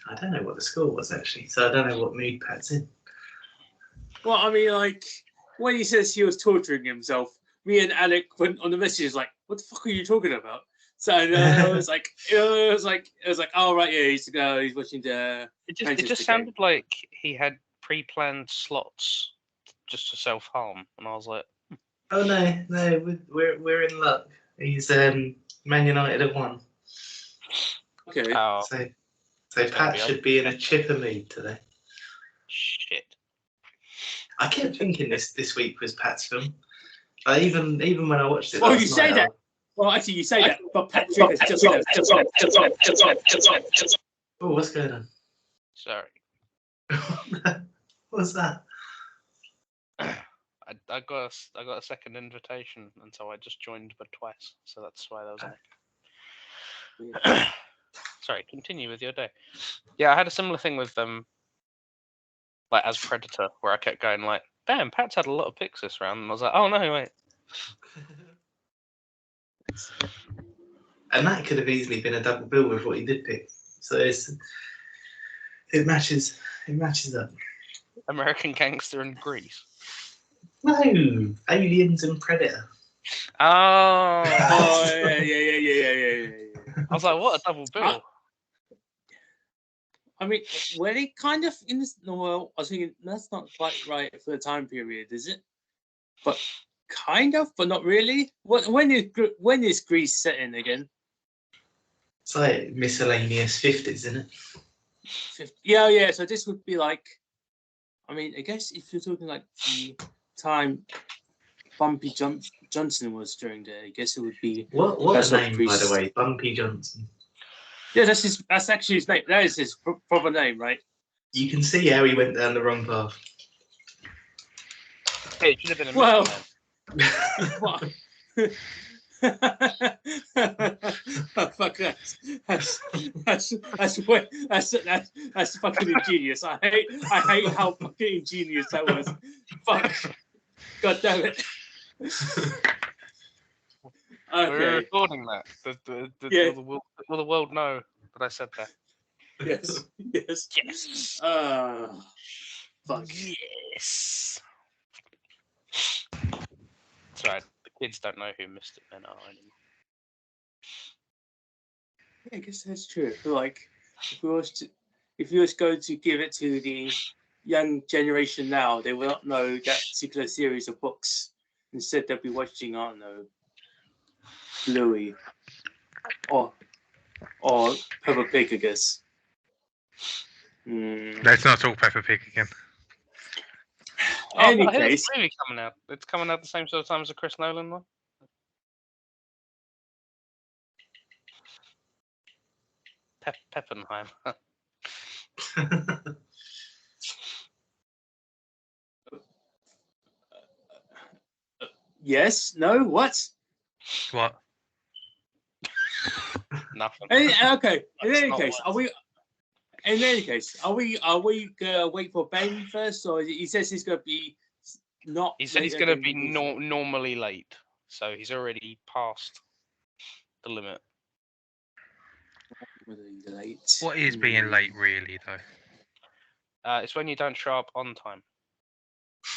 I don't know what the score was actually, so I don't know what mood Pat's in. Well, I mean, like when he says he was torturing himself, me and Alec went on the messages like, "What the fuck are you talking about?" So it was like, oh right, yeah, he's watching the. It just sounded like he had pre-planned slots just for self-harm, and I was like, "Oh no, we're in luck. He's Man United have won." Okay. Oh, so Pat should be in a chipper mood today. Shit. I kept thinking this week was Pat's film. Even when I watched it. Oh, you say that. Well, actually, you say that, but Patrick has just left. Oh, what's going on? Sorry. What's that? I got a second invitation, and so I just joined, but twice. So that's why that was. Sorry, continue with your day. Yeah, I had a similar thing with like as Predator, where I kept going like, "Damn, Pat's had a lot of picks this round," and I was like, "Oh no, wait." And that could have easily been a double bill with what he did pick. So it matches up. American Gangster and Grease. No, Aliens and Predator. Oh, yeah. I was like, what a double bill. I mean, were they kind of in this? No, well, I was thinking that's not quite right for the time period, is it? But kind of, but not really. When is Grease set in again? It's like miscellaneous 50s, isn't it? 50, yeah. So this would be like, I mean, I guess if you're talking like the time Bumpy Johnson was during there, I guess it would be. What a name, by the way, Bumpy Johnson. Yeah, that's actually his name. That is his proper name, right? You can see how he went down the wrong path. Hey, it should have been a well. Fuck that's fucking ingenious. I hate how fucking ingenious that was. Fuck. God damn it. Okay. We're recording that. Will the world know that I said that? Yes. Fuck. Yes. That's right. The kids don't know who Mystic Men are anymore. Yeah, I guess that's true. Like, if you was going to give it to the young generation now, they will not know that particular series of books. Instead, they'll be watching, I don't know, Bluey or Peppa Pig, I guess. Let's not talk Peppa Pig again. Any case, movie coming out. It's coming out the same sort of time as the Chris Nolan one. Peppenheim. yes. No. What? What? Nothing. Okay. In any case, are we gonna wait for Ben first, or he says he's gonna be not? He said he's gonna be normally late, so he's already past the limit. Late. What is being late, really, though? It's when you don't show up on time.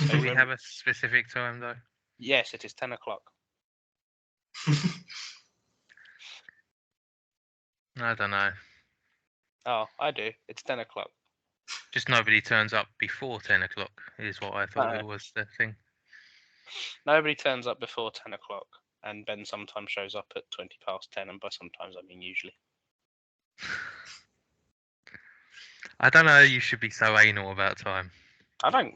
Do we have a specific time, though? Yes, it is 10 o'clock. I don't know. Oh, I do. It's 10 o'clock. Just nobody turns up before 10 o'clock is what I thought it was the thing. Nobody turns up before 10 o'clock, and Ben sometimes shows up at 20 past 10, and by sometimes I mean usually. I don't know, you should be so anal about time. I don't.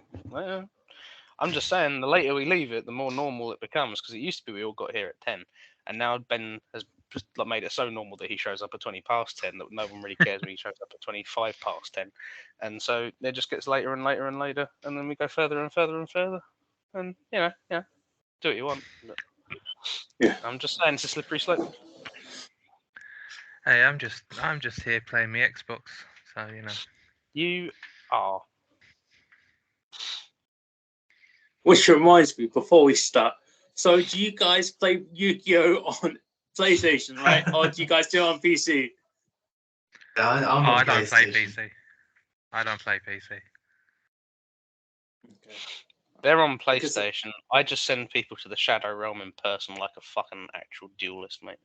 I'm just saying, the later we leave it, the more normal it becomes, because it used to be we all got here at 10, and now Ben has just made it so normal that he shows up at 20 past 10 that no one really cares when he shows up at 25 past 10. And so it just gets later and later and later, and then we go further and further and further. And, do what you want. But I'm just saying, it's a slippery slope. Hey, I'm just here playing my Xbox, so You are. Which reminds me, before we start, so do you guys play Yu-Gi-Oh on PlayStation, right? Or do you guys do it on PC? I'm Oh, on I don't play PlayStation. PC. I don't play PC. Okay. They're on Because- PlayStation. I just send people to the Shadow Realm in person like a fucking actual duelist, mate.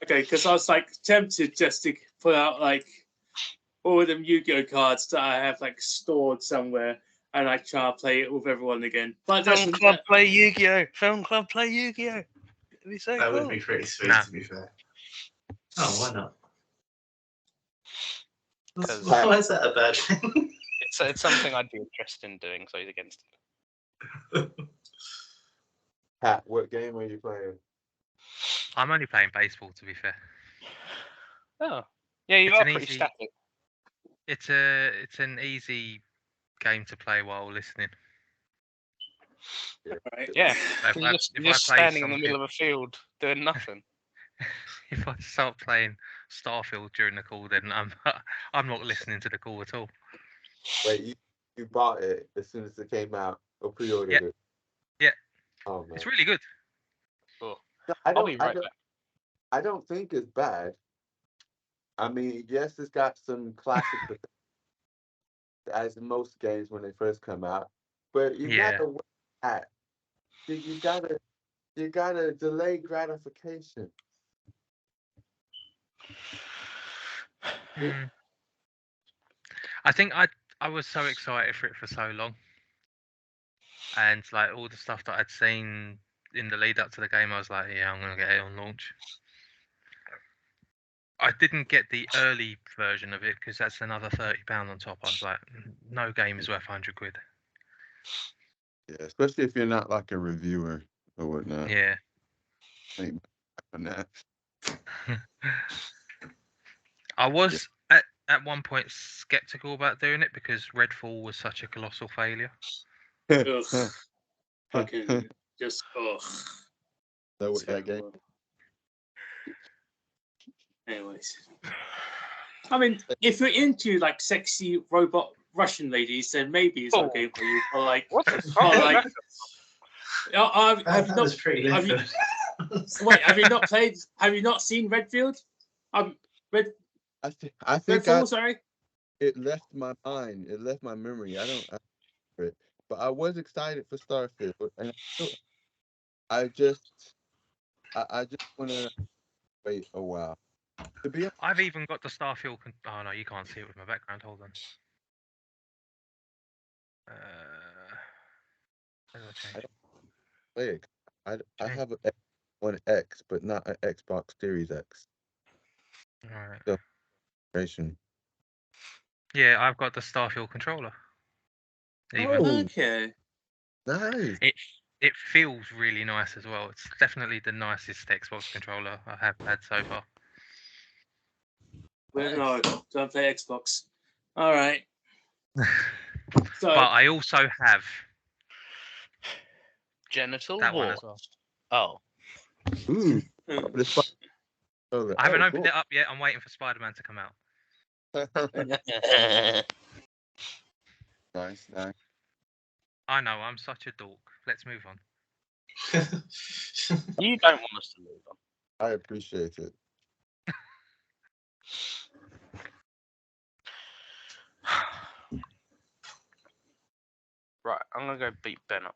Okay, because I was like tempted just to put out like all of them Yu-Gi-Oh cards that I have like stored somewhere, and I try to play it with everyone again. But that's Film Club play Yu-Gi-Oh! Film Club play Yu-Gi-Oh! It'd be so That cool. would be pretty sweet, Nah. to be fair. Oh, why not? 'Cause- Why is that a bad thing? It's something I'd be interested in doing, so he's against it. Pat, what game are you playing? I'm only playing baseball, to be fair. Oh. Yeah, you It's are an pretty easy- static. It's an easy game to play while listening. right. Yeah. So You're just, if you're I just play standing in the something- middle of a field doing nothing. if I start playing Starfield during the call, then I'm not listening to the call at all. Wait, you bought it as soon as it came out or pre-ordered Yep. it? Yeah. Oh man. It's really good. Oh, No, I'll be right back. I don't think it's bad. I mean, yes, it's got some classic, as most games when they first come out. But you Yeah. gotta work at. You gotta delay gratification. Hmm. I think I was so excited for it for so long, and like all the stuff that I'd seen in the lead up to the game, I was like, yeah, I'm gonna get it on launch. I didn't get the early version of it because that's another £30 on top. I was like, no game is worth £100. Yeah, especially if you're not like a reviewer or whatnot. Yeah. Ain't back on that. I was at one point skeptical about doing it because Redfall was such a colossal failure. Ugh. Fucking just ugh. So with that game, Terrible. Anyways, I mean, if you're into like sexy robot Russian ladies, then maybe it's Oh. okay for you. But like, What the but fuck? like, have That you was not? pretty have you- left. Wait, have you not played? Have you not seen Redfield? I think Redfall, sorry. it left my mind. It left my memory. I don't remember it, but I was excited for Starfield, and I just want to wait a while. To be honest, I've even got the Starfield. Oh no, you can't see it with my background. Hold on. How do I change? play it. I Okay. have an One X, but not an Xbox Series X. Alright. Version. Yeah, I've got the Starfield controller. Even Oh. Okay. Nice. it feels really nice as well. It's definitely the nicest Xbox controller I have had so far. Well, no, don't play Xbox. All right. So But I also have Genital that one war. as well. Oh. Ooh. mm, The Spider- I haven't oh, opened it up yet. I'm waiting for Spider-Man to come out. cool. Nice. I know, I'm such a dork. Let's move on. You don't want us to move on. I appreciate it. Right, I'm gonna go beat Ben up.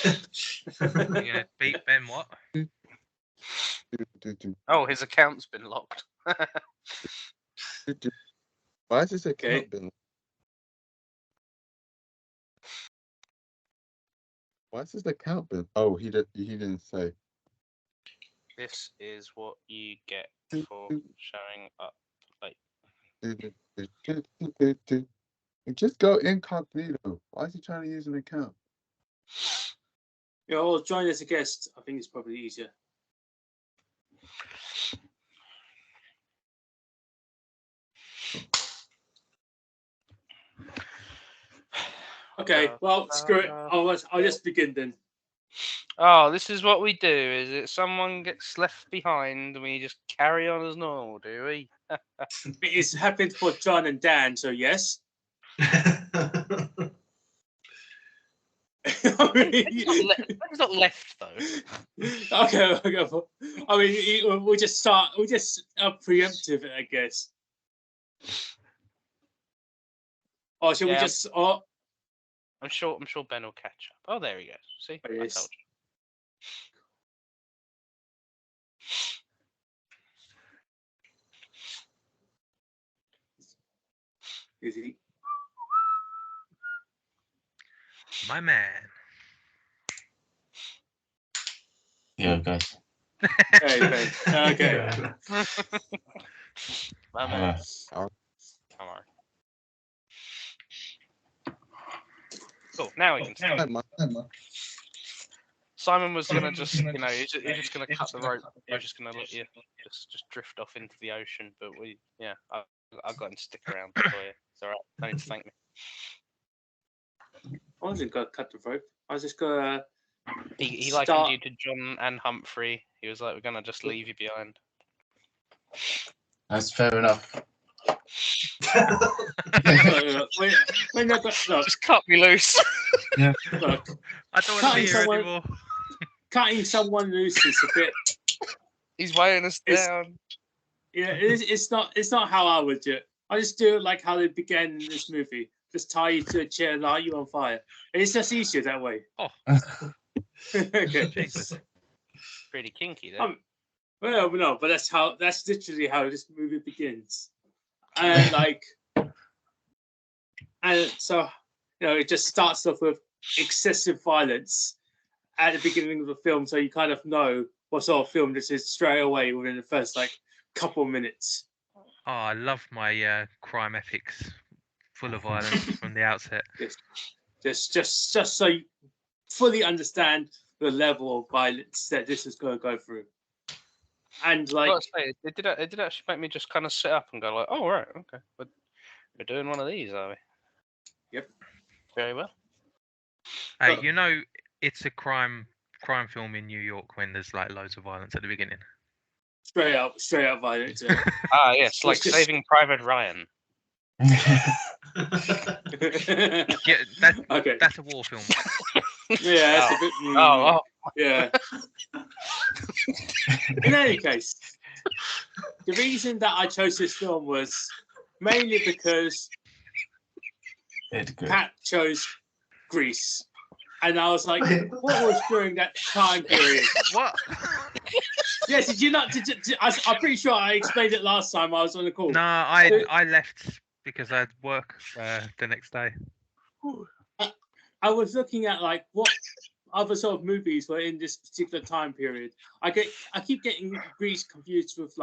You're gonna beat Ben what? Oh, his account's been locked. Why is this Okay. account been? Why is this account been? Oh, he didn't say. This is what you get for showing up late. Just go incognito. Why is he trying to use an account? yeah, I'll join as a guest. I think it's probably easier. Okay. Well, screw it. I'll just begin then. Oh, this is what we do, is it? Someone gets left behind and we just carry on as normal, do we? It's happened for John and Dan, so yes. I mean, Ben's not left though. okay. I mean, we'll just start. We'll just preemptive it, I guess. Or shall we Yeah. just? Or I'm sure Ben will catch up. Oh, there he goes. See, Oh, I yes. told you. is he? My man. Yeah, guys. Okay. Okay. My man. Uh, Come on. Cool. Now we can start. Simon was gonna just, he's just gonna cut the rope. He's just gonna let you just drift off into the ocean. But I got him to stick around for you. It's all right. Don't need to thank me. I wasn't gonna cut the rope. I was just gonna. He likened you to John and Humphrey. He was like, "We're gonna just leave you behind." That's fair enough. Look, Just cut me loose. look, I don't want to be here someone- anymore. cutting someone loose is a bit. He's weighing us It's- down. Yeah, it's not how I would do it. I just do it like how they began in this movie. Just tie you to a chair and light you on fire. And it's just easier that way. Oh. Okay. Jesus. Pretty kinky, though. Well, no, but that's literally how this movie begins. And and so it just starts off with excessive violence at the beginning of the film, so you kind of know what sort of film this is straight away within the first couple minutes. Oh, I love my crime epics full of violence from the outset. Just so you fully understand the level of violence that this is going to go through. And I gotta say, it did actually make me just kind of sit up and go like, "Oh right, okay, we're doing one of these, are we?" Yep. Very well. Hey, it's a crime film in New York when there's loads of violence at the beginning. straight up violence. Yeah. Ah, yes, like just- Saving Private Ryan. Yeah, Okay. that's a war film. Yeah, that's a bit. Oh, Yeah. In any case, the reason that I chose this film was mainly because Pat chose Greece. And I was like, what was during that time period? What? Yes, did you not? I'm pretty sure I explained it last time I was on the call. No, I left because I had work the next day. I was looking at what other sort of movies were in this particular time period. I keep getting Greece confused with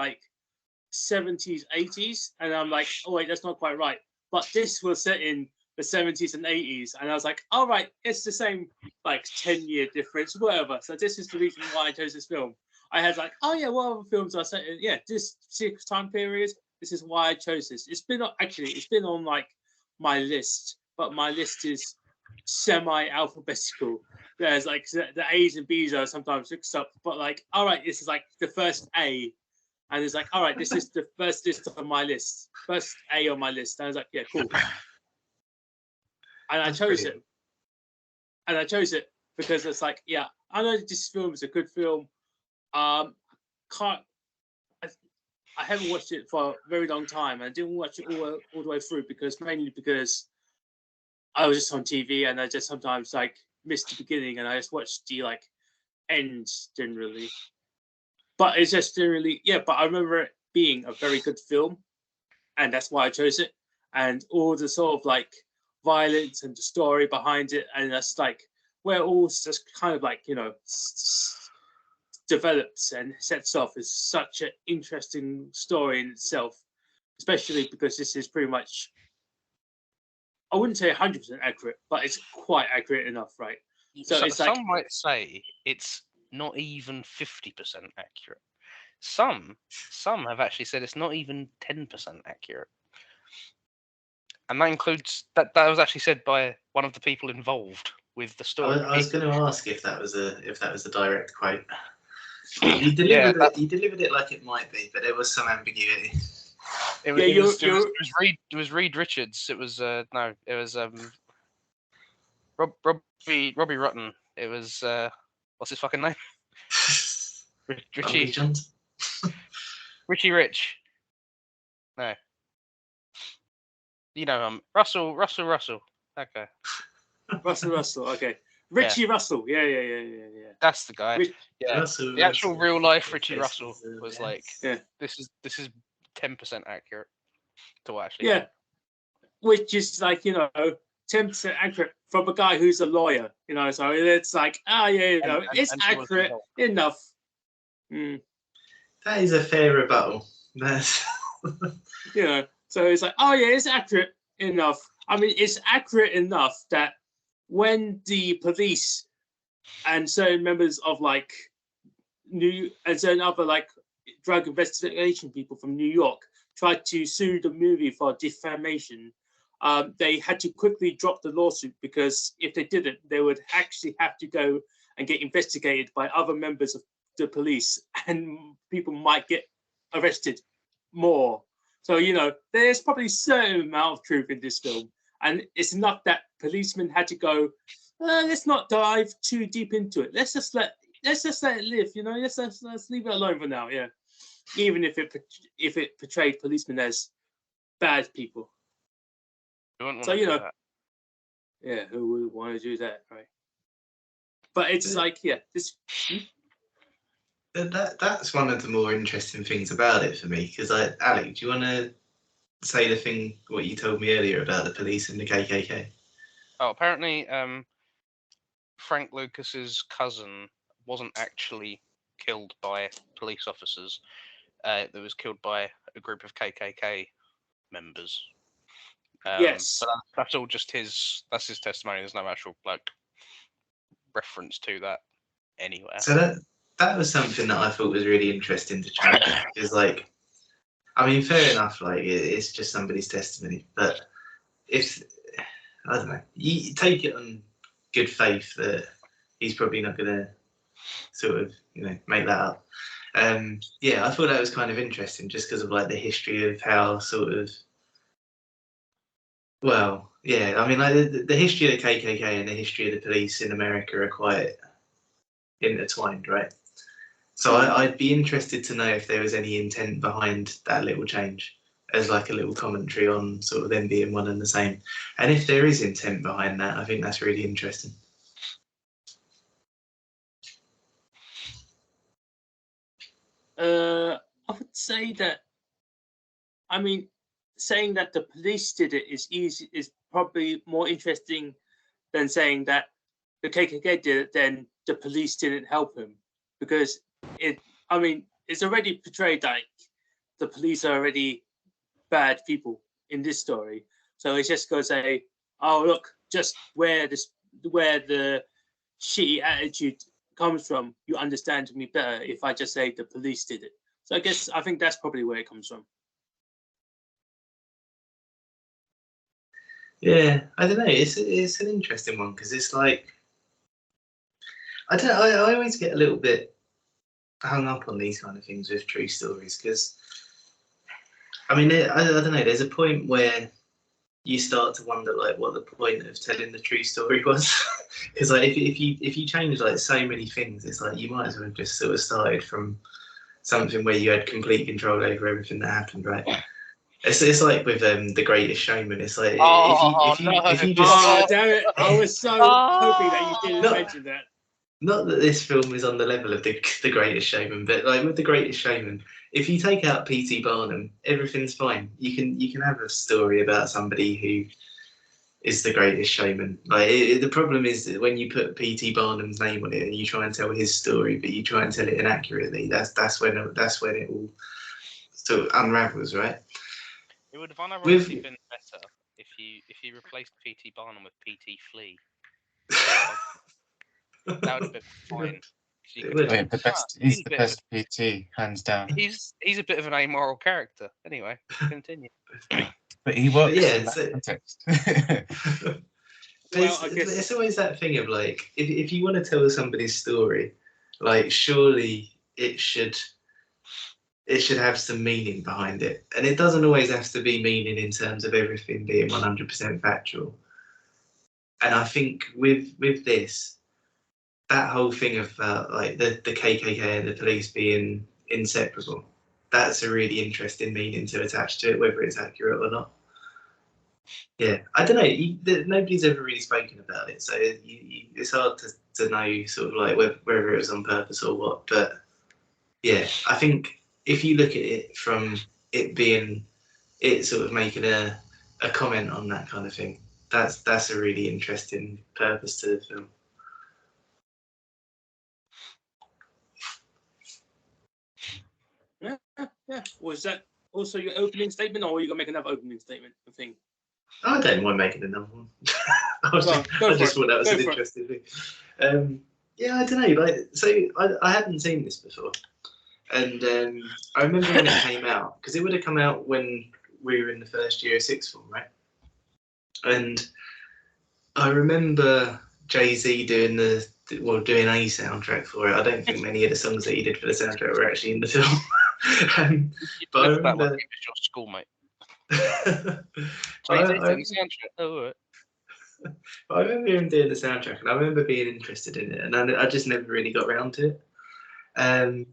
70s, 80s, and I'm like, oh wait, that's not quite right. But this was set in the 70s and 80s, and I was like, all right, it's the same 10-year difference, whatever. So this is the reason why I chose this film. I had oh yeah, what other films are set in? Yeah, this time period. This is why I chose this. It's been on my list, but my list is semi-alphabetical. There's the A's and B's are sometimes mixed up, but all right, this is the first A, and it's all right, this is the first list on my list, first A on my list. And I was like, yeah, cool. And I chose it. And I chose it because it's yeah, I know this film is a good film. I haven't watched it for a very long time. I didn't watch it all the way through mainly because I was just on TV and I just sometimes missed the beginning and I just watched the end generally. But it's just generally, yeah, but I remember it being a very good film and that's why I chose it. And all the sort of violence and the story behind it, and that's where it all just kind of develops and sets off is such an interesting story in itself, especially because this is pretty much, I wouldn't say 100% accurate, but it's quite accurate enough, right? So it's some might say it's not even 50% accurate. Some have actually said it's not even 10% accurate. And that includes that was actually said by one of the people involved with the story. I was going to ask if that was a direct quote. He delivered it like it might be, but there was some ambiguity. It was Reed Richards. It was Robbie Rotten. It was what's his fucking name? Bobby Johnson. Richie Rich. No. You know Russell. Okay. Russell. Okay. Richie Russell. Yeah. That's the guy. Yeah. Russell, The actual Russell. real life His Richie face Russell was like, Yeah. this is 10% accurate to what actually Yeah. happened. Which is like, 10% accurate from a guy who's a lawyer, so it's like, it's and she was accurate enough. That is a fair rebuttal. That's So it's like, it's accurate enough. I mean, it's accurate enough that when the police and certain members of certain other drug investigation people from New York tried to sue the movie for defamation, they had to quickly drop the lawsuit, because if they didn't, they would actually have to go and get investigated by other members of the police, and people might get arrested more. So, there's probably a certain amount of truth in this film, and it's enough that policemen had to go, let's not dive too deep into it. Let's just let it live, let's leave it alone for now, yeah. Even if it portrayed policemen as bad people. So yeah, who would want to do that, right? But it's this. That's one of the more interesting things about it for me, because Alec, do you want to say what you told me earlier about the police and the KKK? Oh, apparently, Frank Lucas's cousin wasn't actually killed by police officers. That was killed by a group of KKK members. Yes, but that's all just his testimony. There's no actual reference to that anywhere. So that was something that I thought was really interesting to change, because fair enough, it's just somebody's testimony, but if I don't know, you take it on good faith that he's probably not going to sort of make that up. I thought that was kind of interesting, just because of the history of how sort of, the history of the KKK and the history of the police in America are quite intertwined, right? So I'd be interested to know if there was any intent behind that little change, as a little commentary on sort of them being one and the same. And if there is intent behind that, I think that's really interesting. I would say that, saying that the police did it is probably more interesting than saying that the KKK did it, then the police didn't help him, because it's already portrayed like the police are already bad people in this story. So it's just going to say, oh, look, just where the shitty attitude comes from, you understand me better if I just say the police did it. So I think that's probably where it comes from. Yeah, I don't know. It's an interesting one, because it's I always get a little bit hung up on these kind of things with true stories, because I don't know. There's a point where you start to wonder what the point of telling the true story was, because if you change so many things, it's you might as well have just sort of started from something where you had complete control over everything that happened, right? It's like with The Greatest Showman. It's if you just damn it! I was so hoping that you didn't mention that. Not that this film is on the level of the Greatest Showman, but with The Greatest Showman, if you take out P.T. Barnum, everything's fine. You can have a story about somebody who is the greatest showman. The problem is that when you put P.T. Barnum's name on it and you try and tell his story, but you try and tell it inaccurately, that's when it all sort of unravels, right? It would have unironically been better if you replaced P.T. Barnum with P.T. Flea. That would have been fine. He's the best PT, hands down. He's a bit of an amoral character. Anyway, continue. But he works in that context. It's always that thing of if you want to tell somebody's story, surely it should have some meaning behind it, and it doesn't always have to be meaning in terms of everything being 100% factual. And I think with this, that whole thing of like the KKK and the police being inseparable, that's a really interesting meaning to attach to it, whether it's accurate or not. Yeah, I don't know. Nobody's ever really spoken about it, so it's hard to know sort of like whether it was on purpose or what. But yeah, I think if you look at it from it being it sort of making a comment on that kind of thing, that's a really interesting purpose to the film. Yeah. Was that also your opening statement, or are you gonna make another opening statement? I think. I don't mind making another one. I just thought that was an interesting thing. Yeah, I don't know. Like, so I hadn't seen this before, and I remember when it came out because it would have come out when we were in the first year of sixth form, right? And I remember Jay-Z doing a soundtrack for it. I don't think many of the songs that he did for the soundtrack were actually in the film. But I remember that like it was your schoolmate. I remember him doing the soundtrack, and I remember being interested in it, and I just never really got around to it. I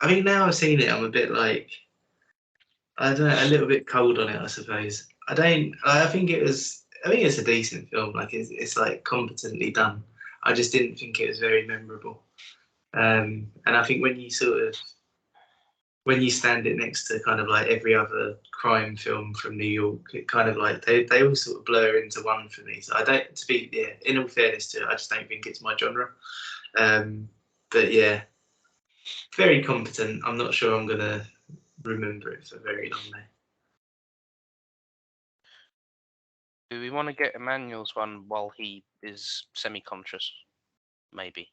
think now I've seen it, I'm a bit like, I don't know, a little bit cold on it, I suppose. I think it's a decent film. Like it's like competently done. I just didn't think it was very memorable. And I think when you stand it next to kind of like every other crime film from New York, it kind of like they all sort of blur into one for me. So in all fairness to it, I just don't think it's my genre. But yeah, very competent. I'm not sure I'm gonna remember it for very long now. Do we want to get Emmanuel's one while he is semi-conscious? Maybe.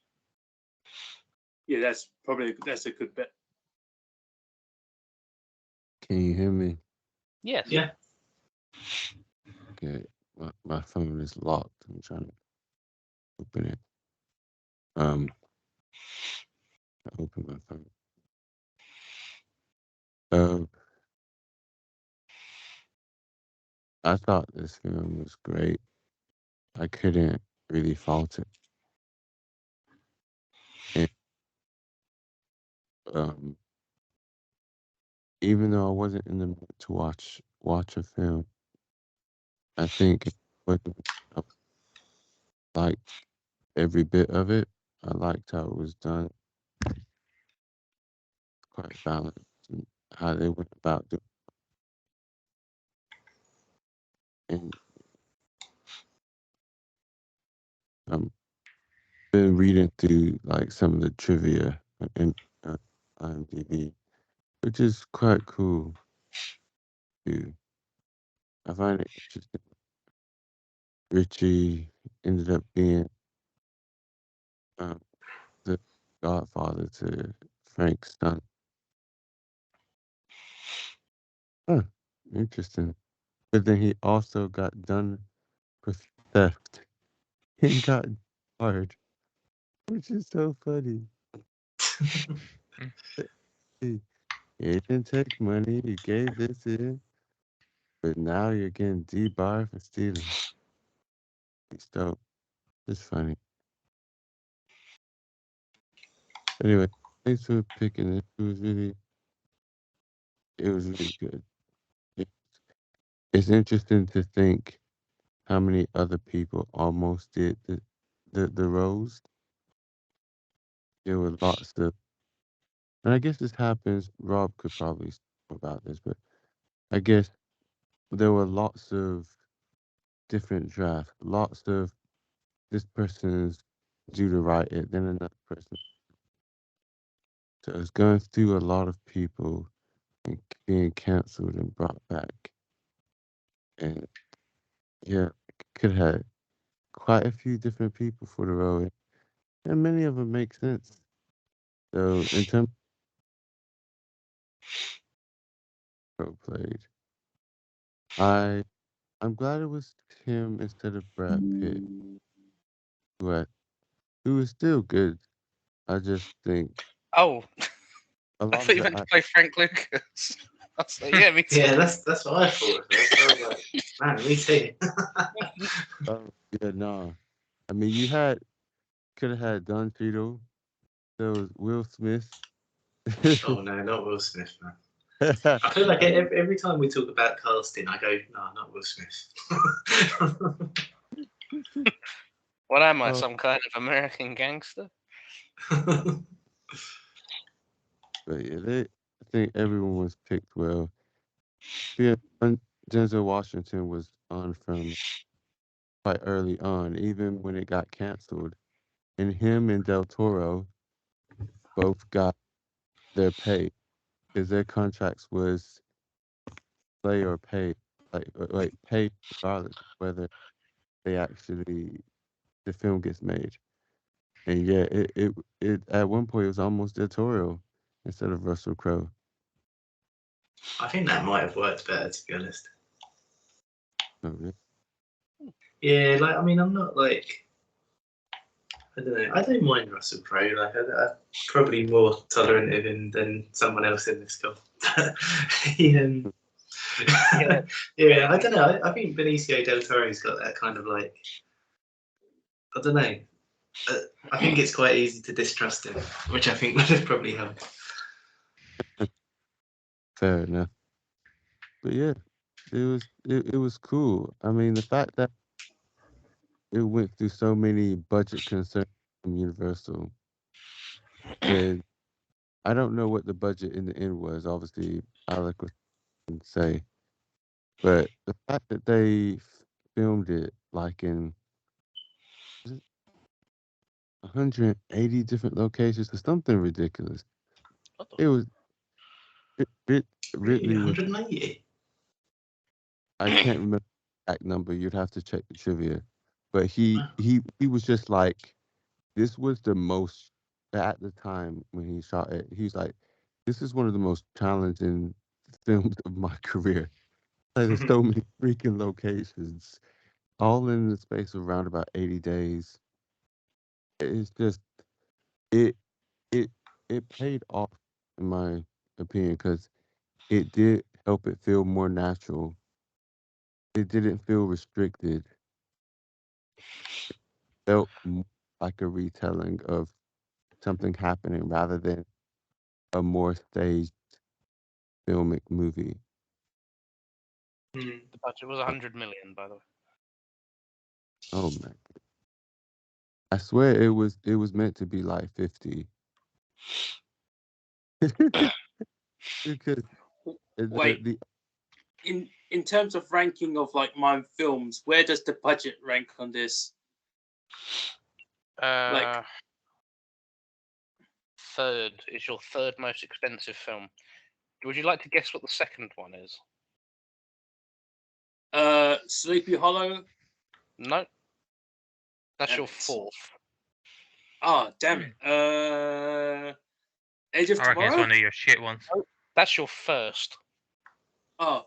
Yeah, that's a good bet. Can you hear me? Yes. Yeah. Okay, my phone is locked. I'm trying to open it. I open my phone. I thought this film was great. I couldn't really fault it. And even though I wasn't in the mood to watch a film, I think I liked every bit of it. I liked how it was done. Quite balanced and how they went about doing it. And been reading through like some of the trivia in IMDb, which is quite cool too. I find it interesting. Richie ended up being the godfather to Frank's son. Huh, interesting. But then he also got done with theft and got hard, which is so funny. He didn't take money, he gave this in, but now you're getting debarred for stealing. It's dope. It's funny. Anyway, thanks for picking it. It was really good. It's interesting to think how many other people almost did the roast. There were lots of, and I guess this happens. Rob could probably speak about this, but I guess there were lots of different drafts. Lots of this person's due to write it, then another person. So it's going through a lot of people and being cancelled and brought back. And yeah, could have quite a few different people for the role, and many of them make sense. So in terms of played, I'm glad it was him instead of Brad Pitt, who was still good. I just think Oh, a I lot thought of you meant the to play Frank Lucas. I was like, yeah, me too. Yeah, that's what I thought. I was like, man, me too. yeah, no, I mean, could have had Don Cheadle. There was Will Smith. Oh no, not Will Smith, man. I feel like every time we talk about casting, I go, no, not Will Smith. What am I, Oh. some kind of American gangster? But yeah, I think everyone was picked well. Yeah, Denzel Washington was on from quite early on, even when it got canceled. And him and Del Toro both got their pay because their contracts was play or pay, like pay regardless of whether they actually the film gets made. And yeah, it at one point it was almost Del Toro instead of Russell Crowe. I think that might have worked better, to be honest. Oh, really? Yeah, like I mean, I'm not like I don't know. I don't mind Russell Crowe. Like I'm probably more tolerant of him than someone else in this film. Yeah, Yeah. yeah. I don't know. I think Benicio del Toro's got that kind of like I don't know. I think it's quite easy to distrust him, which I think would have probably helped. Fair enough. But yeah, it was cool. I mean, the fact that it went through so many budget concerns from Universal, and I don't know what the budget in the end was. Obviously, Alec was going to say, but the fact that they filmed it like in was it 180 different locations or something ridiculous. What the It was Really, Ridley was. 180. I can't remember the exact number. You'd have to check the trivia, but he was just like, this was the most at the time when he shot it. He's like, this is one of the most challenging films of my career. Like, there's so many freaking locations, all in the space of around about 80 days. It's just it it it paid off in my opinion because it did help it feel more natural. It didn't feel restricted. Felt like a retelling of something happening rather than a more staged filmic movie. Hmm. The budget was 100 million, by the way. Oh man, I swear it was meant to be like 50 because Wait, the in terms of ranking of like my films, where does the budget rank on this? Like Third is your third most expensive film. Would you like to guess what the second one is? Sleepy Hollow. No. That's Damn your it. fourth. Oh damn it. Age of I reckon it's Tomorrow. one of your shit ones. That's your first. Oh.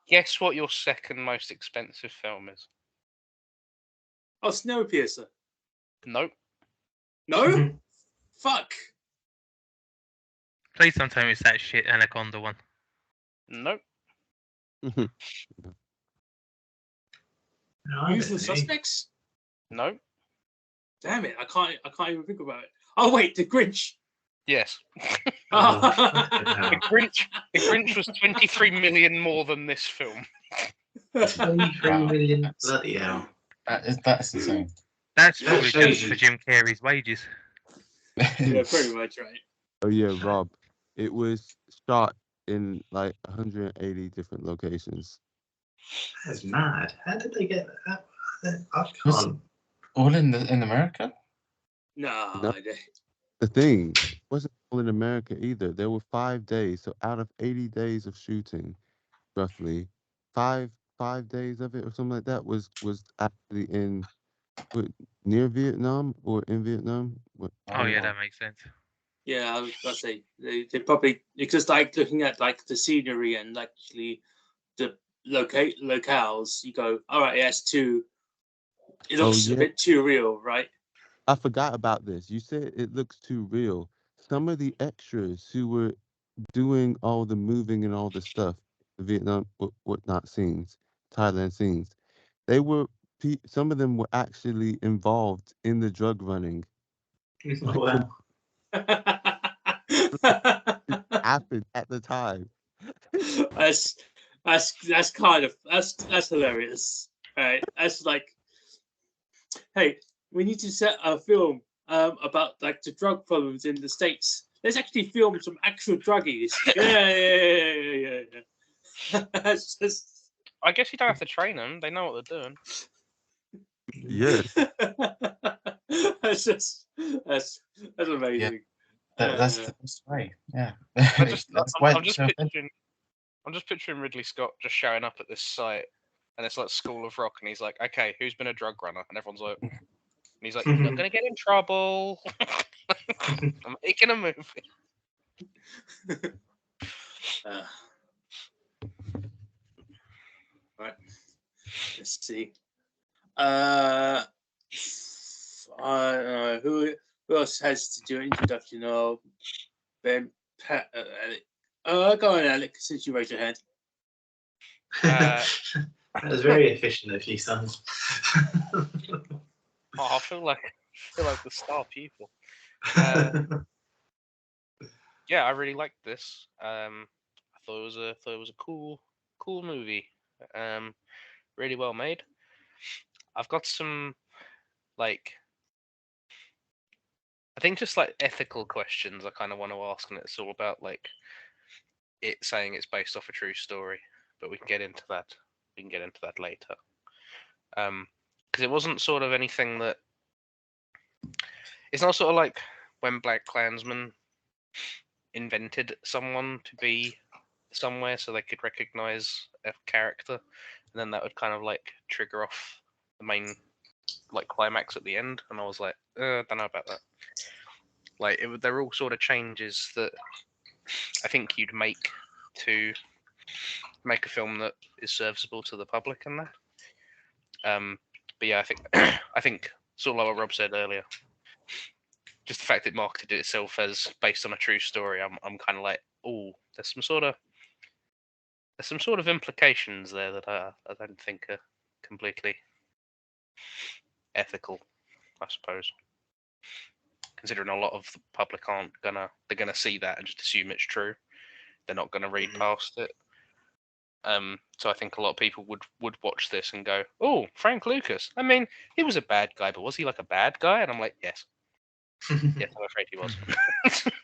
Guess what your second most expensive film is? Oh, Snowpiercer. Nope. No. Fuck. Please don't tell me it's that shit Anaconda one. Nope. No, I Usual don't know. Suspects. Nope. Damn it. I can't even think about it. Oh wait, The Grinch. Yes. Oh, The Grinch was 23 million more than this film. 23 Wow. million. Bloody hell. That's insane. That's That probably shows just you. for Jim Carrey's wages. Yeah, pretty much right. Oh yeah, Rob. It was shot in like 180 different locations. That's mad. How did they get that? I Was can't. all in America? No, No. The thing wasn't all in America either. There were 5 days. So out of 80 days of shooting, roughly, five days of it or something like that was actually in near Vietnam or in Vietnam. What? Oh yeah, wow. that makes sense. Yeah, I was about to say they probably because like looking at like the scenery and actually the locales, you go, all right, yeah, it's too. It Oh looks a yeah, bit too real, right? I forgot about this. You said it looks too real. Some of the extras who were doing all the moving and all the stuff, the Vietnam whatnot scenes, Thailand scenes, they were some of them were actually involved in the drug running. Wow. Happened at the time. that's kind of that's hilarious. Right? That's like, hey, we need to set a film about like the drug problems in the States. Let's actually film some actual druggies. Yeah. That's just. I guess you don't have to train them. They know what they're doing. Yeah. that's amazing. That's the best way. Yeah. I'm Why just so picturing. I'm just picturing Ridley Scott just showing up at this site, and it's like School of Rock, and he's like, "Okay, who's been a drug runner?" And everyone's like, and he's like, "You're not gonna get in trouble. I'm making a movie." Right. Let's see. Who else has to do an introduction of Ben? Pat, Alec. Go on, Alec. Since you raised your hand. That was very efficient of you, son. Oh, I feel like the star pupil. Yeah, I really liked this. I thought it was a cool movie. Really well made. I've got some like, I think just like ethical questions I kind of want to ask, and it's all about like it saying it's based off a true story, but we can get into that. We can get into that later. Because it wasn't sort of anything that. It's not sort of like when Black Klansman invented someone to be somewhere so they could recognize a character, and then that would kind of like trigger off the main like climax at the end. And I was like, I don't know about that. Like they're all sort of changes that I think you'd make to make a film that is serviceable to the public and that. But yeah, I think sort of like what Rob said earlier, just the fact it marketed itself as based on a true story, I'm kind of like, oh, there's some sort of implications there that I don't think are completely ethical, I suppose. Considering a lot of the public they're gonna see that and just assume it's true. They're not gonna read past it. So I think a lot of people would watch this and go, "Oh, Frank Lucas. I mean, he was a bad guy, but was he like a bad guy?" And I'm like, "Yes, yes, I'm afraid he was."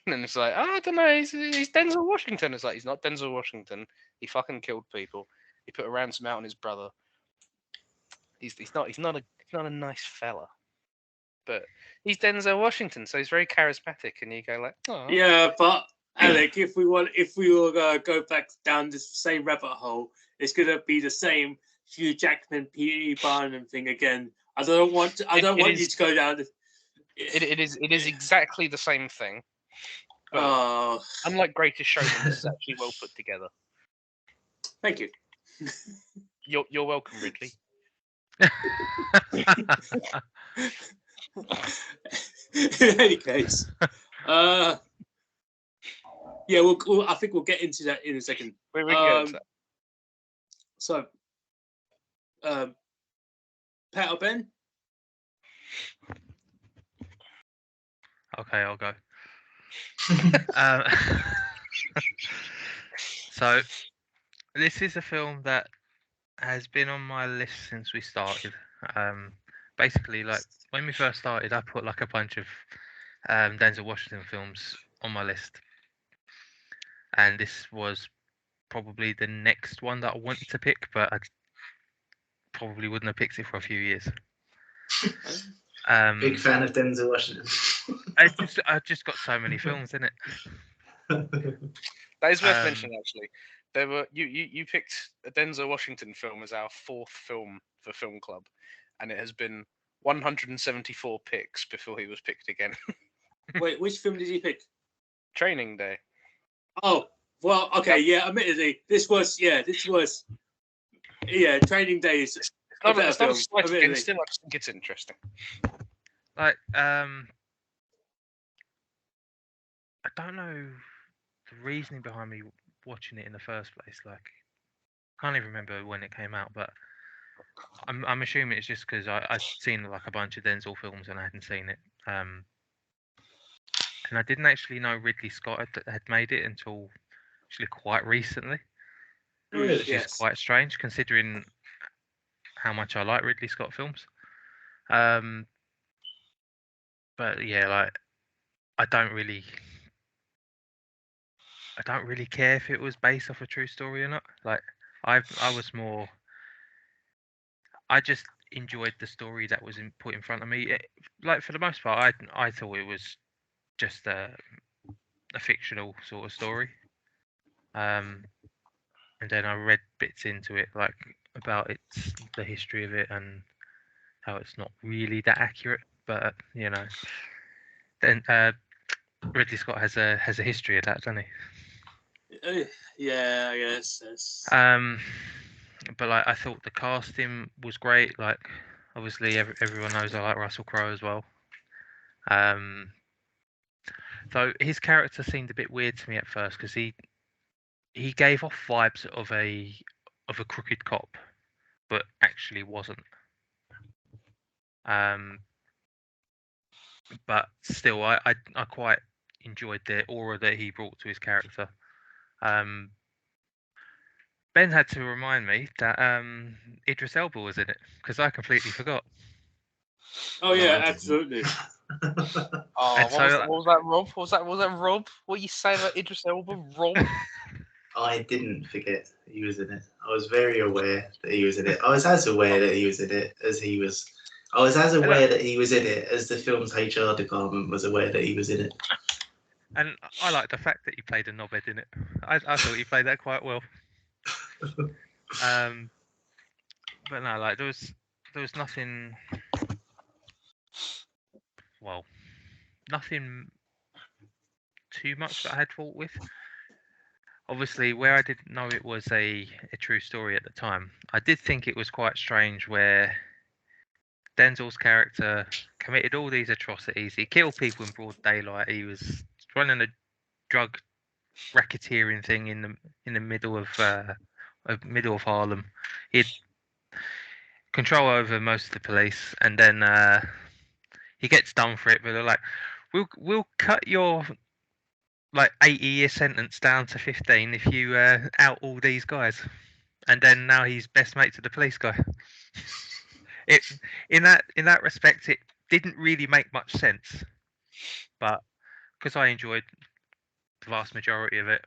And it's like, I don't know. He's Denzel Washington. It's like he's not Denzel Washington. He fucking killed people. He put a ransom out on his brother. He's not a nice fella. But he's Denzel Washington, so he's very charismatic, and you go like, "Oh, Yeah, but Alec, if we were gonna go back down this same rabbit hole, it's gonna be the same Hugh Jackman, P.E. Barnum thing again. I don't want you to go down. It is exactly the same thing. But unlike Greatest Showman, this is actually well put together. Thank you. You're welcome, Ridley. In any case, yeah, I think we'll get into that in a second. We can get into that. So, Pat or Ben? Okay, I'll go. So, this is a film that has been on my list since we started. Basically, like when we first started, I put like a bunch of Denzel Washington films on my list, and this was probably the next one that I wanted to pick, but I probably wouldn't have picked it for a few years. Big fan of Denzel Washington. I just got so many films in it. That is worth mentioning, actually. There were you picked a Denzel Washington film as our fourth film for Film Club, and it has been 174 picks before he was picked again. Wait, which film did he pick? Training Day. Oh, well, okay, yeah. Admittedly, this was Training Day is It's not a slight against him. I just think it's interesting. Like, I don't know the reasoning behind me watching it in the first place. Like, I can't even remember when it came out, but I'm assuming it's just because I'd seen like a bunch of Denzel films and I hadn't seen it. And I didn't actually know Ridley Scott had made it until actually quite recently, Really? which is quite strange considering how much I like Ridley Scott films. But yeah, like I don't really care if it was based off a true story or not. Like I was more, I just enjoyed the story that was put in front of me. Like for the most part, I thought it was just a fictional sort of story. And then I read bits into it, like about the history of it and how it's not really that accurate. But you know, then Ridley Scott has a history of that, doesn't he? Yeah, I guess. Yes. But like I thought the casting was great. Like obviously everyone knows I like Russell Crowe as well. Though his character seemed a bit weird to me at first because he gave off vibes of a crooked cop, but actually wasn't. But still, I quite enjoyed the aura that he brought to his character. Ben had to remind me that Idris Elba was in it because I completely forgot. Oh No, I yeah, didn't. absolutely. Oh, And what was that, Rob? What was that, Rob? What are you saying about Idris Elba, Rob? I didn't forget he was in it. I was very aware that he was in it. I was as aware that he was in it as he was. I was as aware that he was in it as the film's HR department was aware that he was in it. And I like the fact that he played a knobhead in it. I thought he played that quite well. But no, like there was nothing. Well, nothing too much that I had fault with. Obviously, where I didn't know it was a true story at the time, I did think it was quite strange where Denzel's character committed all these atrocities. He killed people in broad daylight. He was running a drug racketeering thing in the middle of Harlem. He had control over most of the police, and then he gets done for it. But they're like, "We'll cut your like 80-year sentence down to 15 if you out all these guys." And then now he's best mate to the police guy. In that respect, it didn't really make much sense, but because I enjoyed the vast majority of it,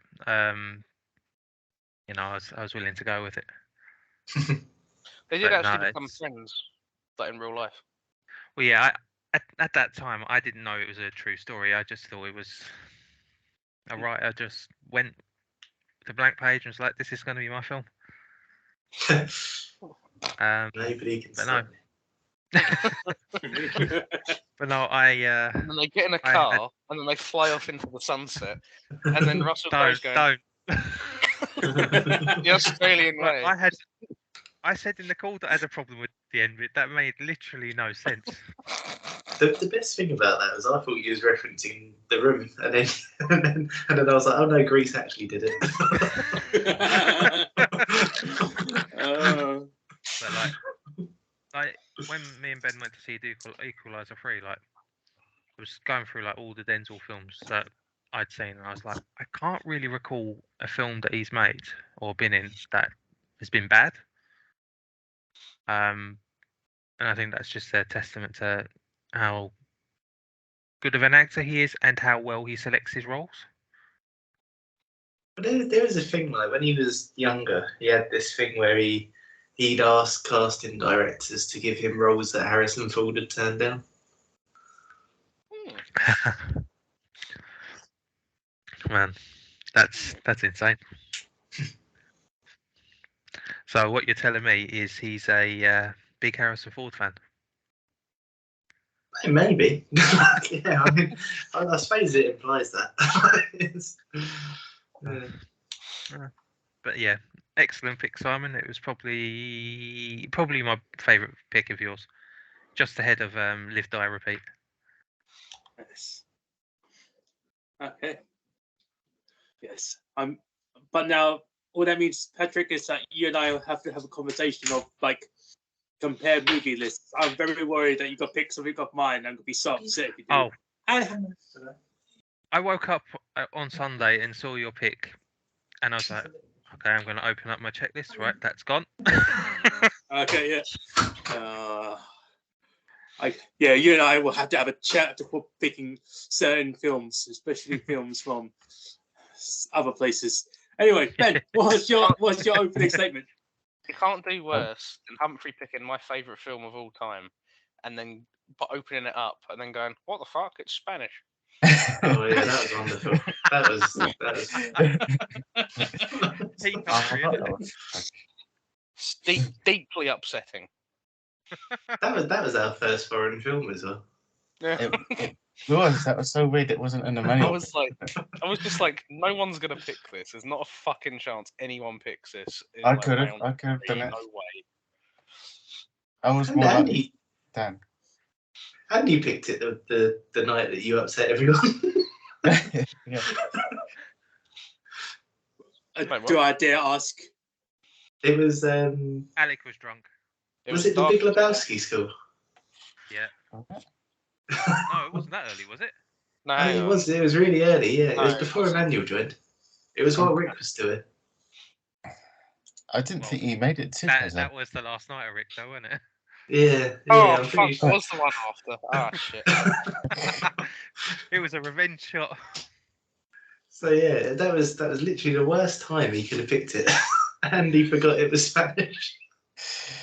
you know, I was willing to go with it. They did But actually no, become friends, like in real life. well, yeah, at that time, I didn't know it was a true story. I just thought it was a writer just went to blank page and was like, "This is going to be my film." Nobody can But stop no. me. But no, And then they get in a car and then they fly off into the sunset, and then Russell Crowe's going, the Australian way. I said in the call that I had a problem with the end bit. That made literally no sense. The best thing about that was I thought you was referencing The Room, and then and then I was like, oh no, Grease actually did it. But like when me and Ben went to see Equalizer 3, like I was going through like all the Denzel films that I'd seen, and I was like, I can't really recall a film that he's made or been in that has been bad. And I think that's just a testament to how good of an actor he is and how well he selects his roles. But there was a thing like when he was younger, he had this thing where he'd ask casting directors to give him roles that Harrison Ford had turned down. Man, that's insane. So what you're telling me is he's a big Harrison Ford fan? Maybe. Yeah, I mean, I suppose it implies that. But yeah, excellent pick, Simon. It was probably my favourite pick of yours, just ahead of Live, Die, Repeat. Yes. Okay. Yes. But now all that means, Patrick, is that you and I will have to have a conversation of like compare movie lists. I'm very worried that you got pick something off mine. I'm gonna be so upset if you do. Oh, And I woke up on Sunday and saw your pick, and I was like, okay, I'm going to open up my checklist. Right, that's gone. okay, yeah. Yeah, you and I will have to have a chat before picking certain films, especially films from other places. Anyway, Ben, what's your opening statement? You can't do worse than Humphrey picking my favourite film of all time, and then opening it up and then going, "What the fuck? It's Spanish." Oh yeah, that was wonderful. That was. He country, innit? Deeply upsetting. That was our first foreign film as well. Yeah. It was. That was so weird. It wasn't in the I manual. was just like, no one's gonna pick this. There's not a fucking chance anyone picks this. I could have done it. No way. I was more like Dan. And you picked it the night that you upset everyone. Yeah. Do I dare ask? It was. Alec was drunk. Was it the Big Lebowski school? Yeah. Okay. No, it wasn't that early, was it? No, I mean, it was really early. Yeah, it was No, before it wasn't. Emmanuel joined. It was while Rick was doing. I didn't think he made it to That was the last night of Rick, though, wasn't it? Yeah. Oh, I'm pretty fuck, that was the one after. Ah, shit. It was a revenge shot. So yeah, that was literally the worst time he could have picked it, and he forgot it was Spanish.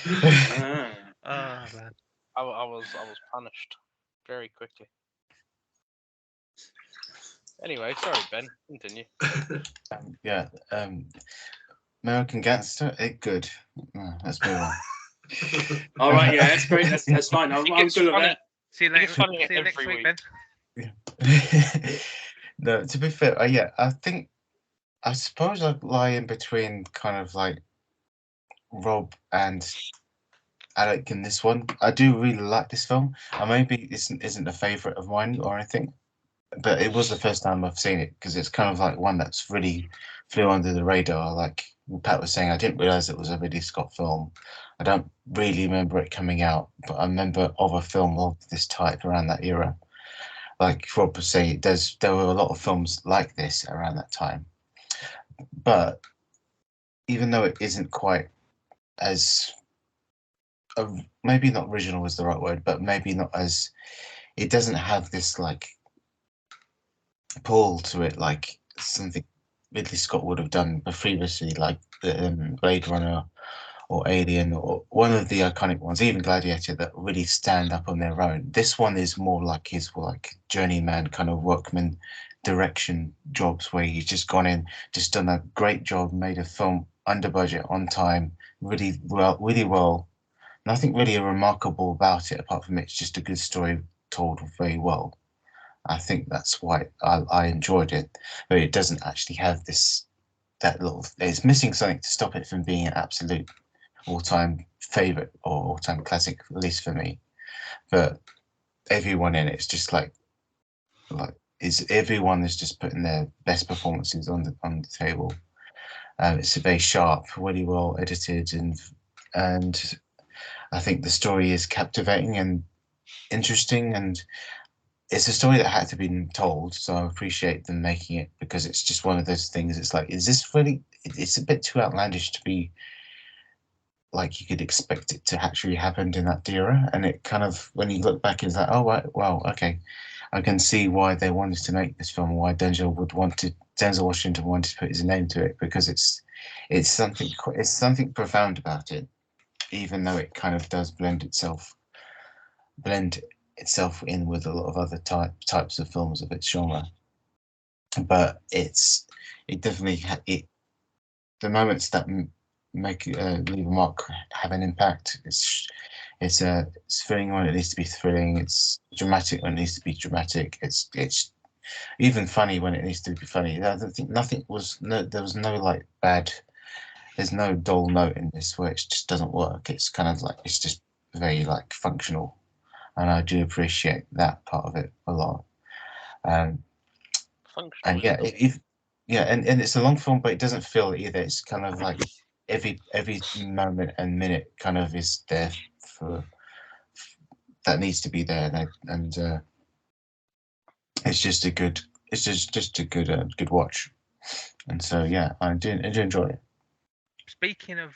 Oh, man. I was punished very quickly. Anyway, sorry, Ben. Continue. Yeah. American Gangster. Good. Let's move on. All right, yeah, that's great. That's fine. I'm good with that. See you later. It's funny See you next every week, Ben. No, to be fair, yeah, I suppose I'd lie in between kind of like Rob and Alec in this one. I do really like this film. Maybe this isn't a favourite of mine or anything, but it was the first time I've seen it because it's kind of like one that's really flew under the radar. Like Pat was saying, I didn't realise it was a Ridley Scott film. I don't really remember it coming out, but I remember of a film of this type around that era. Like Rob was saying, there were a lot of films like this around that time. But even though it isn't quite as maybe not original was the right word, but maybe not as it doesn't have this like pull to it like something Ridley Scott would have done previously, like Blade Runner or Alien or one of the iconic ones, even Gladiator, that really stand up on their own. This one is more like his like journeyman kind of workman direction jobs where he's just gone in, just done a great job, made a film under budget, on time, really well. Nothing really remarkable about it apart from it's just a good story told very well. I think that's why I enjoyed it, but it doesn't actually have it's missing something to stop it from being an absolute all-time favorite or all-time classic, at least for me. But everyone in it's just everyone is just putting their best performances on the table. It's very sharp, really well edited, and I think the story is captivating and interesting, and it's a story that had to be told. So I appreciate them making it because it's just one of those things. It's like, is this really? It's a bit too outlandish to be like you could expect it to actually happen in that era. And it kind of, when you look back, it's like, oh, right, well, okay, I can see why they wanted to make this film, why Denzel Washington wanted to put his name to it, because it's something profound about it, even though it kind of does blend itself in with a lot of other types of films of its genre. But it definitely the moments that make leave a mark have an impact. It's thrilling when it needs to be thrilling. It's dramatic when it needs to be dramatic. It's even funny when it needs to be funny. I don't think there was no like bad. There's no dull note in this where it just doesn't work. It's kind of like it's just very like functional, and I do appreciate that part of it a lot. And yeah, Yeah, and it's a long film, but it doesn't feel it either. It's kind of like every moment and minute kind of is there for that needs to be there, and it's just a good good watch. And so yeah, I do enjoy it. Speaking of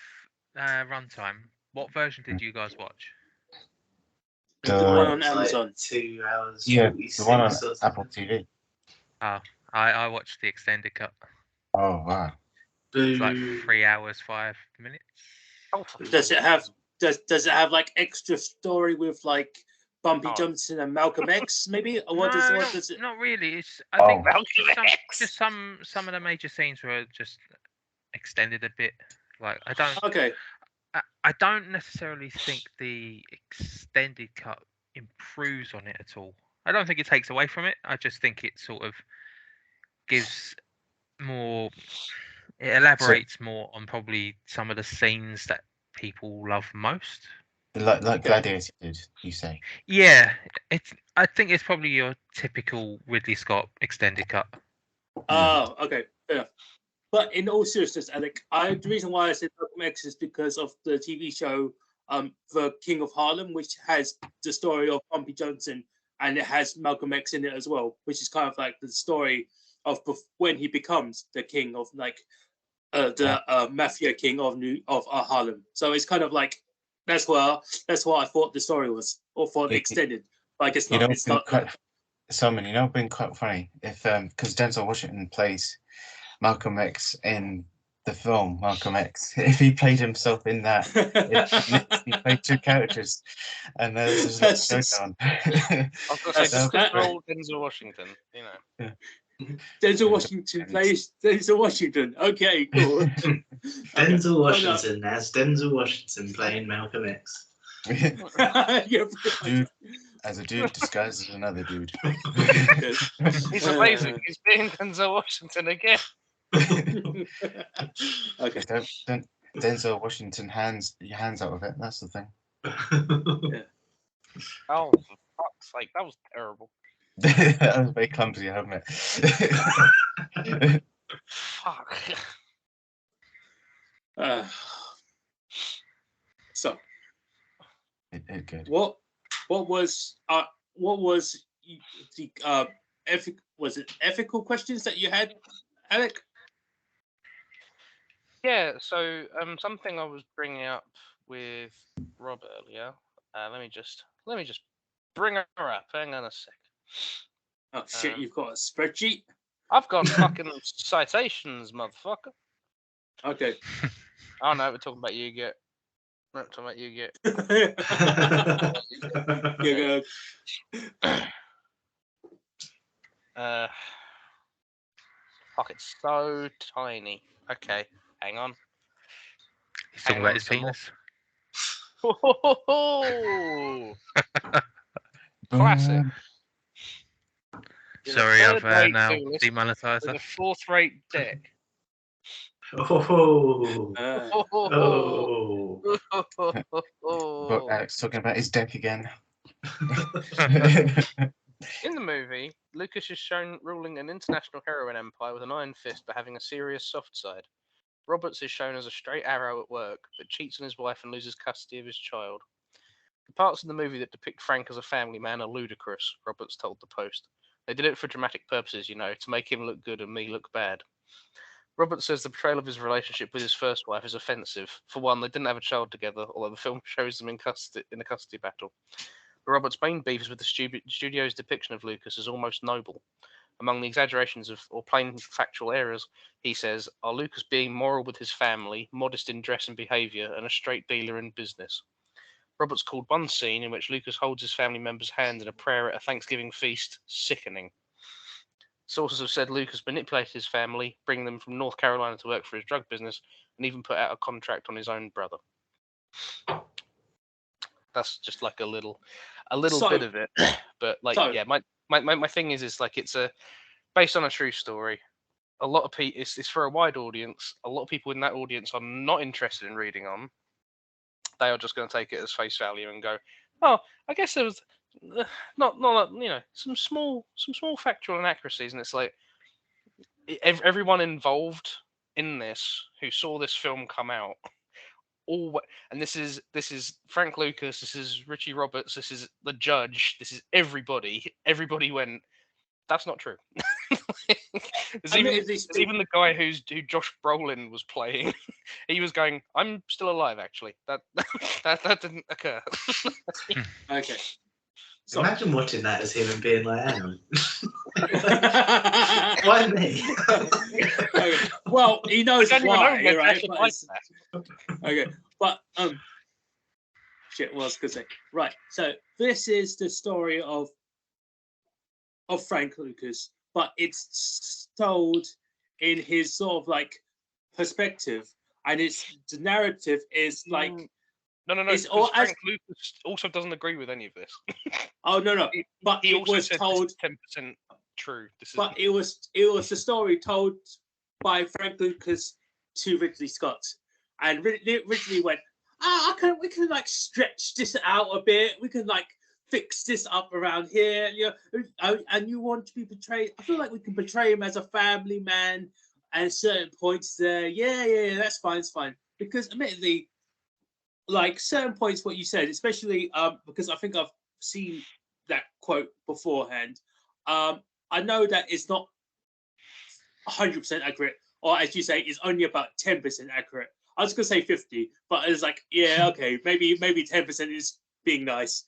runtime, what version did you guys watch? The one on It's like Amazon. 2 hours. Yeah, 46 the one on or something. Apple TV. Oh, I watched the extended cut. Oh wow. It's like Boo. 3 hours 5 minutes. Oh, for Does it have does it have like extra story with like Bumpy Oh. Johnson and Malcolm X maybe? Or what No, does it? not really. It's I Oh. think Malcolm just some of the major scenes were just extended a bit. Like Okay. I don't necessarily think the extended cut improves on it at all. I don't think it takes away from it. I just think it sort of gives more. It elaborates more on probably some of the scenes that people love most. Like Gladiator did, you say? Yeah, I think it's probably your typical Ridley Scott extended cut. Oh, okay. Fair enough. But in all seriousness, Alec, the reason why I said Malcolm X is because of the TV show The King of Harlem, which has the story of Bumpy Johnson and it has Malcolm X in it as well, which is kind of like the story of when he becomes the king of like the mafia king of Harlem. So it's kind of like that's what I thought the story was, or for extended. But I guess not. It's not. Simon, been quite funny if because Denzel Washington plays Malcolm X in the film Malcolm X. If he played himself in that, he played two characters, and there's a little showdown. I've got to say, just because they're all Denzel Washington, you know. Yeah. Denzel Washington plays Denzel Washington. Okay, cool. Denzel Washington as Denzel Washington playing Malcolm X. Yeah, Dude, as a dude disguised as another dude. He's amazing. He's being Denzel Washington again. Okay. Don't Denzel Washington your hands out of it. That's the thing. Oh, for fuck's sake, that was terrible. That was very clumsy, haven't it? Fuck. So, It good. what was the ethical questions that you had, Alec? Yeah, so something I was bringing up with Rob earlier. Let me just bring her up. Hang on a sec. Oh shit! You've got a spreadsheet. I've got fucking citations, motherfucker. Okay. Oh no, we're talking about you get. We're not talking about you get. You're Fuck, it's so tiny. Okay, hang on. He's talking about his penis. Classic. Sorry, I've now With demonetised a us. fourth-rate dick. Oh. But Alex talking about his deck again. In the movie, Lucas is shown ruling an international heroin empire with an iron fist but having a serious soft side. Roberts is shown as a straight arrow at work, but cheats on his wife and loses custody of his child. The parts in the movie that depict Frank as a family man are ludicrous, Roberts told the Post. They did it for dramatic purposes, you know, to make him look good and me look bad. Roberts says the portrayal of his relationship with his first wife is offensive. For one, they didn't have a child together, although the film shows them in a custody battle. But Roberts' main beef is with the studio's depiction of Lucas as almost noble. Among the exaggerations or plain factual errors, he says, are Lucas being moral with his family, modest in dress and behaviour, and a straight dealer in business. Roberts called one scene in which Lucas holds his family members' hands in a prayer at a Thanksgiving feast sickening. Sources have said Lucas manipulated his family, bringing them from North Carolina to work for his drug business, and even put out a contract on his own brother. That's just like a little bit of it, but like yeah, my thing is like it's based on a true story. A lot of people, it's for a wide audience. A lot of people in that audience are not interested in reading on. They are just going to take it as face value and go, oh, I guess there was not some small factual inaccuracies, and it's like everyone involved in this who saw this film come out, and this is Frank Lucas, this is Richie Roberts, this is the judge, this is everybody. Everybody went, that's not true. there's even the guy who Josh Brolin was playing. He was going, I'm still alive, actually. That didn't occur. Okay. So, Imagine watching that as him and being like, hang on. Why me? okay. Well, he knows I don't even why, know right? Natasha But likes okay, but shit, what I was gonna say. Right, so this is the story of Frank Lucas, but it's told in his sort of like perspective, and the narrative is like No. it's Because all Frank Lucas also doesn't agree with any of this. oh no, but He it also was said told. 10% true. But it was the story told by Frank Lucas to Ridley Scott, and Ridley went, we can like stretch this out a bit. We can like fix this up around here. You know, and you want to be portrayed. I feel like we can portray him as a family man at certain points there. Yeah, that's fine. It's fine because admittedly, like certain points, what you said, especially because I think I've seen that quote beforehand. I know that it's not 100% accurate, or as you say, it's only about 10% accurate. I was gonna say 50, but it's like, yeah, okay, maybe 10% is being nice.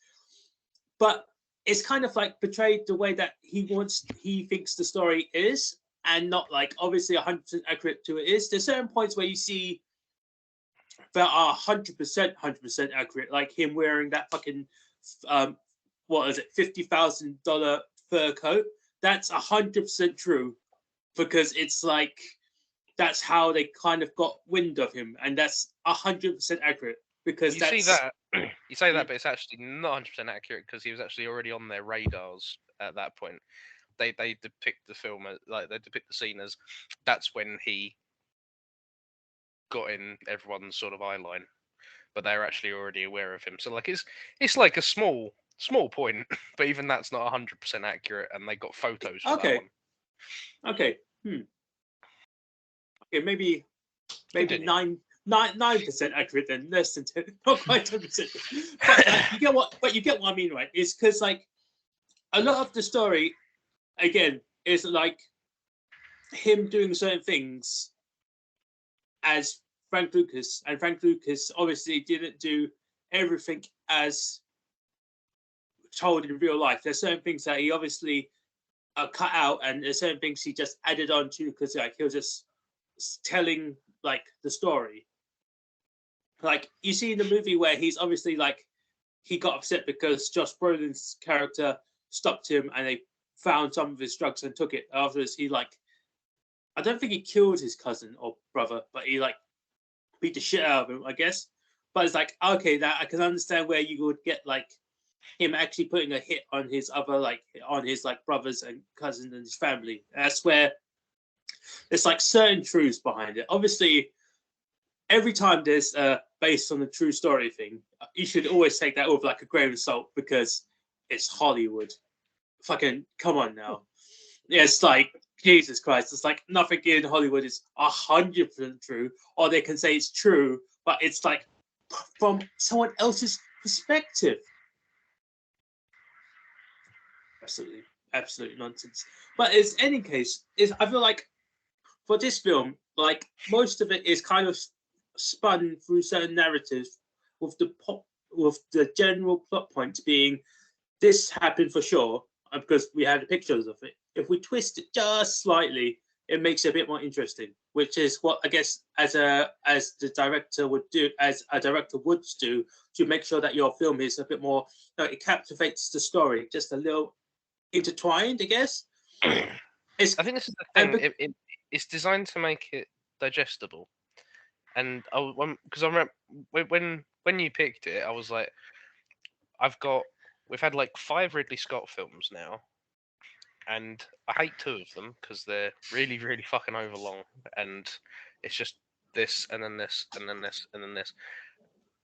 But it's kind of like portrayed the way that he thinks the story is, and not like obviously 100% accurate to it is. There's certain points where you see that are 100% accurate, like him wearing that fucking what is it, $50,000 fur coat. That's 100% true, because it's like that's how they kind of got wind of him, and that's 100% accurate because you see that, you say that, but it's actually not 100% accurate because he was actually already on their radars at that point. They depict the film as, like, they depict the scene as that's when he got in everyone's sort of eye line, but they're actually already aware of him. So like it's like a small point, but even that's not 100% accurate, and they got photos for that one. Okay. Okay, maybe Continue. 9% accurate then, less than 10, not quite 10%. But you get what I mean, right? It's because like a lot of the story, again, is like him doing certain things as Frank Lucas, and Frank Lucas obviously didn't do everything as told in real life. There's certain things that he obviously cut out, and there's certain things he just added on to because like he was just telling like the story. Like you see in the movie where he's obviously like he got upset because Josh Brolin's character stopped him and they found some of his drugs and took it. Afterwards, he like I don't think he killed his cousin or brother, but he like beat the shit out of him, I guess. But it's like, okay, that I can understand where you would get like him actually putting a hit on his other like on his like brothers and cousins and his family. That's where there's like certain truths behind it. Obviously, every time there's based on a true story thing, you should always take that with like a grain of salt because it's Hollywood. Fucking come on now. Yeah, it's like Jesus Christ. It's like nothing in Hollywood is 100% true, or they can say it's true, but it's like from someone else's perspective. Absolutely nonsense. But in any case, I feel like for this film, like most of it is kind of spun through certain narratives, with the general plot points being this happened for sure because we had pictures of it. If we twist it just slightly, it makes it a bit more interesting, which is what I guess as a director would do to make sure that your film is a bit more, it captivates the story just a little intertwined, I guess. I think this is the thing. It's designed to make it digestible, and because I remember when you picked it, I was like, we've had like 5 Ridley Scott films now, and I hate 2 of them because they're really, really fucking overlong, and it's just this and then this and then this and then this,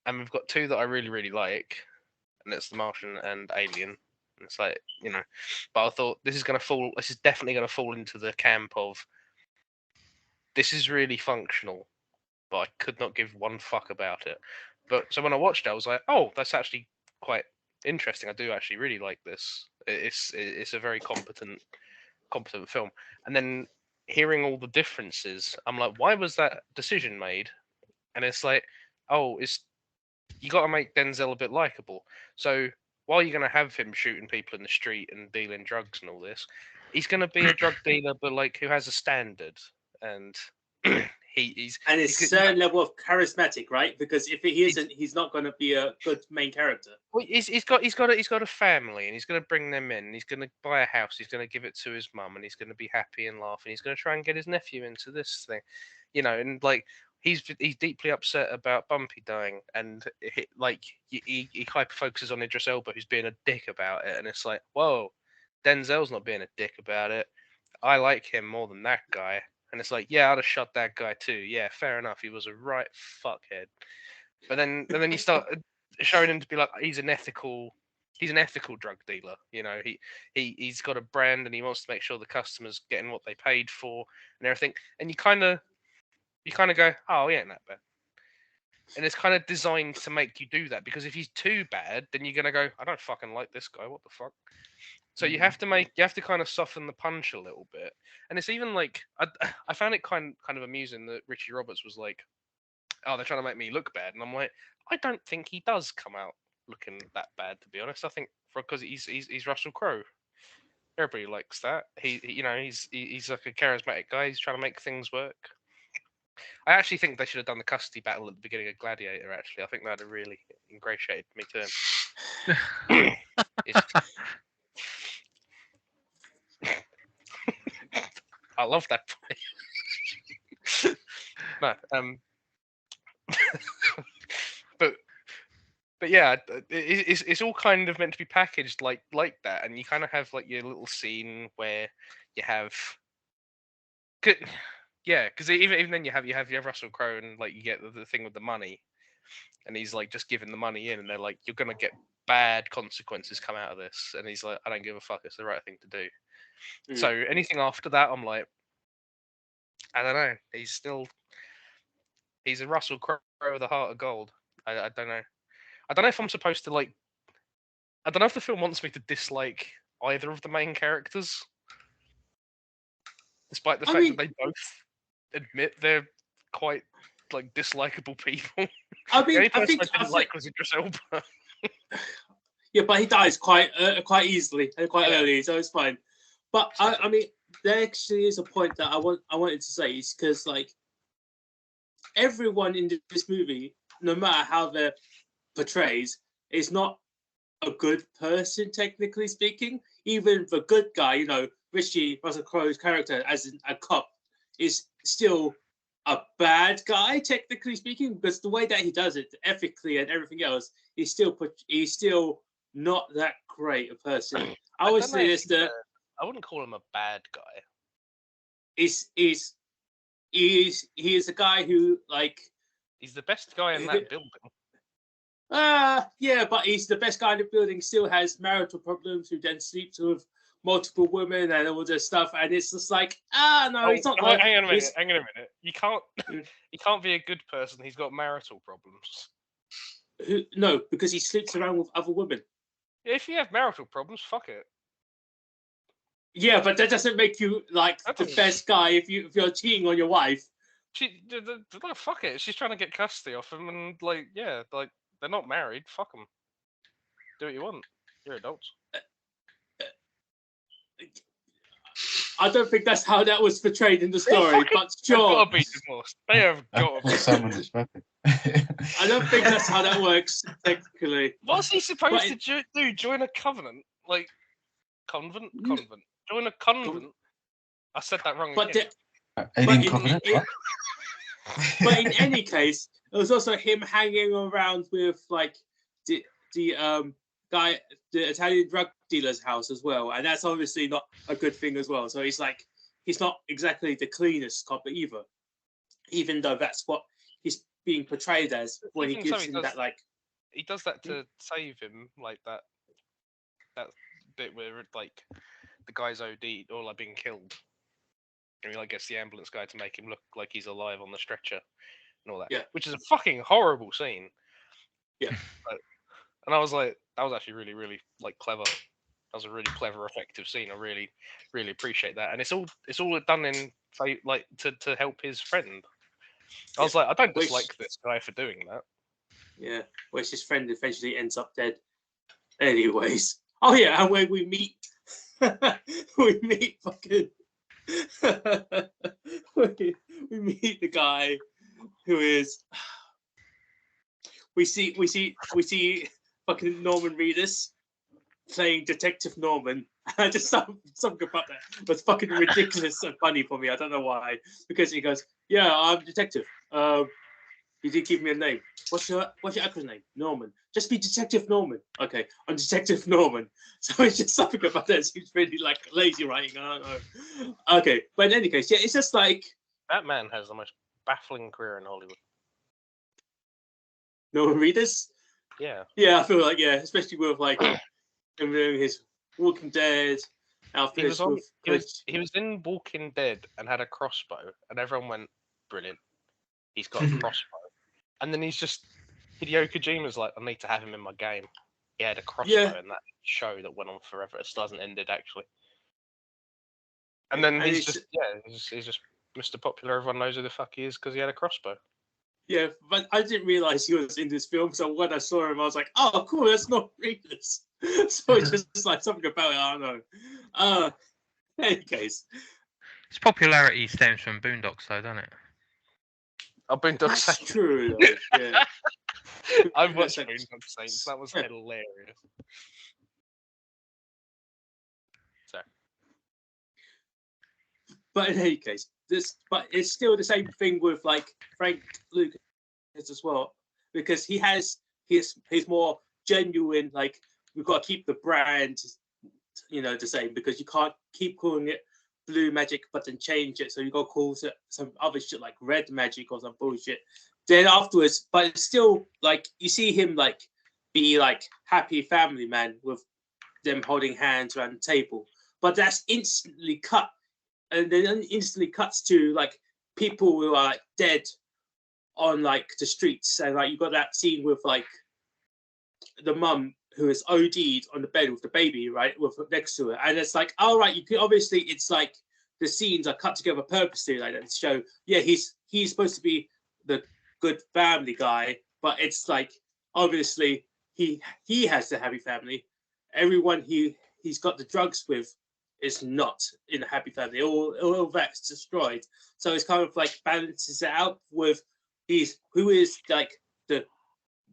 and we've got 2 that I really, really like, and it's The Martian and Alien. And it's like, but I thought this is definitely gonna fall into the camp of this is really functional, but I could not give one fuck about it. But so when I watched it, I was like, oh, that's actually quite interesting. I do actually really like this. It's a very competent film. And then hearing all the differences, I'm like, why was that decision made? And it's like, oh, you got to make Denzel a bit likable. So while you're going to have him shooting people in the street and dealing drugs and all this, he's going to be a drug dealer, but like who has a standard, and he's And it's a certain level of charismatic, right? Because if he isn't, he's not going to be a good main character. Well, he's got a family, and he's going to bring them in. And he's going to buy a house. He's going to give it to his mum, and he's going to be happy and laugh. And he's going to try and get his nephew into this thing, And like he's deeply upset about Bumpy dying, and he hyper focuses on Idris Elba, who's being a dick about it. And it's like, whoa, Denzel's not being a dick about it. I like him more than that guy. And it's like, yeah, I'd have shot that guy too. Yeah, fair enough. He was a right fuckhead. But then you start showing him to be like he's an ethical drug dealer. He's got a brand and he wants to make sure the customers getting what they paid for and everything. And you kind of go, oh, he ain't that bad. And it's kind of designed to make you do that, because if he's too bad, then you're gonna go, I don't fucking like this guy. What the fuck? So you have to kind of soften the punch a little bit. And it's even like I found it kind of amusing that Richie Roberts was like, oh, they're trying to make me look bad, and I'm like, I don't think he does come out looking that bad, to be honest. I think because he's Russell Crowe, everybody likes that. He's like a charismatic guy. He's trying to make things work. I actually think they should have done the custody battle at the beginning of Gladiator. Actually, I think that'd have really ingratiated me to him. I love that point. No, but yeah, it's all kind of meant to be packaged like that, and you kind of have like your little scene where you have, because even then you have Russell Crowe, and like you get the thing with the money, and he's like just giving the money in, and they're like, you're gonna get bad consequences come out of this, and he's like, I don't give a fuck, it's the right thing to do. So anything after that, I'm like, I don't know. He's a Russell Crowe with a heart of gold. I don't know. I don't know if I'm supposed to like. I don't know if the film wants me to dislike either of the main characters, despite the fact that they both admit they're quite like dislikable people. I mean, the only person I think I didn't like was Idris Elba. Yeah, but he dies quite easily and quite early, so it's fine. But I mean, there actually is a point that I wanted to say, is because like everyone in this movie, no matter how they're portrayed, is not a good person, technically speaking. Even the good guy, Russell Crowe's character as a cop, is still a bad guy, technically speaking, because the way that he does it, ethically and everything else, he's still not that great a person. I would say this that I wouldn't call him a bad guy. He is a guy who like he's the best guy in that building. Yeah, but he's the best guy in the building. Still has marital problems. Who then sleeps with multiple women and all this stuff. And it's just like, no, it's not. Hang on a minute. You can't be a good person. He's got marital problems. No, because he sleeps around with other women. If you have marital problems, fuck it. Yeah, but that doesn't make you like the best guy if you're cheating on your wife. Fuck it. She's trying to get custody off him, and they're not married. Fuck them. Do what you want. You're adults. I don't think that's how that was portrayed in the story, but sure. They've got to be divorced. They have got to be. Someone's expecting. I don't think that's how that works technically. What's he supposed to do? Join a covenant? Like convent? Join a convent? I said that wrong. But But in any case, it was also him hanging around with like the guy, the Italian drug dealer's house as well, and that's obviously not a good thing as well. So he's not exactly the cleanest cop either, even though that's what he's being portrayed as when he gives him that like. He does that to save him, like that bit where like the guy's OD'd or like being killed. And he like gets the ambulance guy to make him look like he's alive on the stretcher and all that. Yeah. Which is a fucking horrible scene. Yeah. And I was like, that was actually really, really like clever. That was a really clever, effective scene. I really, really appreciate that. And it's all done in like to help his friend. I was like, I don't dislike this guy for doing that. Yeah, which his friend eventually ends up dead. Anyways, oh yeah, and when we meet, we meet fucking, we meet the guy who is. We see fucking Norman Reedus playing Detective Norman. Just something about that was fucking ridiculous and funny for me. I don't know why, because he goes, "Yeah, I'm detective. You did give me a name. What's your actor's name? Norman. Just be Detective Norman. Okay, I'm Detective Norman." So it's just something about that seems really like lazy writing. I don't know. Okay, but in any case, yeah, it's just like that man has the most baffling career in Hollywood. Norman Reedus. Yeah. Yeah, I feel like especially with like him doing his Walking Dead. He was in Walking Dead and had a crossbow, and everyone went, "Brilliant, he's got a crossbow." And then he's just Hideo Kojima's like, "I need to have him in my game." He had a crossbow in that show that went on forever. It still hasn't ended actually. And then he's just Mr. Popular. Everyone knows who the fuck he is because he had a crossbow. Yeah, but I didn't realize he was in this film. So when I saw him, I was like, "Oh, cool, that's not Reedus." So it's just like something about it. I don't know. In any case, His popularity stems from Boondocks, though, doesn't it? I've been that's true. Though. Yeah, I've watched Boondock Saints. That was hilarious. So, but in any case, but it's still the same thing with like Frank Lucas as well, because he's more genuine. Like, we've got to keep the brand, the same, because you can't keep calling it Blue Magic but then change it, so you got to call it some other shit like Red Magic or some bullshit. Then afterwards, but it's still like you see him like be like happy family man with them holding hands around the table, but that's instantly cut, and then instantly cuts to like people who are like dead on like the streets, and like you got that scene with like the mum who is OD'd on the bed with the baby, right, with next to her, and it's like, all right, you can obviously, it's like the scenes are cut together purposely like that to show, yeah, he's supposed to be the good family guy, but it's like obviously he has the happy family. Everyone he's got the drugs with is not in a happy family. All that's destroyed. So it's kind of like balances it out with who is like the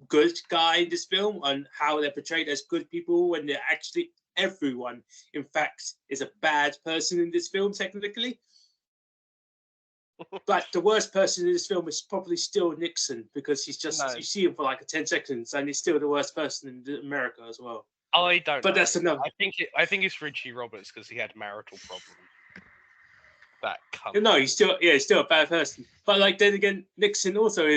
good guy in this film and how they're portrayed as good people when they're actually everyone in fact is a bad person in this film technically. But the worst person in this film is probably still Nixon, because he's just you see him for like 10 seconds and he's still the worst person in America as well. I don't but know. That's another. I think it's Richie Roberts because he had marital problems. That cunt. No, he's still a bad person. But like then again, Nixon also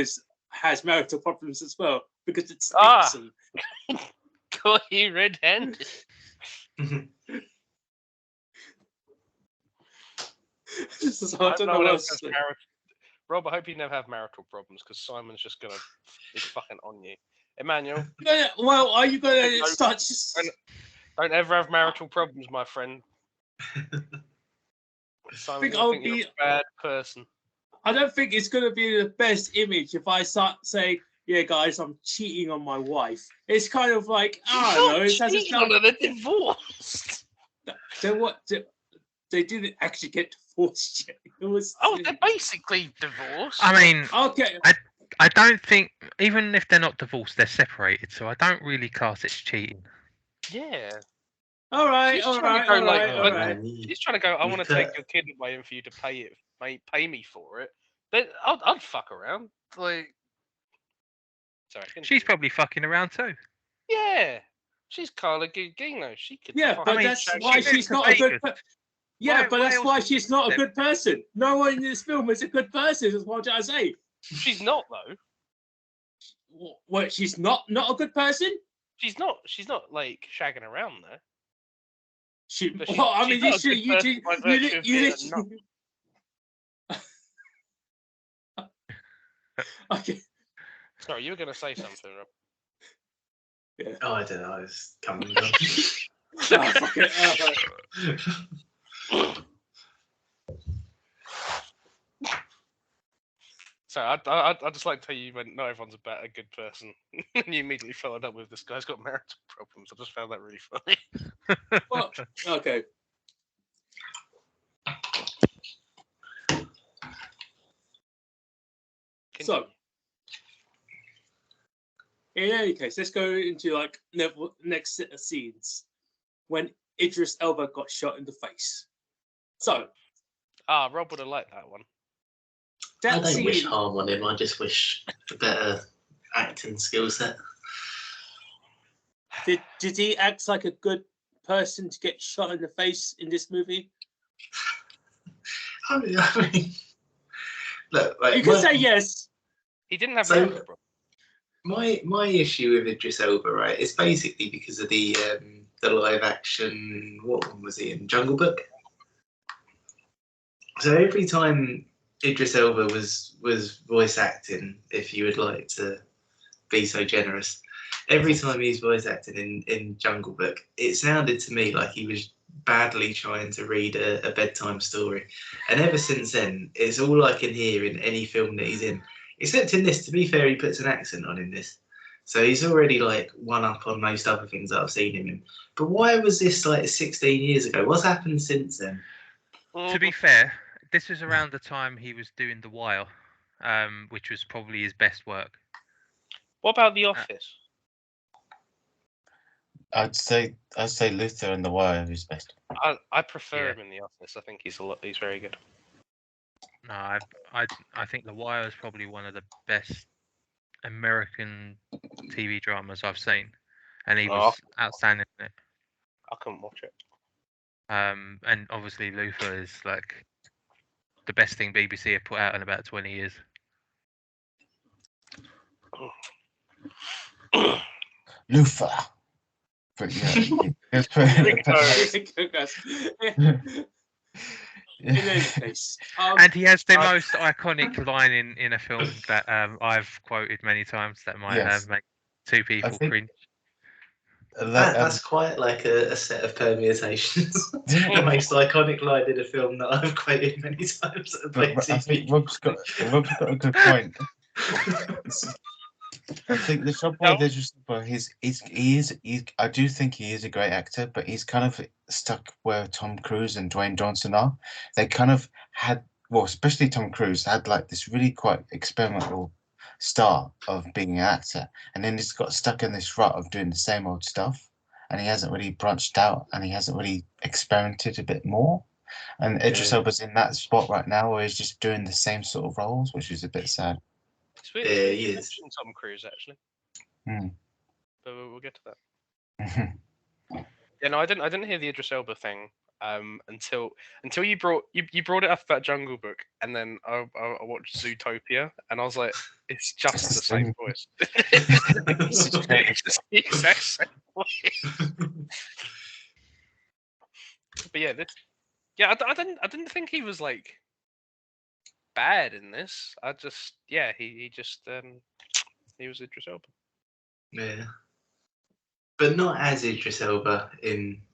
has marital problems as well, because it's Nixon. Got you red-handed. So I don't know what else. Rob, I hope you never have marital problems, because Simon's just gonna be fucking on you. Emmanuel. Well, are you gonna start just? Don't ever have marital problems, my friend. Simon, I think you're a bad person. I don't think it's gonna be the best image if I start saying, "Yeah, guys, I'm cheating on my wife." It's kind of like, I don't know. It's cheating on her, they're divorced. They didn't actually get divorced yet. They're basically divorced. I mean, okay. I don't think, even if they're not divorced, they're separated. So I don't really class it as cheating. Yeah. All right. He's trying to go, I want to take your kid away and for you to pay me for it. Then I'd fuck around. Like, sorry. She's probably fucking around too. Yeah. She's Carla Gugino. She could. Yeah, but that's why she's not a good person. Yeah, but that's why she's not a good person. No one in this film is a good person, is what I say. She's not, though. What? She's not a good person? She's not like shagging around there. Okay. Sorry, you were going to say something, Rob. Oh, I don't know. I was coming down. Oh, fuck it. So I just like to tell you when not everyone's a good person. And you immediately followed up with this guy's got marital problems. I just found that really funny. Well, okay. So, in any case, let's go into like next set of scenes when Idris Elba got shot in the face. So, Rob would have liked that one. I that don't wish scene, harm on him. I just wish a better acting skill set. did he act like a good person to get shot in the face in this movie? I mean look, like, You can say yes. He didn't have So- marital problems. my issue with Idris Elba, right, is basically because of the live action. What one was he in? Jungle Book. So every time Idris Elba was voice acting, if you would like to be so generous, every time he's voice acting in Jungle Book, it sounded to me like he was badly trying to read a bedtime story. And ever since then, it's all I can hear in any film that he's in. Except in this, to be fair, he puts an accent on in this. So he's already like one up on most other things that I've seen him in. But why was this like 16 years ago? What's happened since then? To be fair, this was around the time he was doing The Wire, which was probably his best work. What about The Office? I'd say Luther and The Wire is best. I prefer Yeah. him in The Office. I think he's very good. No, I think The Wire is probably one of the best American TV dramas I've seen, and he was outstanding in it. I couldn't watch it. And obviously Luther is like the best thing BBC have put out in about 20 years. Luther. But yeah, it's pretty. In any case, And he has the most iconic line in a film that I've quoted many times that might Yes. make two people think- cringe. That's quite like a set of permutations. The most iconic line in a film that I've quoted many times. But I think Rob's got a good point. I think the trouble with Idris Elba, I do think he is a great actor, but he's kind of stuck where Tom Cruise and Dwayne Johnson are. They kind of had, well, especially Tom Cruise had like this really quite experimental start of being an actor, and then he's got stuck in this rut of doing the same old stuff, and he hasn't really branched out, and he hasn't really experimented a bit more. And Idris Elba's in that spot right now where he's just doing the same sort of roles, which is a bit sad. It's weird. Yeah, he You is. mentioned Tom Cruise actually, Hmm. but we'll get to that. Yeah, no, I didn't hear the Idris Elba thing until you brought it up about Jungle Book, and then I watched Zootopia, and I was like, it's just the same voice. It's the exact same voice. But yeah, I didn't think he was like bad in this. I just he was Idris Elba. Yeah. But not as Idris Elba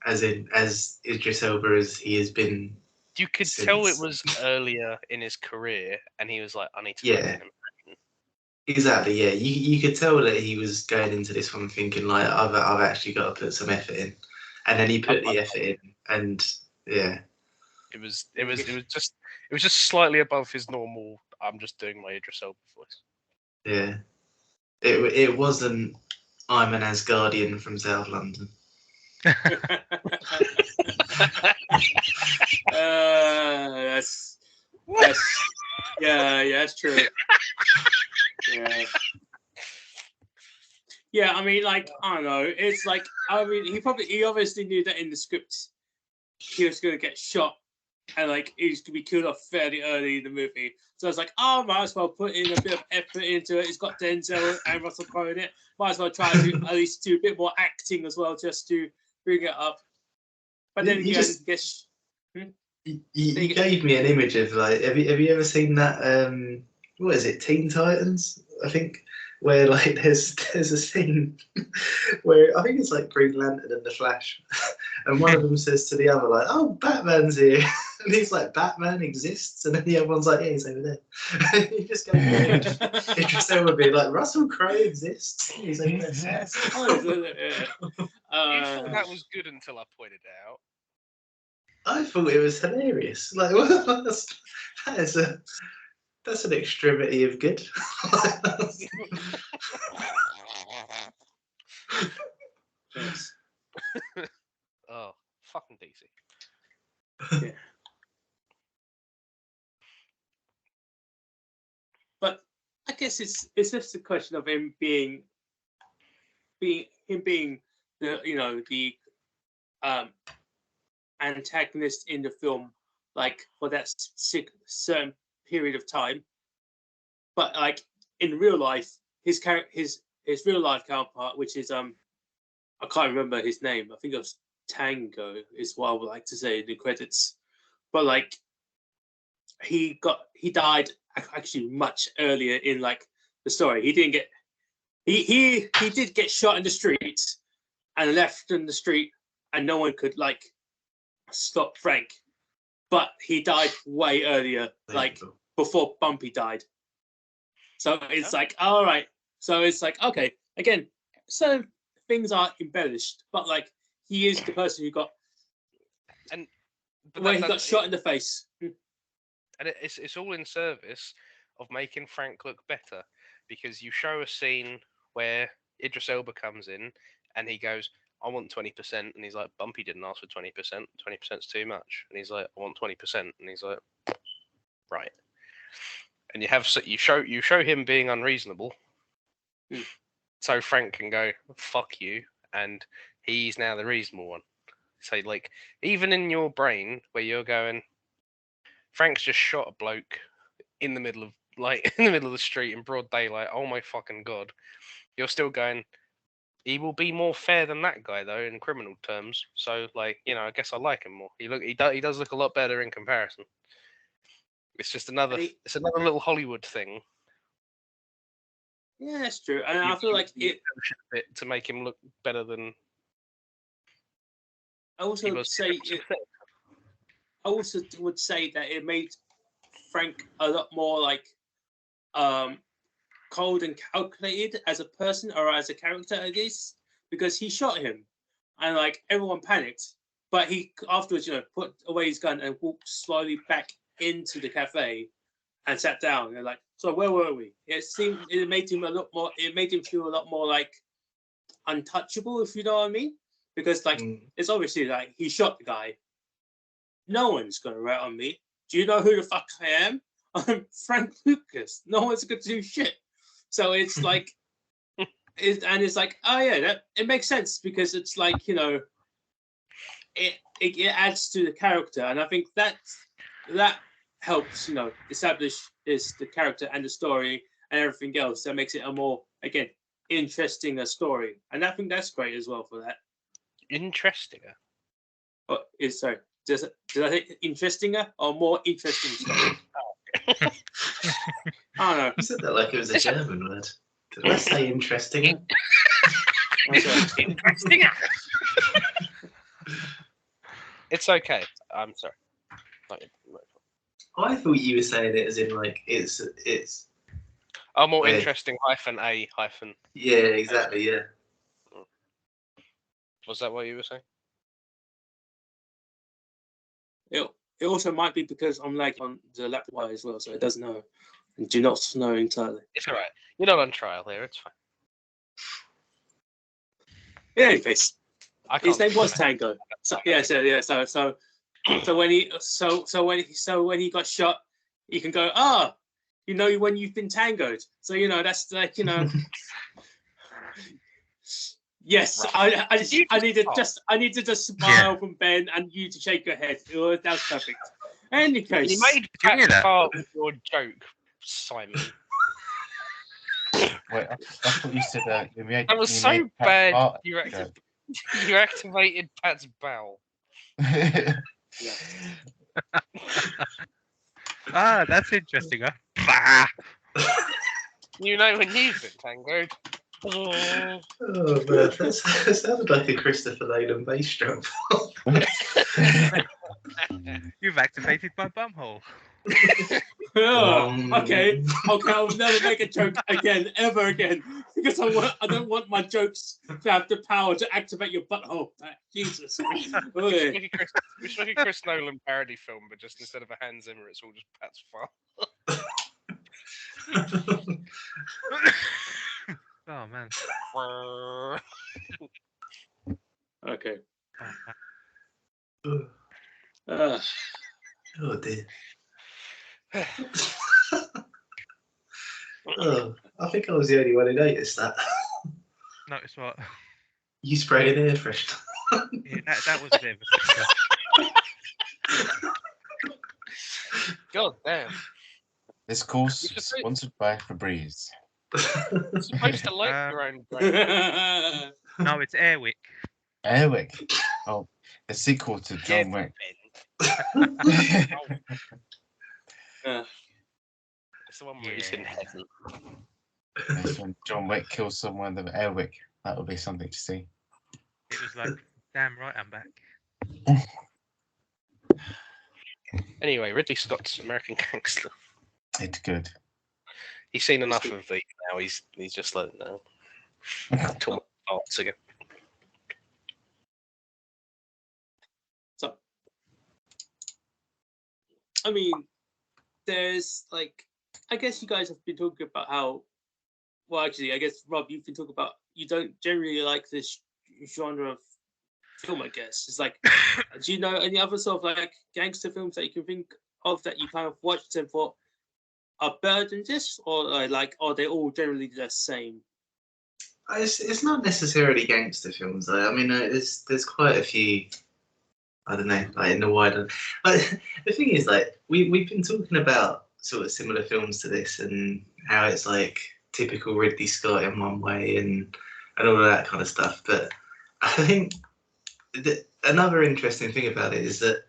as Idris Elba as he has been. You could tell it was earlier in his career, and he was like, I need to make an impression. Exactly, yeah. You could tell that he was going into this one thinking like I've actually got to put some effort in, and then he put the effort in, and yeah. It was just slightly above his normal. I'm just doing my Idris Elba voice. Yeah. It wasn't. I'm an Asgardian from South London. That's that's true. Yeah, I mean, like, I don't know. It's like, I mean, he obviously knew that in the script he was going to get shot and like he's going to be killed off fairly early in the movie. So I was like, oh, might as well put in a bit of effort into it. It's got Denzel and Russell Crowe in it. Might as well try to at least do a bit more acting as well, just to bring it up. But then again, You gave me an image of like, have you ever seen that? what is it, Teen Titans? I think where like there's a scene where I think it's like Green Lantern and the Flash, and one of them says to the other like, "Oh, Batman's here," and he's like, "Batman exists," and then the other one's like, "Yeah, he's over there." You just go, Idris Elba would be like, "Russell Crowe exists. He's over there." You thought that was good until I pointed it out. I thought it was hilarious. Like, that's an extremity of good. Yes. Oh, fucking DC. Yeah. But I guess it's just a question of him being the the antagonist in the film, like for that certain period of time. But like in real life, his real life counterpart, which is I can't remember his name. I think it was Tango, is what I would like to say in the credits. But like he died actually much earlier in like the story. He didn't get he did get shot in the street and left in the street, and no one could like stop Frank. But he died way earlier, like before Bumpy died. So it's like, all right. So it's like, okay, again, so things are embellished, but like he is the person who got he got shot in the face. And it's all in service of making Frank look better, because you show a scene where Idris Elba comes in and he goes, "I want 20%," and he's like, "Bumpy didn't ask for 20%. 20%'s too much." And he's like, "I want 20%," and he's like, "Right." And you show him being unreasonable, so Frank can go, "Fuck you," and he's now the reasonable one. So like, even in your brain where you're going, Frank's just shot a bloke in the middle of the street in broad daylight. Oh my fucking god! You're still going, he will be more fair than that guy though in criminal terms. So like, I guess I like him more. He does look a lot better in comparison. It's just another little Hollywood thing. Yeah, that's true. And I feel like it to make him look better than. I also would say that it made Frank a lot more like cold and calculated as a person or as a character, I guess, because he shot him and like everyone panicked, but he afterwards put away his gun and walked slowly back into the cafe and sat down and like, so where were we? It made him feel a lot more like untouchable, if you know what I mean, because like it's obviously like he shot the guy. No one's gonna rat on me. Do you know who the fuck I am? I'm Frank Lucas. No one's gonna do shit. So it's like, it's like, oh yeah, that it makes sense, because it's like it adds to the character, and I think that helps establish the character and the story and everything else. That makes it a more interesting story, and I think that's great as well for that. Interestinger. Oh, sorry. Did I say interestinger or more interesting story? I don't know. You said that like it was a German word. Did I say interesting? Interesting. It's okay. I'm sorry. I thought you were saying it as in like it's. Oh, more interesting -a hyphen. Yeah, exactly. Yeah. Was that what you were saying? It also might be because I'm like on the laptop as well, so it doesn't know. And do not know entirely. It's all right. You're not on trial here. It's fine. In any case, his name was Tango. So when he got shot, you can go, when you've been tangoed. So that's like Yes, I need to just smile from Ben and you to shake your head. That was perfect. In any case, you made Pat part with your joke, Simon. Wait, I thought you said that. That was so bad. You activated Pat's bowel. That's interesting. Huh? You know when you've been tangoed. Oh man, that sounded like a Christopher Nolan bass drum. You've activated my bumhole. Okay, I'll never make a joke again, ever again, because I don't want my jokes to have the power to activate your butthole. Jesus. We should make a Chris Nolan parody film, but just instead of a Hans Zimmer, it's all just Pat's Far. Oh man. Okay. Oh, Uh, Oh dear. Oh, I think I was the only one who noticed that. notice what? You sprayed air freshener. Yeah, that was a bit of a God damn. This course You should is say- sponsored by Febreze. You're supposed to like your own brain. No, it's Airwick. Airwick. Oh, the sequel to John Wick. It's the one where he's in Yeah. heaven. That's when John Wick kills someone with Airwick. That would be something to see. It was like, damn right, I'm back. Anyway, Ridley Scott's American Gangster. It's good. He's seen enough of these now. He's just like no. Too much parts again. So, I mean, there's like, I guess you guys have been talking about how, well, actually, I guess Rob, you've been talking about you don't generally like this genre of film. I guess it's like, do you know any other sort of like gangster films that you can think of that you kind of watched and thought are better than this, or like are they all generally the same? It's not necessarily gangster films though. I mean, there's quite a few. I don't know, like in the wider. Like, the thing is, like we've been talking about sort of similar films to this and how it's like typical Ridley Scott in one way and all of that kind of stuff. But I think another interesting thing about it is that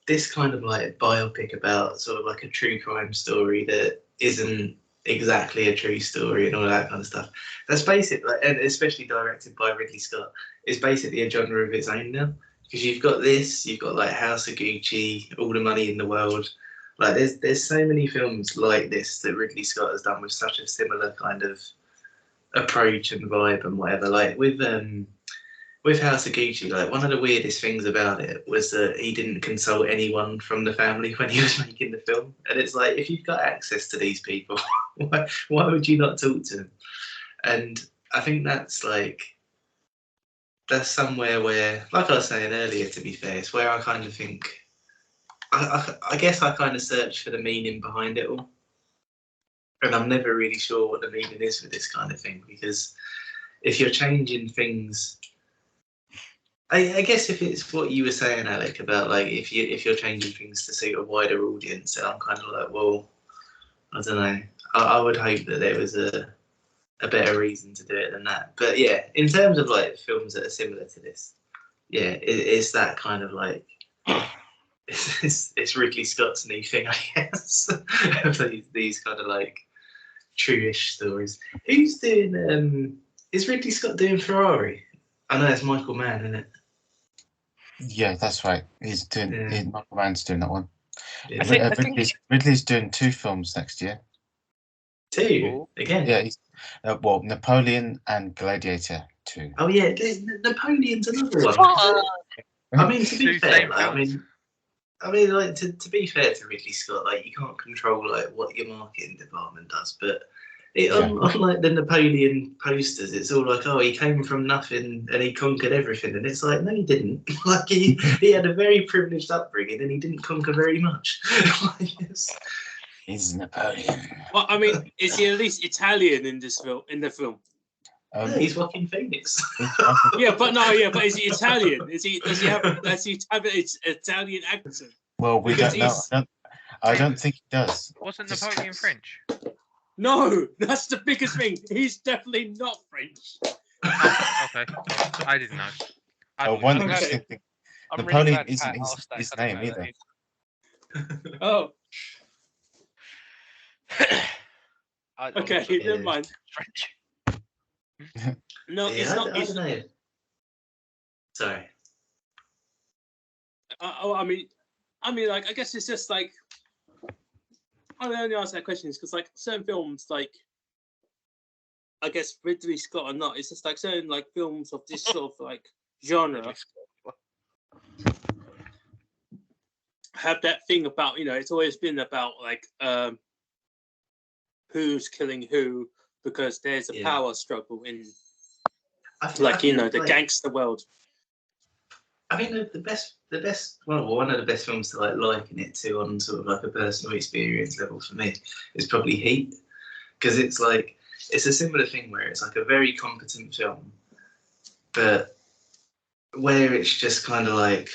this kind of like biopic about sort of like a true crime story that isn't exactly a true story and all that kind of stuff. That's basically, and especially directed by Ridley Scott, is basically a genre of its own now. Because you've got this, you've got like House of Gucci, All the Money in the World. Like there's so many films like this that Ridley Scott has done with such a similar kind of approach and vibe and whatever. Like with House of Gucci, like one of the weirdest things about it was that he didn't consult anyone from the family when he was making the film. And it's like, if you've got access to these people, why would you not talk to them? And I think that's somewhere where, like I was saying earlier, to be fair, it's where I kind of think, I guess I kind of search for the meaning behind it all. And I'm never really sure what the meaning is with this kind of thing, because if you're changing things, I guess if it's what you were saying, Alec, about like if you're changing things to suit a wider audience, then I'm kind of like, well, I don't know. I would hope that there was a better reason to do it than that. But yeah, in terms of like films that are similar to this, yeah, it's that kind of like it's Ridley Scott's new thing, I guess. these kind of like true-ish stories. Who's doing? Is Ridley Scott doing Ferrari? I know it's Michael Mann, isn't it? Yeah, that's right. He's doing. Yeah. Michael Mann's doing that one. Yeah. I think Ridley's doing 2 films next year. 2 again. Yeah, he's well, Napoleon and Gladiator 2. Oh yeah, Napoleon's another one. I mean, to be Two fair, same like, films. I mean, like to be fair to Ridley Scott, like you can't control like what your marketing department does, but on like the Napoleon posters, it's all like, oh, he came from nothing and he conquered everything, and it's like, no, he didn't. Like he had a very privileged upbringing and he didn't conquer very much. He's Napoleon. Well, I mean, is he at least Italian in this film? In the film? Yeah, he's Joaquin Phoenix. Yeah, but is he Italian? Does he have an Italian accent? Well, we Because don't know. I don't think he does. Wasn't Napoleon French? No, that's the biggest thing. He's definitely not French. Okay. I didn't know. One Okay. interesting thing. I'm Napoleon glad isn't Pat asked that, his 'cause I name didn't know either. Oh, that. I'm Okay, sure never mind. French. No, it's Yeah, not. I It's, don't know. Sorry. I mean, like, I guess it's just like, I only ask that question is because, like, certain films, like, I guess Ridley Scott or not, it's just like certain like films of this sort of like genre Ridley Scott. have that thing about, it's always been about like who's killing who, because there's a Yeah. power struggle in, I think, like, I think, the gangster world. I mean, the best, well, one of the best films to like liken it to on sort of like a personal experience level for me is probably Heat, because it's like it's a similar thing where it's like a very competent film, but where it's just kind of like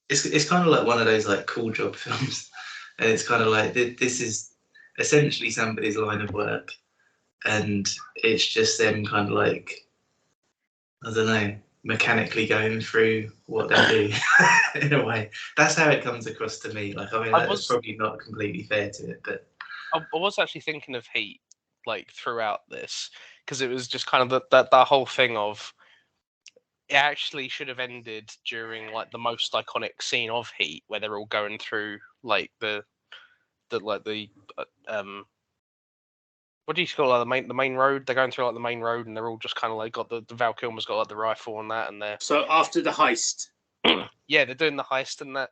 it's kind of like one of those like cool job films, and it's kind of like this is essentially somebody's line of work, and it's just them kind of like, I don't know, mechanically going through what they do in a way. That's how it comes across to me. Like, I mean, that's probably not completely fair to it, but I was actually thinking of Heat like throughout this, because it was just kind of that whole thing of it actually should have ended during like the most iconic scene of Heat, where they're all going through like the what do you call it, the main road? They're going through like the main road, and they're all just kind of like got the Val Kilmer's got like the rifle and that, and they're So after the heist, yeah, they're doing the heist, and that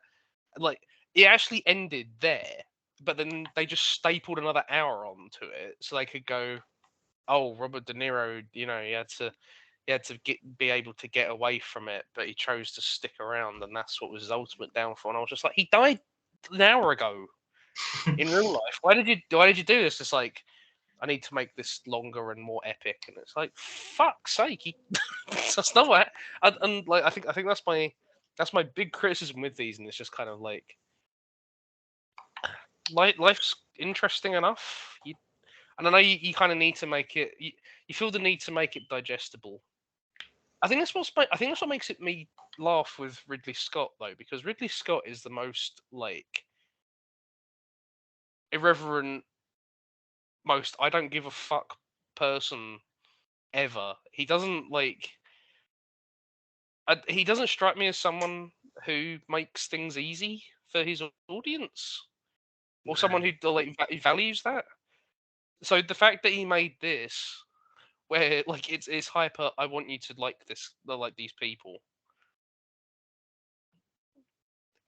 like it actually ended there, but then they just stapled another hour onto it so they could go, oh, Robert De Niro, he had to be able to get away from it, but he chose to stick around, and that's what was his ultimate downfall. And I was just like, he died an hour ago in real life. Why did you do this? It's like, I need to make this longer and more epic, and it's like, fuck's sake, that's not what. And like, I think that's my big criticism with these, and it's just kind of like, life's interesting enough. And I know you kind of need to make it. You feel the need to make it digestible. I think that's what makes it me laugh with Ridley Scott though, because Ridley Scott is the most like irreverent, most I don't give a fuck person ever. He doesn't like. He doesn't strike me as someone who makes things easy for his audience, or someone who like values that. So the fact that he made this, where like it's hyper, I want you to like this, like these people.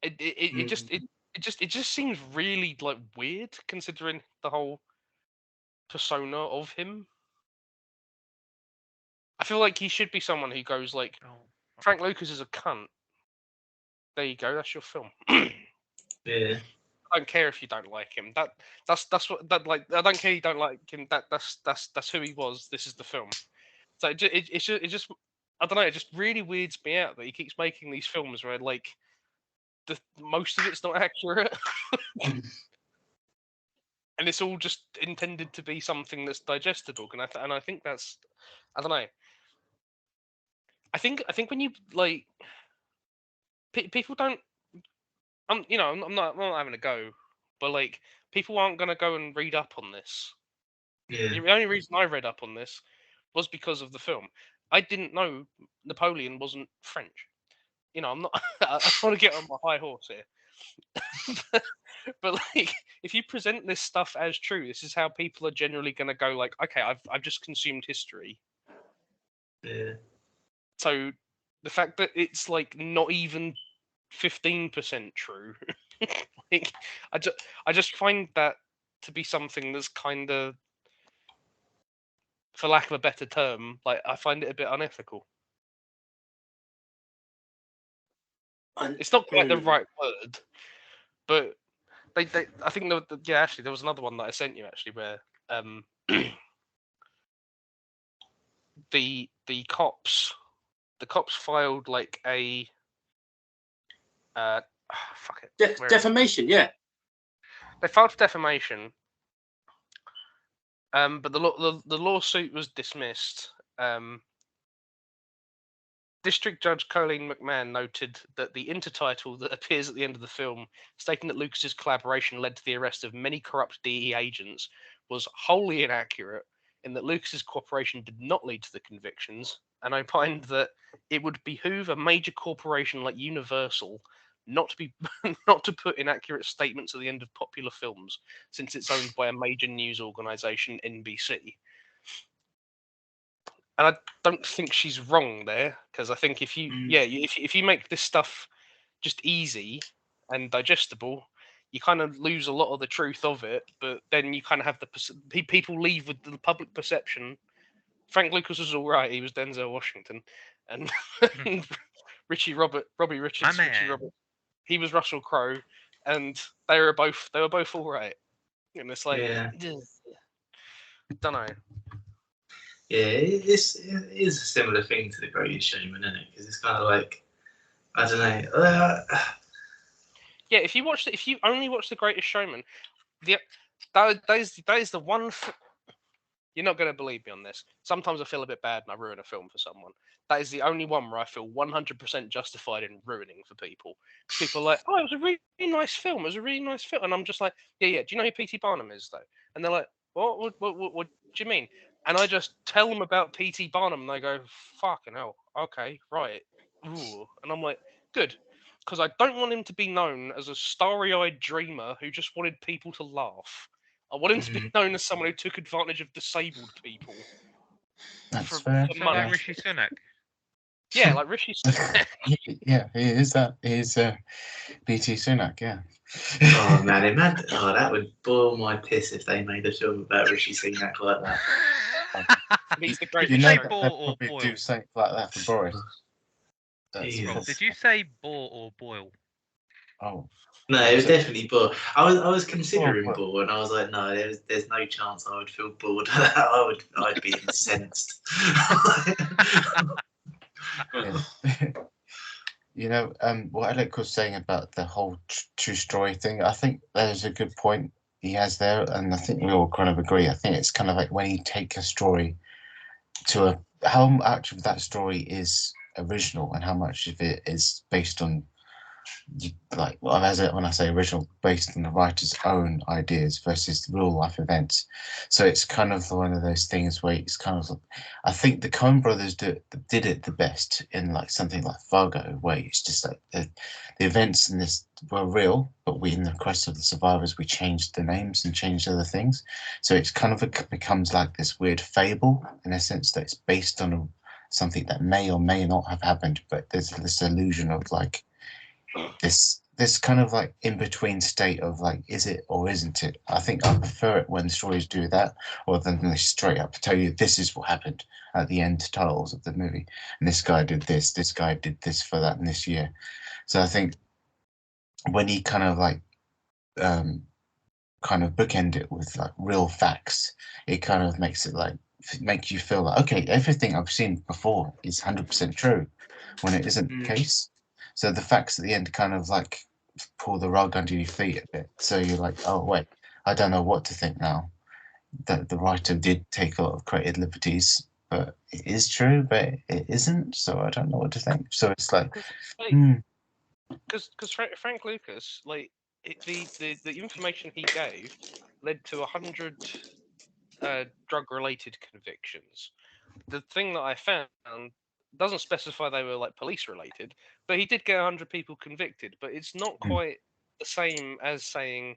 It just seems really like weird, considering the whole persona of him. I feel like he should be someone who goes like, Frank Lucas is a cunt. There you go. That's your film. yeah. I don't care if you don't like him. That's what that like. I don't care you don't like him. That's who he was. This is the film. So it just I don't know. It just really weirds me out that he keeps making these films where like most of it's not accurate, and it's all just intended to be something that's digestible. And I think that's, I don't know. I think when you like people don't. I'm not having a go, but like people aren't gonna go and read up on this. Yeah. The only reason I read up on this was because of the film. I didn't know Napoleon wasn't French. I'm not. I want to get on my high horse here, but like, if you present this stuff as true, this is how people are generally going to go. Like, okay, I've just consumed history. Yeah. So the fact that it's like not even 15% true, like, I just find that to be something that's kind of, for lack of a better term, like I find it a bit unethical. It's not quite the right word, but they I think actually there was another one that I sent you actually where the cops filed like a fuck it defamation. Yeah, they filed for defamation, but the lawsuit was dismissed. District Judge Colleen McMahon noted that the intertitle that appears at the end of the film, stating that Lucas's collaboration led to the arrest of many corrupt DE agents, was wholly inaccurate in that Lucas's cooperation did not lead to the convictions, and I find that it would behoove a major corporation like Universal not to be not to put inaccurate statements at the end of popular films, since it's owned by a major news organization, NBC. And I don't think she's wrong there, because I think if you if you make this stuff just easy and digestible, you kind of lose a lot of the truth of it. But then you kind of have people leave with the public perception. Frank Lucas was all right; he was Denzel Washington, and Robbie Richards, My Richie man. Roberts, he was Russell Crowe, and they were both all right. And it's like, Yeah. don't know. Yeah, it is a similar thing to The Greatest Showman, isn't it? Because it's kind of like, I don't know. Yeah, if you only watch The Greatest Showman, that is the one. You're not going to believe me on this. Sometimes I feel a bit bad and I ruin a film for someone. That is the only one where I feel 100% justified in ruining for people. People are like, oh, it was a really nice film. It was a really nice film. And I'm just like, yeah. Do you know who P.T. Barnum is, though? And they're like, what do you mean? And I just tell them about P.T. Barnum and they go, fucking hell. Okay, right. Ooh. And I'm like, good. Because I don't want him to be known as a starry-eyed dreamer who just wanted people to laugh. I want him to be known as someone who took advantage of disabled people That's for fair. So like money. Rishi Sunak. Yeah, like Rishi Sunak. Yeah, he is that. He is BT Sunak. Yeah. Oh man, that would boil my piss if they made a film about Rishi Sunak like that. He's the Did greatest you You know say showman. that bore they'd or probably boil? do something like that for Boris. That's Jesus. Rob, probably- did you say bore or boil? Oh, No, it was definitely bored. I was considering but- bored, and I was like, no, there's no chance I would feel bored. I'd be incensed. yeah. You know, what Alec was saying about the whole true story thing, I think there's a good point he has there, and I think we all kind of agree. I think it's kind of like when you take a story to how much of that story is original and how much of it is based on like when I say original, based on the writer's own ideas versus real life events. So it's kind of one of those things where it's kind of, I think the Coen brothers did it the best in like something like Fargo, where it's just like the events in this were real, but we in the quest of the survivors we changed the names and changed other things. So it's kind of becomes like this weird fable in a sense that it's based on something that may or may not have happened, but there's this illusion of like this kind of like in between state of like, is it or isn't it? I think I prefer it when stories do that, or than they straight up tell you this is what happened at the end titles of the movie, and this guy did this guy did this for that in this year. So I think when he kind of like kind of bookend it with like real facts, it kind of makes you feel like, okay, everything I've seen before is 100% true, when it isn't the case. So the facts at the end kind of like pull the rug under your feet a bit. So you're like, oh wait, I don't know what to think now. That the writer did take a lot of creative liberties, but it is true, but it isn't. So I don't know what to think. So it's like, Because Frank Lucas, like the information he gave led to 100 drug-related convictions. The thing that I found doesn't specify they were like police-related, but he did get 100 people convicted. But it's not quite the same as saying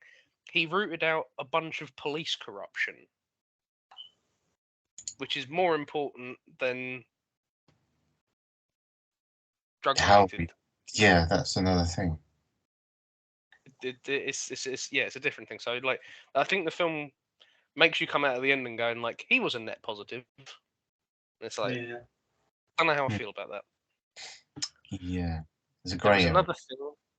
he rooted out a bunch of police corruption, which is more important than drug-related. Yeah, that's another thing. It's a different thing. So like, I think the film makes you come out at the end and going like, he was a net positive. And it's like, I don't know how I feel about that. Yeah, there's a There was grey area. another thing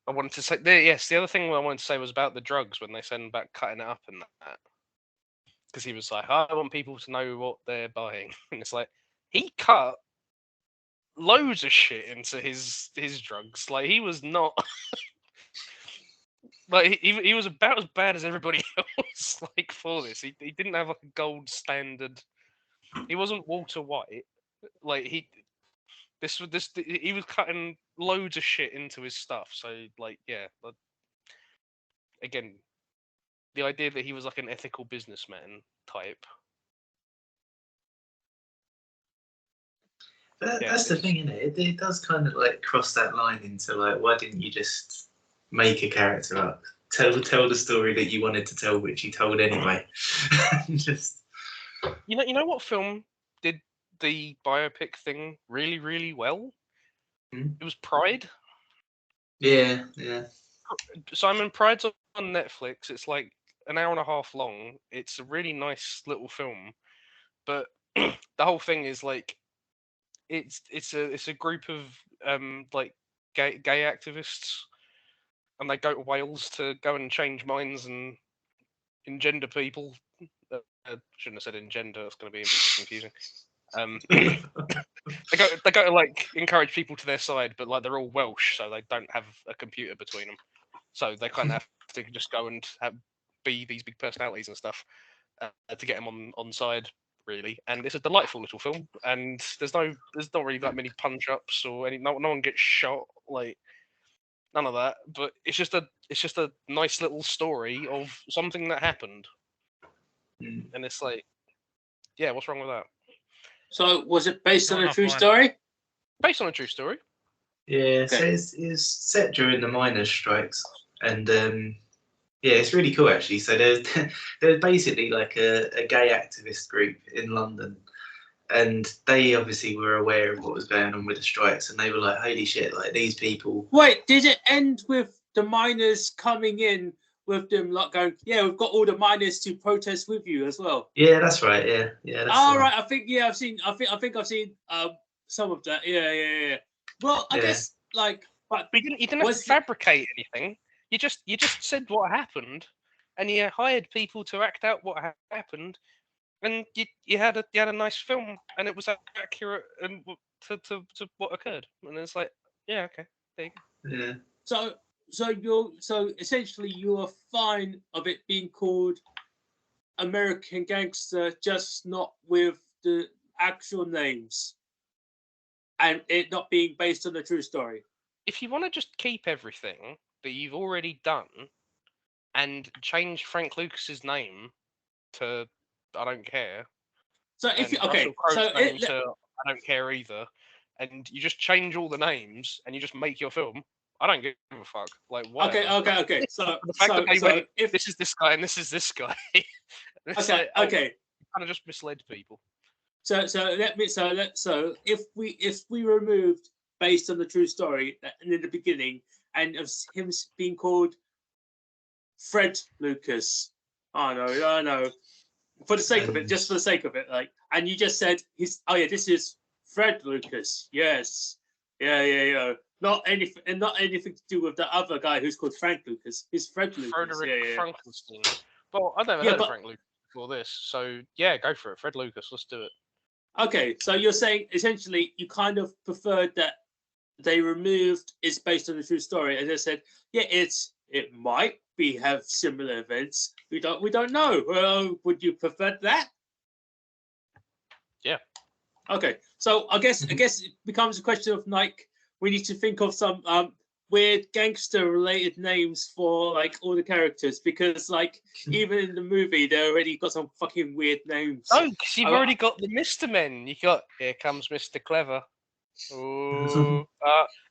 I wanted to say. The other thing I wanted to say was about the drugs when they said about cutting it up and that. Because he was like, I want people to know what they're buying. And it's like, he cut loads of shit into his drugs. Like, he was not... like, he was about as bad as everybody else, like, for this. He didn't have, like, a gold standard... He wasn't Walter White. Like, he was cutting loads of shit into his stuff. So, like, yeah. But again, the idea that he was like an ethical businessman type. But Yeah, that's the it's- thing, isn't it? It does kind of like cross that line into like, why didn't you just make a character up? Tell the story that you wanted to tell, which you told anyway. Just You know what film did the biopic thing really, really well? Hmm? It was Pride. yeah. Simon, Pride's on Netflix. It's like an hour and a half long. It's a really nice little film, but the whole thing is like it's a group of like gay activists, and they go to Wales to go and change minds and engender people. Shouldn't have said engender. It's going to be confusing. They go to like encourage people to their side, but like they're all Welsh, so they don't have a computer between them. So they kind of have to just go and be these big personalities and stuff to get them on side, really. And it's a delightful little film, and there's not really that many punch ups or any. No one gets shot, like none of that. But it's just a nice little story of something that happened, Mm. and it's like, yeah, what's wrong with that? So was it based Not on a enough true violence. story? Based on a true story. Yeah, so Okay. it's set during the miners' strikes, and yeah, it's really cool actually. So there's basically like a gay activist group in London, and they obviously were aware of what was going on with the strikes, and they were like, "Holy shit! Like these people." Wait, did it end with the miners coming in with them like going, yeah, we've got all the miners to protest with you as well? Yeah, that's right. Yeah, that's the All one. right, I think I've seen I've seen some of that. Yeah. Well, I Yeah. guess like, but But you didn't have to was fabricate anything. You just said what happened, and you hired people to act out what happened, and you had a nice film, and it was accurate and to what occurred. And it's like, yeah, okay, there you go. Yeah. so essentially you are fine of it being called American Gangster, just not with the actual names, and it not being based on a true story. If you want to just keep everything that you've already done and change Frank Lucas's name to I don't care, So if and you okay, Russell Crowe's so name to I don't care either, and you just change all the names and you just make your film, I don't give a fuck. Like whatever. okay. So The fact that they so went, if this is this guy and this is this guy, it's okay like, oh, okay. you kind of just misled people. So if we removed based on the true story and in the beginning and of him being called Fred Lucas, I know, for the sake of it, just for the sake of it, like, and you just said this is Fred Lucas, yes, yeah, not anything to do with the other guy who's called Frank Lucas. He's Fred Lucas, Frederick yeah. Frankenstein. Well, I've never heard of Frank Lucas before this, so yeah, go for it. Fred Lucas, let's do it. Okay, so you're saying essentially you kind of preferred that they removed it's based on a true story, and they said, yeah, it might have similar events. We don't know. Would you prefer that? Yeah. Okay, so I guess it becomes a question of like we need to think of some weird gangster related names for like all the characters, because like even in the movie they already got some fucking weird names. Oh, because you've already got the Mr. Men. You got here comes Mr. Clever. Ooh,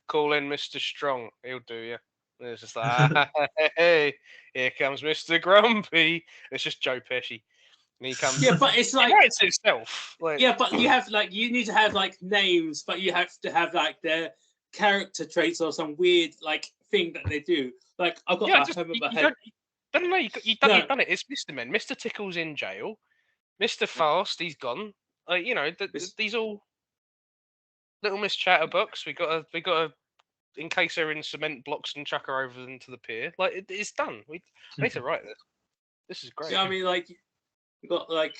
call in Mr. Strong. He'll do you. And it's just like, hey, here comes Mr. Grumpy. It's just Joe Pesci. And he comes. Yeah, but it's like it writes itself. Like, yeah, but you have like you need to have like names, but you have to have like their character traits or some weird like thing that they do. Like I've got yeah, no, you've done it. It's Mr. Men. Mr. Tickle's in jail. Mr. Fast, he's gone. You know, these all little Miss Chatterbox. We got to encase her in cement blocks and chuck her over into the pier. Like it's done. I need to write this. This is great. Yeah, I mean, like you got like,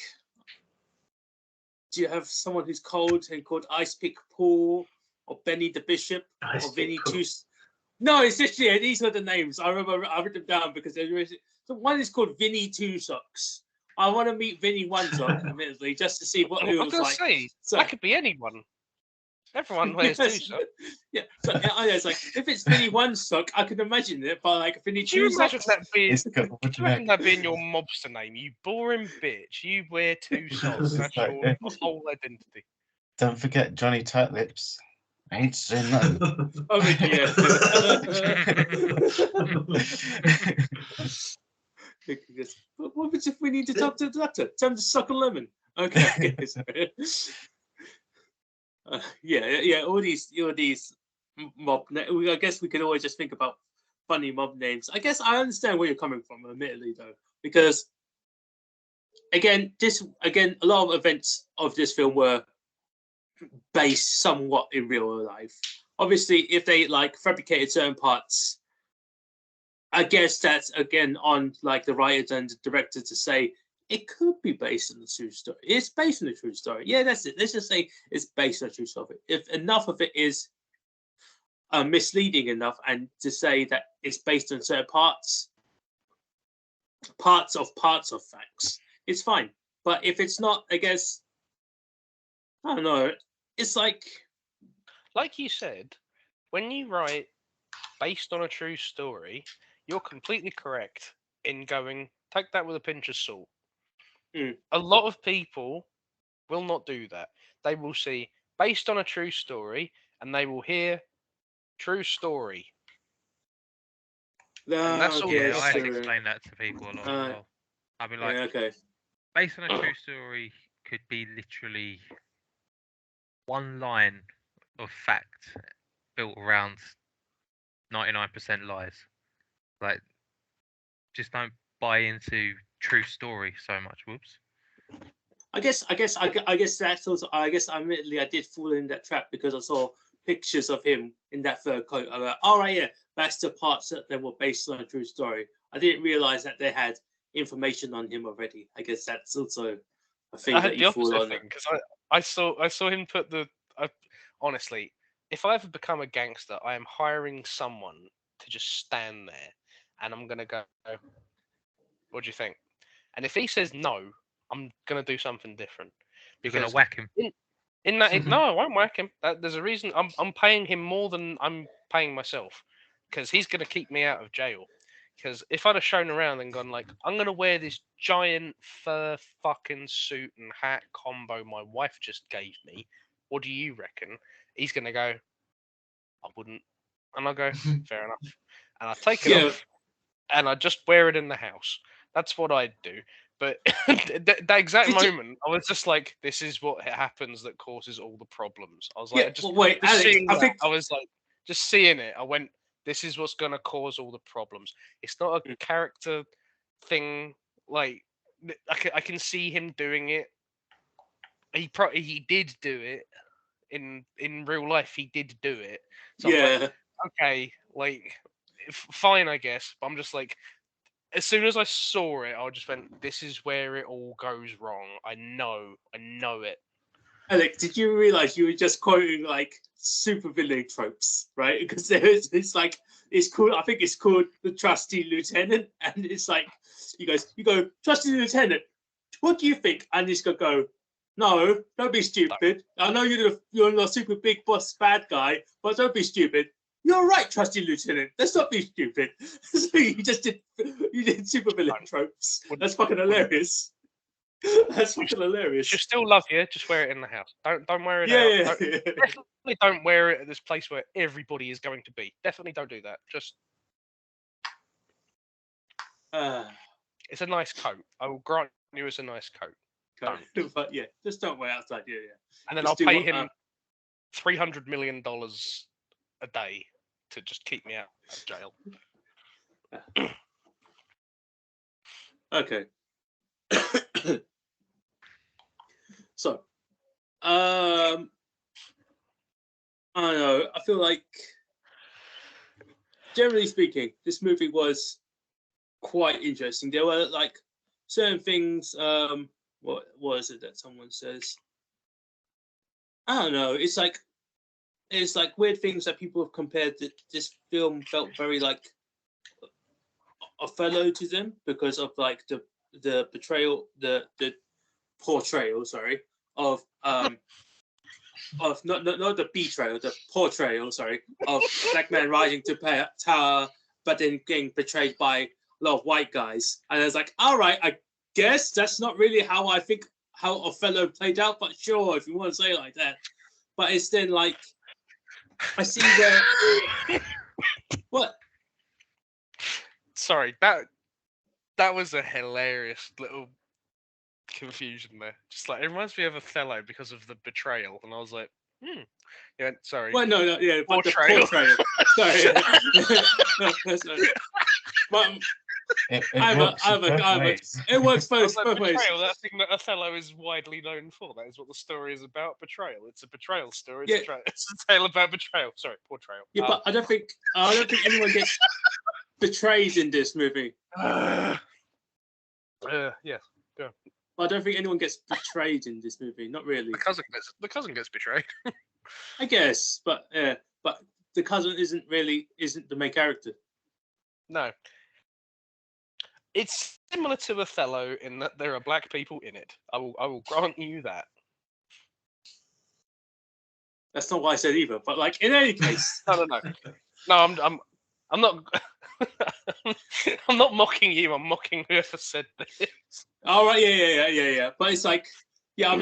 do you have someone who's cold and called Ice Pick Paul or Benny the Bishop or Vinny Two? No, it's just these were the names. I remember I wrote them down because so one is called Vinny Two Socks. I want to meet Vinny One Sock, admittedly, just to see what he was like. Say, so, that could be anyone. Everyone wears two Yes. socks. Yeah, so it's like if it's Vinny one sock, I can imagine it, but like Vinny Could you two imagine socks. that being? It's got, what Could do you you imagine mean? that being your mobster name? You boring bitch. You wear two socks. It's That's like, your whole identity. don't forget Johnny Tight Lips. I ain't saying nothing. I mean, yeah. What happens if we need to talk to the doctor? Tell him to suck a lemon. Okay. Yeah. All these mob. I guess we could always just think about funny mob names. I guess I understand where you're coming from, admittedly, though, because again, a lot of events of this film were based somewhat in real life. Obviously, if they like fabricated certain parts, I guess that's again on like the writers and the director to say it could be based on the true story. It's based on the true story. Yeah, that's it. Let's just say it's based on the true story. If enough of it is misleading enough, and to say that it's based on certain parts of facts, it's fine. But if it's not, I guess I don't know. It's like you said, when you write based on a true story, you're completely correct in going, take that with a pinch of salt. A lot of people will not do that. They will see based on a true story and they will hear true story. And that's all Yeah, they'll I have to take. explain that to people a lot as well. I'll be like, okay. based on a true story could be literally one line of fact built around 99% lies. Like, just don't buy into true story so much. Whoops. I guess that's also. I guess admittedly I did fall in that trap because I saw pictures of him in that fur coat. I went, all right, yeah, that's the parts that they were based on a true story. I didn't realize that they had information on him already. I guess that's also a thing I had that the you fall opposite on. thing because I saw him put the. Honestly, if I ever become a gangster, I am hiring someone to just stand there, and I'm gonna go. What do you think? And if he says no, I'm gonna do something different. You're gonna Because whack him. no, I won't whack him. There's a reason. I'm paying him more than I'm paying myself, because he's gonna keep me out of jail. Because if I'd have shown around and gone like, I'm gonna wear this giant fur fucking suit and hat combo my wife just gave me, what do you reckon? He's gonna go, I wouldn't, and I'll go, fair enough, and I take it off, and I just wear it in the house. That's what I'd do. But that exact moment, I was just like, this is what happens that causes all the problems. I was like, wait, just Alex, seeing I that, think I was like, just seeing it, I went, this is what's going to cause all the problems. It's not a character thing. Like, I can see him doing it. He did do it in real life. He did do it. So I was like, okay, like, fine, I guess. But I'm just like, as soon as I saw it, I just went, this is where it all goes wrong. I know it. Alex, did you realize you were just quoting like super villain tropes, right? Because it's like it's called. I think it's called the Trusty Lieutenant, and it's like you go Trusty Lieutenant. What do you think? And he's gonna go, no, don't be stupid. I know you're the super big boss bad guy, but don't be stupid. You're right, Trusty Lieutenant. Let's not be stupid. So you did super villain tropes. That's fucking hilarious. That's fucking hilarious. Just still love you. Just wear it in the house. Don't wear it out. Definitely don't wear it at this place where everybody is going to be. Definitely don't do that. Just it's a nice coat. I will grant you it's a nice coat. But yeah, just don't wear outside. Yeah. And then just I'll pay him $300 million a day to just keep me out of jail. Okay. So, I don't know. I feel like, generally speaking, this movie was quite interesting. There were like certain things. What was it that someone says? I don't know. It's like weird things that people have compared. That this film felt very like a fellow to them because of like the betrayal, the portrayal, sorry, of not the betrayal, the portrayal, sorry, of black men rising to power, but then getting betrayed by a lot of white guys. And I was like, all right, I guess that's not really how I think how Othello played out, but sure, if you want to say it like that. But it's then like, I see where what? Sorry, that was a hilarious little confusion there. Just like it reminds me of Othello because of the betrayal, and I was like, yeah, sorry. Well, no, yeah, but Portrayal. the portrayal. Sorry. No, that's not. But It I works have both a, ways. it works I was both, like, both ways. betrayal, that thing that Othello is widely known for. That is what the story is about. Betrayal. It's a betrayal story. It's, Yeah. it's a tale about betrayal. Sorry, portrayal. Yeah, but I don't think anyone gets betrayed in this movie. Yes. I don't think anyone gets betrayed in this movie. Not really. The cousin gets betrayed. I guess, but the cousin isn't the main character. No. It's similar to Othello in that there are black people in it. I will grant you that. That's not what I said either. But like in any case, No. I'm not. I'm not mocking you. I'm mocking whoever said this. all right, yeah. But it's like, yeah, I'm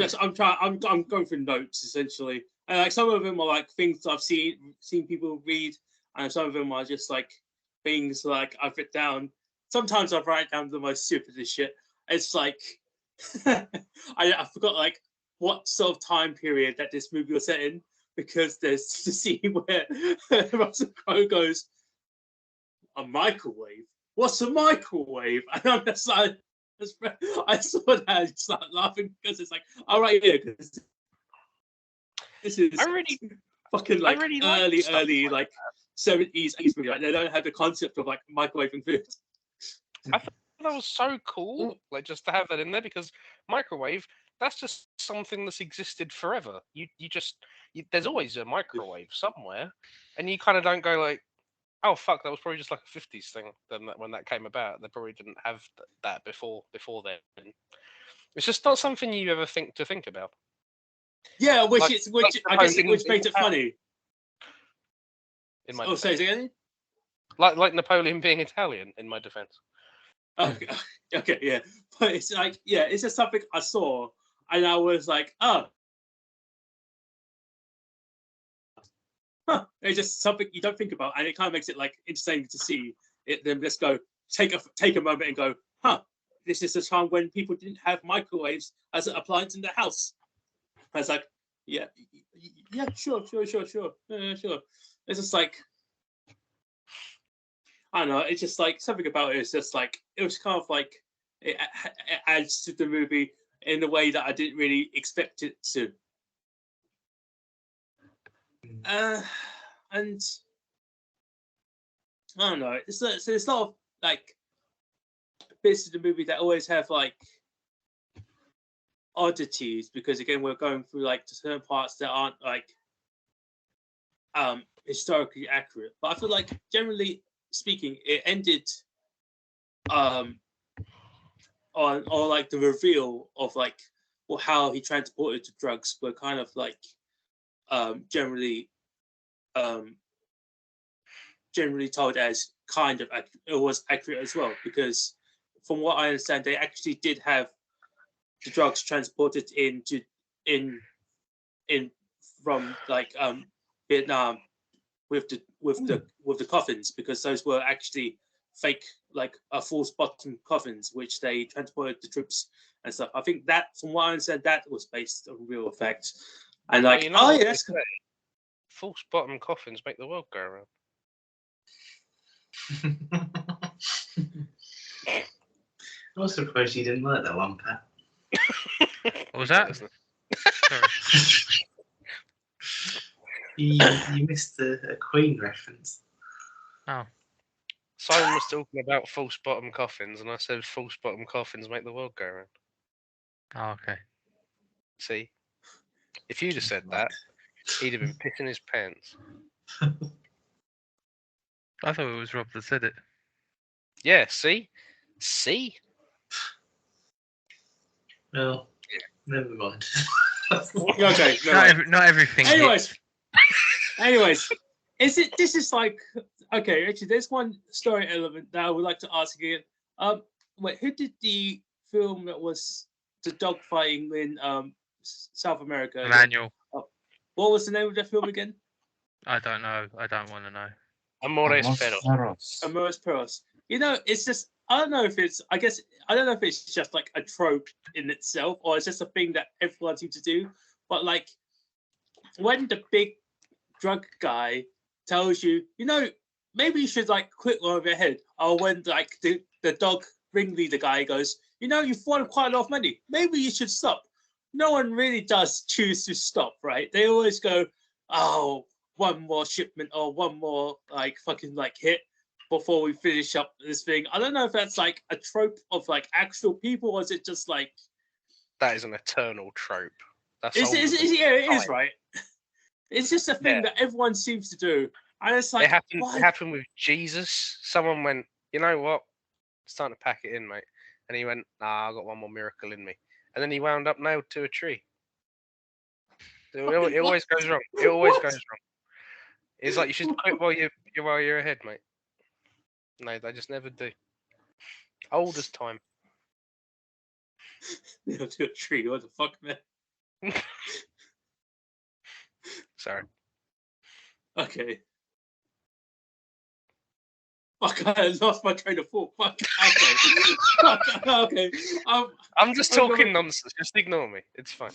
going through notes essentially, and like some of them are like things I've seen people read, and some of them are just like things like I've written down. Sometimes I write down the most stupidest shit. It's like I forgot like what sort of time period that this movie was set in, because there's the scene where Russell Crowe goes, "A microwave? What's a microwave?" And I'm just like, I saw that and just like laughing because it's like, all right, yeah, because this is fucking like early like 70s, 80s movie. Like they don't have the concept of like microwaving food. I thought that was so cool, like just to have that in there, because microwave, that's just something that's existed forever. There's always a microwave somewhere, and you kind of don't go like, oh fuck, that was probably just like a 50s thing. Then when that came about, they probably didn't have that before then. It's just not something you ever think about. Yeah, which Like- is like I guess Napoleon which makes it being funny. In my Oh, say defense. it again. Like Napoleon being Italian, in my defense. Okay, yeah, but it's like, yeah, it's just something I saw, and I was like, oh, it's just something you don't think about, and it kind of makes it like interesting to see it. Then let's go take a moment and go, this is a time when people didn't have microwaves as an appliance in their house. I was like, yeah, sure. Yeah, sure. It's just like, I don't know. It's just like something about it is just like, it was kind of like it adds to the movie in a way that I didn't really expect it to. And I don't know. So there's a lot of like bits of the movie that always have like oddities, because again we're going through like certain parts that aren't like historically accurate. But I feel like generally speaking, it ended on like the reveal of like how he transported the drugs were kind of like generally told as kind of it was accurate as well, because from what I understand, they actually did have the drugs transported from like Vietnam with the coffins, because those were actually fake, like false bottom coffins, which they transported the troops and stuff. I think that, from what I understand, that was based on real effects. And like, Well, yeah, that's false bottom coffins make the world go around. I was surprised you didn't like that one, Pat. What was that? Sorry. You missed a Queen reference. Oh, Simon was talking about false bottom coffins, and I said false bottom coffins make the world go round. oh, okay. See, if you'd have said that, he'd have been pissing his pants. I thought it was Rob that said it. Yeah, see? Well, never mind. Okay, no. Not everything. Anyways, this is like okay. Actually, there's one story element that I would like to ask again. Wait, who did the film that was the dog fighting in South America? Again? Manual. What was the name of that film again? I don't know. I don't want to know. Amores Perros. Amores Perros. You know, it's just I don't know if it's just like a trope in itself or it's just a thing that everyone seems to do. But like when the big drug guy tells you, you know, maybe you should like quit over your head, or when like the dog ringleader guy goes, you know, you've won quite a lot of money, maybe you should stop. No one really does choose to stop, right? They always go, oh, one more shipment or one more like fucking like hit before we finish up this thing. I don't know if that's like a trope of like actual people, or is it just like that is an eternal trope. That's yeah, it is, right? It's just a thing that everyone seems to do. And it's like it happened with Jesus. Someone went, you know what? It's time to pack it in, mate. And he went, nah, I've got one more miracle in me. And then he wound up nailed to a tree. It always goes wrong. It always goes wrong. It's like you should quit while you're ahead, mate. No, they just never do. Old as time. Nailed to a tree. What the fuck, man? Sorry. Okay. Fuck, I lost my train of thought. Fuck. Okay. Okay. I'm just talking nonsense. Just ignore me. It's fine.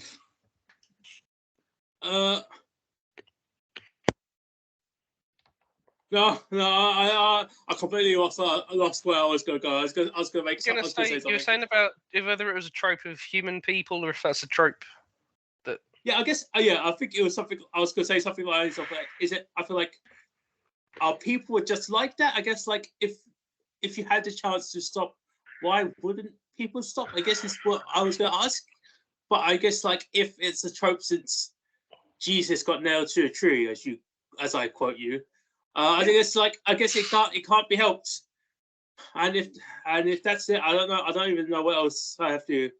No, I completely lost where I was going to go. I was going to make something. You were saying about whether it was a trope of human people or if that's a trope that. Yeah, I guess. Yeah, I think it was something. I was going to say something like, is it? I feel like our people were just like that. I guess like if you had the chance to stop, why wouldn't people stop? I guess is what I was going to ask. But I guess like if it's a trope since Jesus got nailed to a tree, as I quote you. I think it's like I guess it can't be helped, and if that's it, I don't know. I don't even know what else I have to.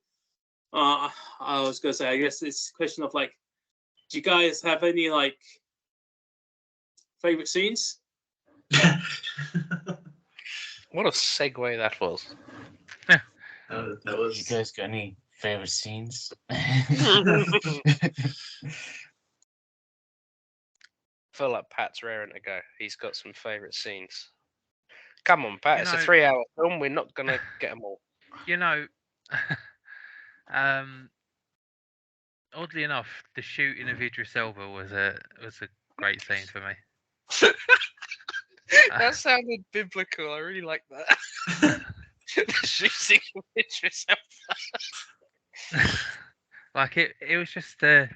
I was gonna say I guess it's a question of like, do you guys have any like favorite scenes? What a segue that was. That was. You guys got any favorite scenes? I feel like Pat's raring to go. He's got some favourite scenes. Come on, Pat. It's a 3-hour film. We're not going to get them all. You know, oddly enough, the shooting of Idris Elba was a great scene for me. That sounded biblical. I really like that. The shooting of Idris Elba. Like it was just the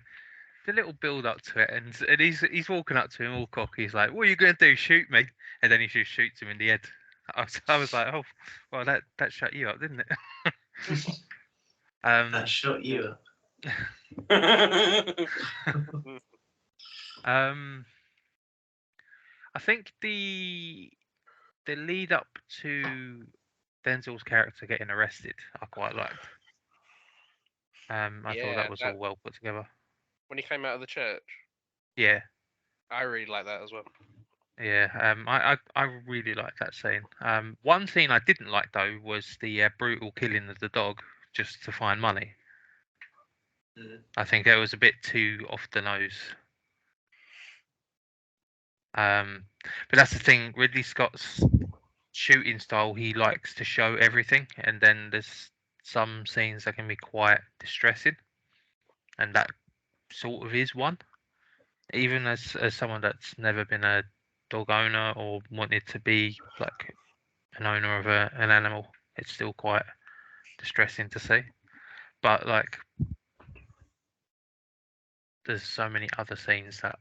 little build up to it, and he's walking up to him all cocky. He's like, "What are you going to do? Shoot me?" And then he just shoots him in the head. I was like, "Oh, well, that shut you up, didn't it?" That shut you up. I think the lead up to Denzel's character getting arrested, I quite liked. I thought that was all well put together. When he came out of the church. Yeah. I really like that as well. Yeah, I really like that scene. One scene I didn't like though was the brutal killing of the dog just to find money. I think it was a bit too off the nose. But that's the thing. Ridley Scott's shooting style, he likes to show everything, and then there's some scenes that can be quite distressing, and that sort of is one. Even as someone that's never been a dog owner or wanted to be like an owner of an animal, it's still quite distressing to see. But like, there's so many other scenes that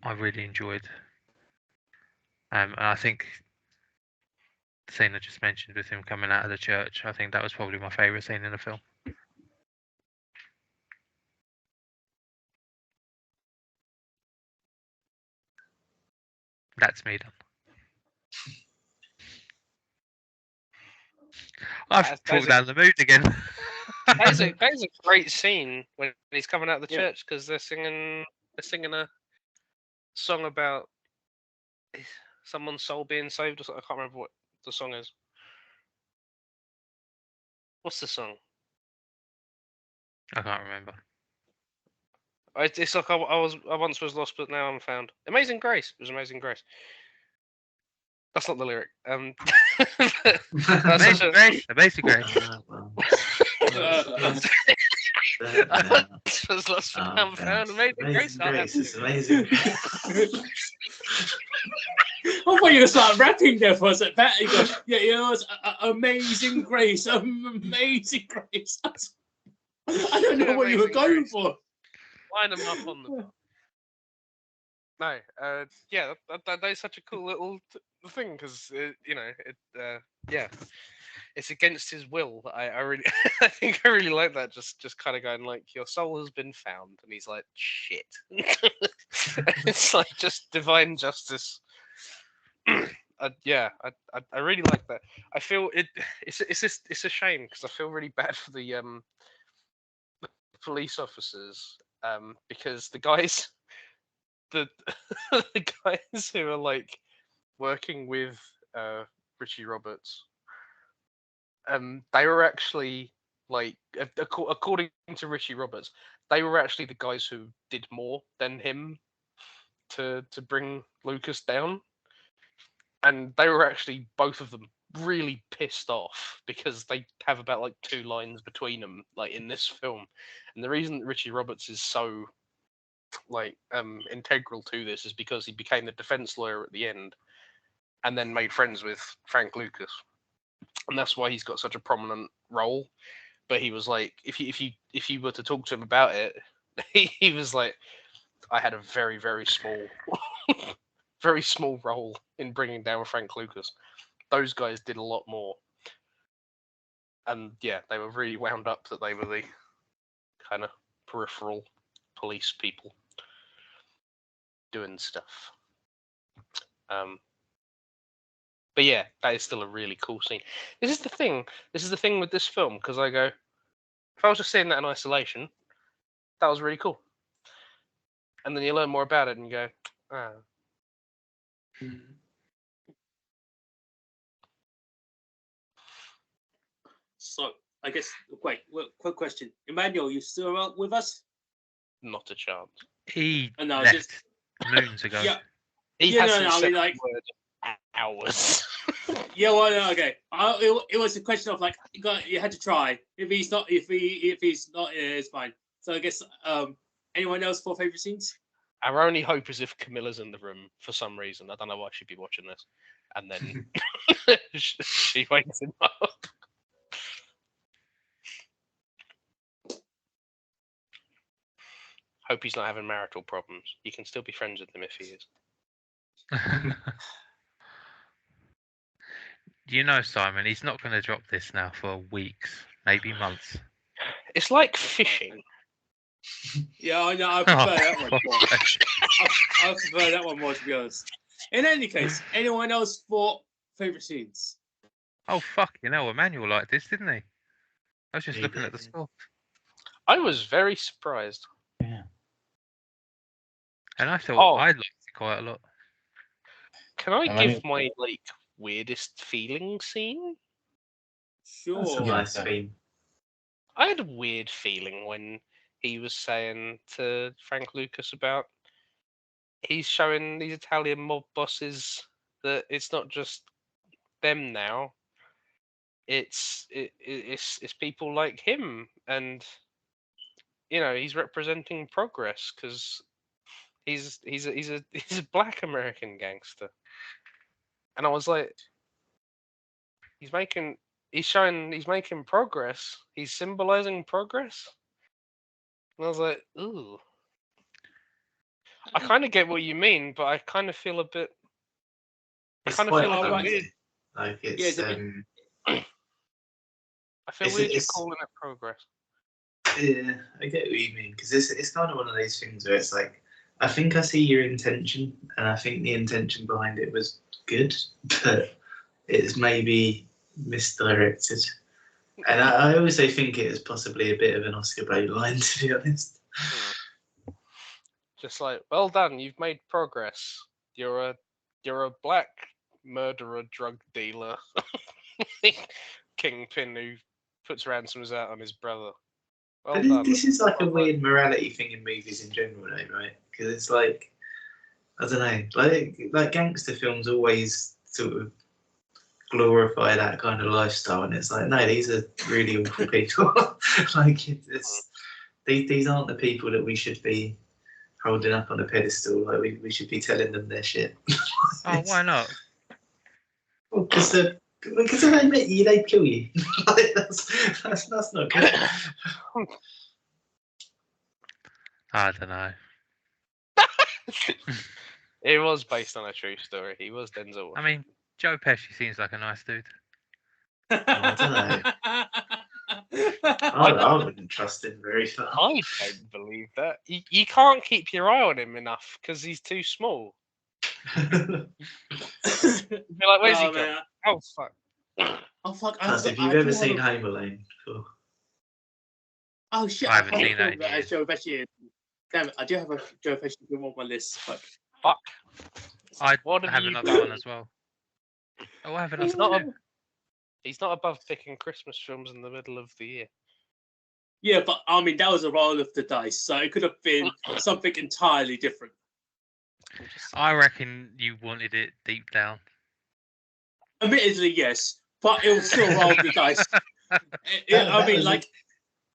I really enjoyed, and I think the scene I just mentioned with him coming out of the church, I think that was probably my favourite scene in the film. That's me done. I've pulled down the mood again. That is a great scene when he's coming out of the Yeah. church because they're singing a song about someone's soul being saved or something. I can't remember what the song is. What's the song? I can't remember. It's like I once was lost, but now I'm found. Amazing Grace. It was Amazing Grace. That's not the lyric. That's such Amazing a- Grace. Amazing Grace. I once was lost, but now I'm found. Amazing Grace. Amazing Grace. It's amazing. I thought you were going to start rapping there for a second. Pat, you go, yeah, you know, it's Amazing Grace. Amazing Grace. I don't know what you were Amazing going Grace. for. Line them up on the bar. No, yeah, that is such a cool little thing because yeah, it's against his will. I really, I think I really like that. Just kind of going like, your soul has been found, and he's like, shit. It's like just divine justice. Yeah, I really like that. I feel it's a shame because I feel really bad for the police officers because the guys. The the guys who are like working with Richie Roberts, they were actually like, according to Richie Roberts, they were actually the guys who did more than him to bring Lucas down, and they were actually both of them really pissed off because they have about like 2 lines between them, like in this film, and the reason that Richie Roberts is so like integral to this is because he became the defense lawyer at the end and then made friends with Frank Lucas, and that's why he's got such a prominent role. But he was like, if you were to talk to him about it, he was like, I had a very small very small role in bringing down Frank Lucas. Those guys did a lot more, and yeah, they were really wound up that they were the kind of peripheral police people doing stuff. But yeah, that is still a really cool scene. This is the thing with this film, because I go, if I was just seeing that in isolation, that was really cool. And then you learn more about it and you go, ah. So, I guess, wait, quick question. Emmanuel, you still out with us? Not a chance. He No, left just moons ago. yeah. He Yeah, hasn't no, I said mean, like, a word hours. yeah, well, no, okay. It was a question of like, you had to try. If he's not, it's fine. So I guess, anyone else for favorite scenes? Our only hope is if Camilla's in the room for some reason. I don't know why she'd be watching this. And then she wakes him up. Hope he's not having marital problems. You can still be friends with him if he is. You know, Simon, he's not going to drop this now for weeks, maybe months. It's like fishing. Yeah, I know. I prefer that one more. I prefer that one more, to be honest. In any case, anyone else for favorite scenes? Oh, fuck, you know, Emmanuel liked this, didn't he? I was just He looking at did, the yeah. score. I was very surprised. Yeah. And I thought Oh. I liked it quite a lot. Can I I mean- give my like weirdest feeling scene? That's a Sure. nice Yeah. theme. I had a weird feeling when he was saying to Frank Lucas about he's showing these Italian mob bosses that it's not just them now. It's people like him, and you know he's representing progress because he's a black American gangster, and I was like, he's making progress. He's symbolizing progress, and I was like, ooh. I kind of get what you mean, but I kind of feel a bit. It's kind of quite feel a bit right. weird. Like it's Yeah, it's a bit- I feel It's- weird you're it's- calling it progress. yeah, I get what you mean because it's kind of one of those things where it's like I think I see your intention and I think the intention behind it was good, but it's maybe misdirected. And I also think it is possibly a bit of an Oscar bait line, to be honest. Just like, well done, you've made progress. You're a black murderer, drug dealer, kingpin who puts ransoms out on his brother. Well But done. this is like a Well weird morality thing in movies in general, though, right? Because it's like, I don't know, like gangster films always sort of glorify that kind of lifestyle, and it's like, no, these are really awful people. Like these aren't the people that we should be holding up on a pedestal. Like we should be telling them their shit. Oh, why not? Well, because they kill you. Like, that's not good. I don't know. It was based on a true story. He was Denzel. I mean, Joe Pesci seems like a nice dude. I don't know. I wouldn't trust him very far. I don't believe that. You can't keep your eye on him enough because he's too small. You'd be like, where's he gone? man. Oh, fuck. Oh fuck! Plus, if you've ever seen Home Alone, cool. Oh shit! I haven't seen that in as years. Joe Pesci. Damn it! I do have a Joe Pesci film on my list. Fuck. I What have have you another done? one as well. Oh, I have another He's not. two. He's not above picking Christmas films in the middle of the year. Yeah, but I mean that was a roll of the dice, so it could have been something entirely different. I reckon you wanted it deep down. Admittedly, yes, but it was still a roll of the dice. I mean, like.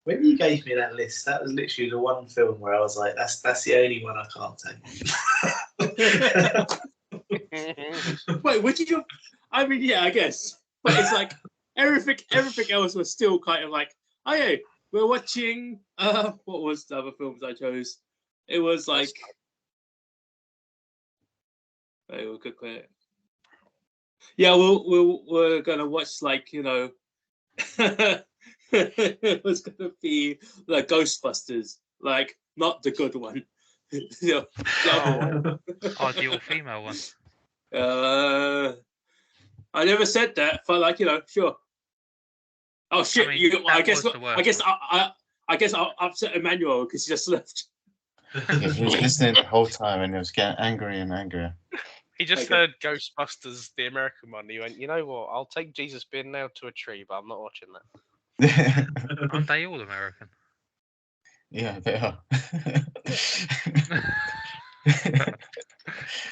When you gave me that list, that was literally the one film where I was like, that's the only one I can't take. Wait, what did you? I mean, yeah, I guess, but it's like everything else was still kind of like, oh yeah, we're watching. What was the other films I chose? It was like, wait, we'll quick. Yeah, we're gonna watch like it was gonna be like Ghostbusters, like not the good one. The other one. Oh, the all-female one. I never said that, but like sure. Oh shit! I mean, I guess was the worst I guess I'll upset Emmanuel because he just left. Yeah, he was listening the whole time and he was getting angrier and angrier. He just Okay. heard Ghostbusters, the American one. He went, you know what? I'll take Jesus being nailed to a tree, but I'm not watching that. Aren't they all American? Yeah, they are.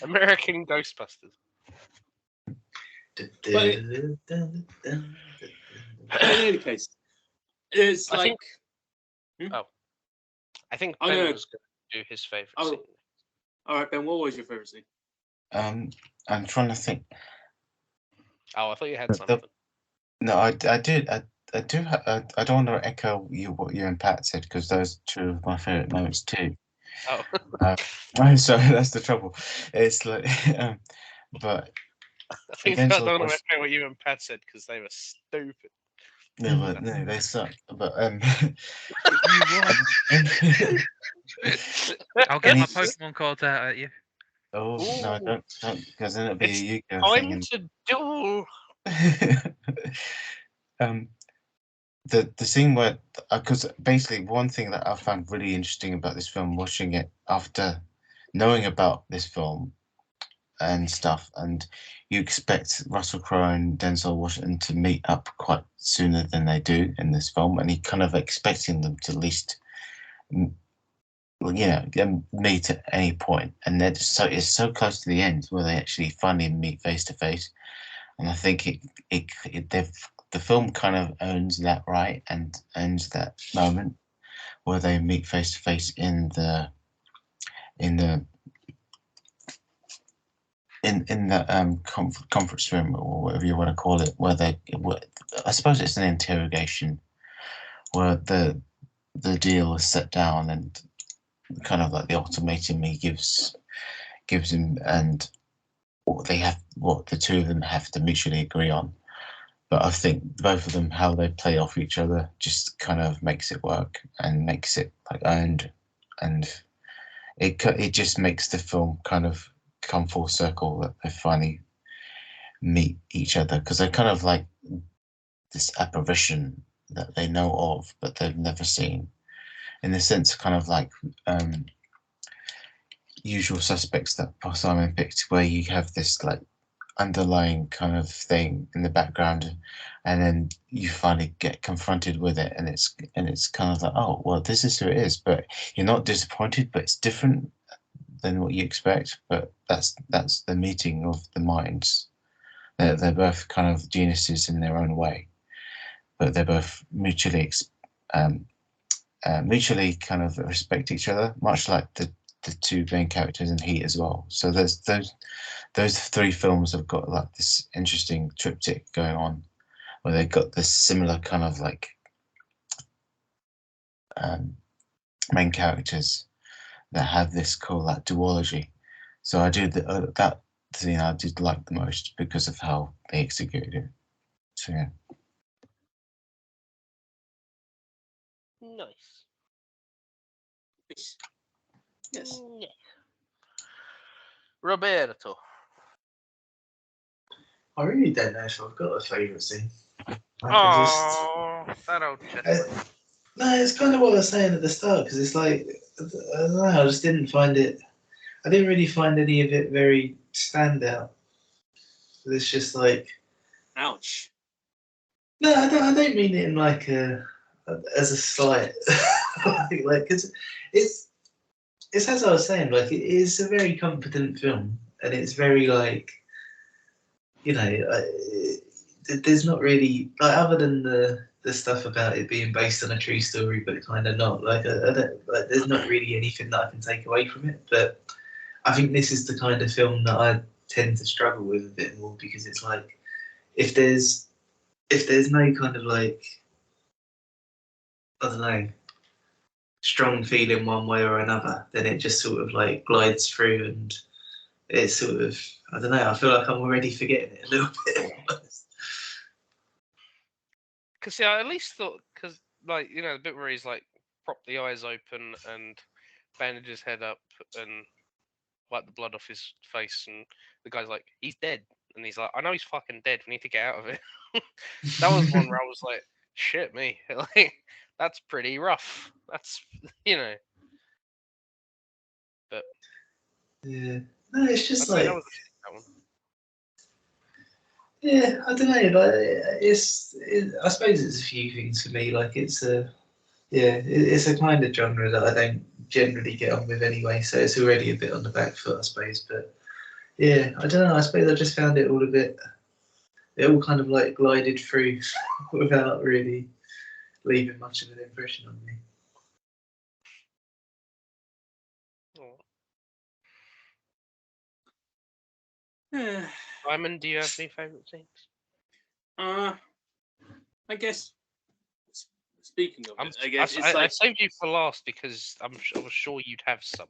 American Ghostbusters. In any case, it's I like think- I think I'm Ben gonna- was going to do his favourite Oh. scene. all right, Ben. What was your favorite scene? I'm trying to think. Oh, I thought you had The- something. No, I did. I do. I don't want to echo what you and Pat said because those are two of my favorite moments too. Oh. I'm sorry, that's the trouble. It's like, but I think I Against don't all want to odds. echo what you and Pat said because they were stupid. no, they suck. But I'll get my Any- Pokemon cards out at you. oh no, Ooh. don't, because then it'll be It's a Yu-Gi-Oh thing. Time to do. The scene where, because basically one thing that I found really interesting about this film, watching it after knowing about this film and stuff, and you expect Russell Crowe and Denzel Washington to meet up quite sooner than they do in this film, and you kind of expecting them to at least, meet at any point, and they're just it's so close to the end where they actually finally meet face to face, and I think the film kind of owns that right and owns that moment where they meet face to face in the conference room or whatever you want to call it, I suppose it's an interrogation where the deal is set down and kind of like the ultimatum he gives him and what the two of them have to mutually agree on. But I think both of them, how they play off each other, just kind of makes it work and makes it like earned, and it just makes the film kind of come full circle that they finally meet each other, because they're kind of like this apparition that they know of but they've never seen, in the sense of kind of like Usual Suspects that Simon picked, where you have this like underlying kind of thing in the background, and then you finally get confronted with it, and it's kind of like, oh well, this is who it is, but you're not disappointed, but it's different than what you expect. But that's the meeting of the minds. They're both kind of geniuses in their own way, but they're both mutually kind of respect each other, much like the two main characters in Heat as well. So there's those three films have got like this interesting triptych going on, where they've got this similar kind of like main characters that have this cool like duology. So I do that thing I did like the most because of how they executed it. So yeah. Nice. Yes. Yeah. Roberto. I really don't know if I've got a favourite scene. Oh, that old gentleman. No, it's kind of what I was saying at the start, because it's like, I don't know, I just didn't find it, I didn't really find any of it very standout. It's just like, Ouch. no, I don't mean it in like as a slight, like, cause it's as I was saying, like, it is a very competent film, and it's very like, you know, there's not really, like, other than the stuff about it being based on a true story, but kind of not. Like, I don't, like, there's not really anything that I can take away from it. But I think this is the kind of film that I tend to struggle with a bit more, because it's like, if there's no kind of like, I don't know, strong feeling one way or another, then it just sort of like glides through, and it's sort of, I don't know, I feel like I'm already forgetting it a little bit. Because yeah, I at least thought, because like, you know, the bit where he's like prop the eyes open and bandage his head up and wipe the blood off his face, and the guy's like, he's dead, and he's like, I know he's fucking dead. We need to get out of it. That was one where I was like, shit, me, like, that's pretty rough. That's, you know, but Yeah, no, it's just I'd say like, that was that one. yeah, I don't know, but I suppose it's a few things for me. Like, it's it's a kind of genre that I don't generally get on with anyway, so it's already a bit on the back foot, I suppose. But yeah, I don't know. I suppose I just found it all a bit. It all kind of like glided through without really leaving much of an impression on me. Oh. Simon, do you have any favourite scenes? I guess. Speaking of it, I guess it's I like, saved you for last because I was sure you'd have some.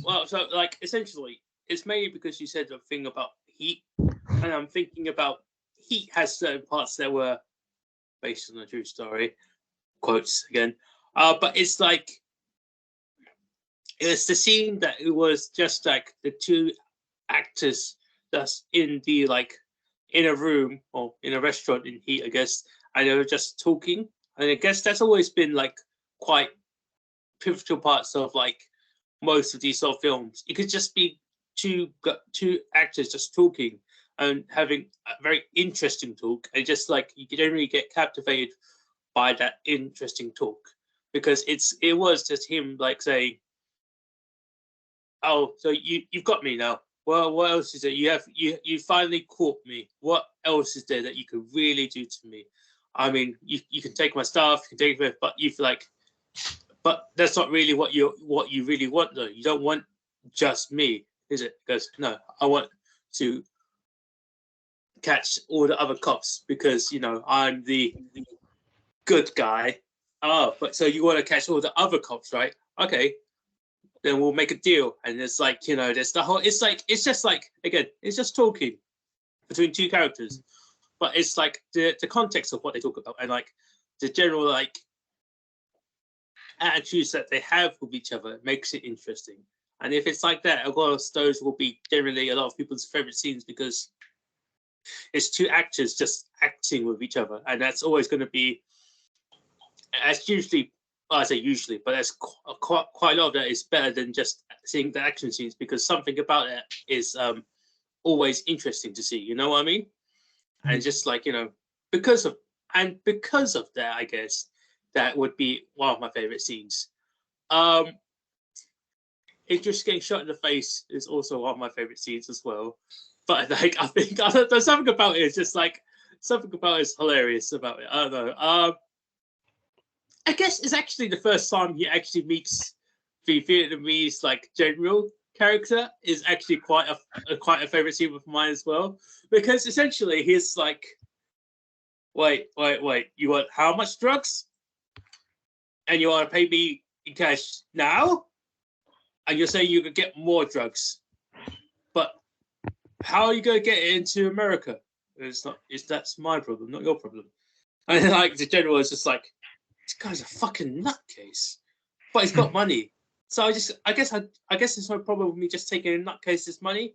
well, so like essentially, it's mainly because you said the thing about Heat, and I'm thinking about Heat has certain parts that were based on a true story, quotes again. But it's like, it's the scene that it was just like the two actors just in the like in a room or in a restaurant in Heat, I guess, and they were just talking. And I guess that's always been like quite pivotal parts of like most of these sort of films. It could just be two actors just talking and having a very interesting talk, and just like you generally get captivated by that interesting talk, because it was just him like saying, "Oh, so you've got me now. Well, what else is it? You finally caught me. What else is there that you could really do to me? I mean, you can take my stuff, you can take it, but you feel like, but that's not really what you really want, though. You don't want just me, is it? Because no, I want to catch all the other cops, because you know I'm the good guy. Oh, but so you want to catch all the other cops, right? Okay, then we'll make a deal. And it's like, you know, there's the whole. It's just like, again, it's just talking between two characters, but it's like the context of what they talk about, and like the general like attitudes that they have with each other makes it interesting. And if it's like that, a lot of those will be generally a lot of people's favorite scenes, because it's two actors just acting with each other, and that's always going to be That's usually, well, I say usually, but that's quite a lot of that is better than just seeing the action scenes, because something about it is always interesting to see. You know what I mean? And just like, you know, because of that, I guess that would be one of my favorite scenes. It just getting shot in the face is also one of my favorite scenes as well. But like, I think there's something about it. It's just like something about it is hilarious about it. I don't know. I guess it's actually the first time he actually meets the Vietnamese like general character. Is actually quite a favorite scene of mine as well, because essentially he's like, wait, you want how much drugs? And you want to pay me in cash now? And you're saying you could get more drugs, but how are you going to get it into America? That's my problem, not your problem. And like the general is just like, this guy's a fucking nutcase, but he's got money. So I guess there's no problem with me just taking a nutcase's money.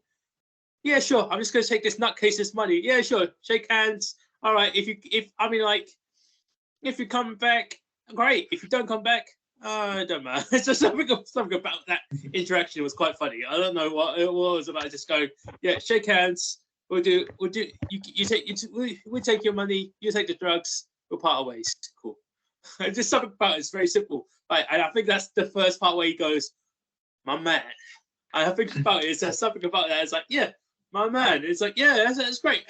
Yeah, sure. I'm just going to take this nutcase's money. Yeah, sure. Shake hands. All right. If you come back, great. If you don't come back, it don't matter. It's just something about that interaction was quite funny. I don't know what it was about. Just going, yeah, shake hands. We'll take your money. You take the drugs. We'll part our ways. Cool. Just something about it's very simple. Like, and I think that's the first part where he goes, my man. And I think about it, there's something about that. It's like, yeah, my man. It's like, yeah, that's great.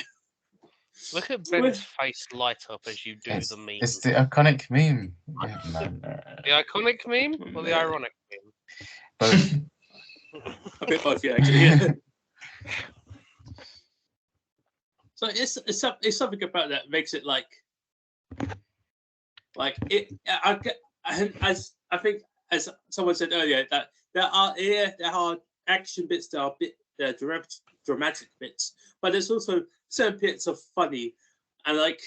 Look at Ben's face light up as you do the meme. It's the iconic meme. Yeah, man. The iconic meme or the ironic meme? Both. A bit both, yeah, actually. Yeah. So it's something about that makes it like it. As I think, as someone said earlier, that there are action bits that are dramatic bits, but there's also certain bits of funny, and like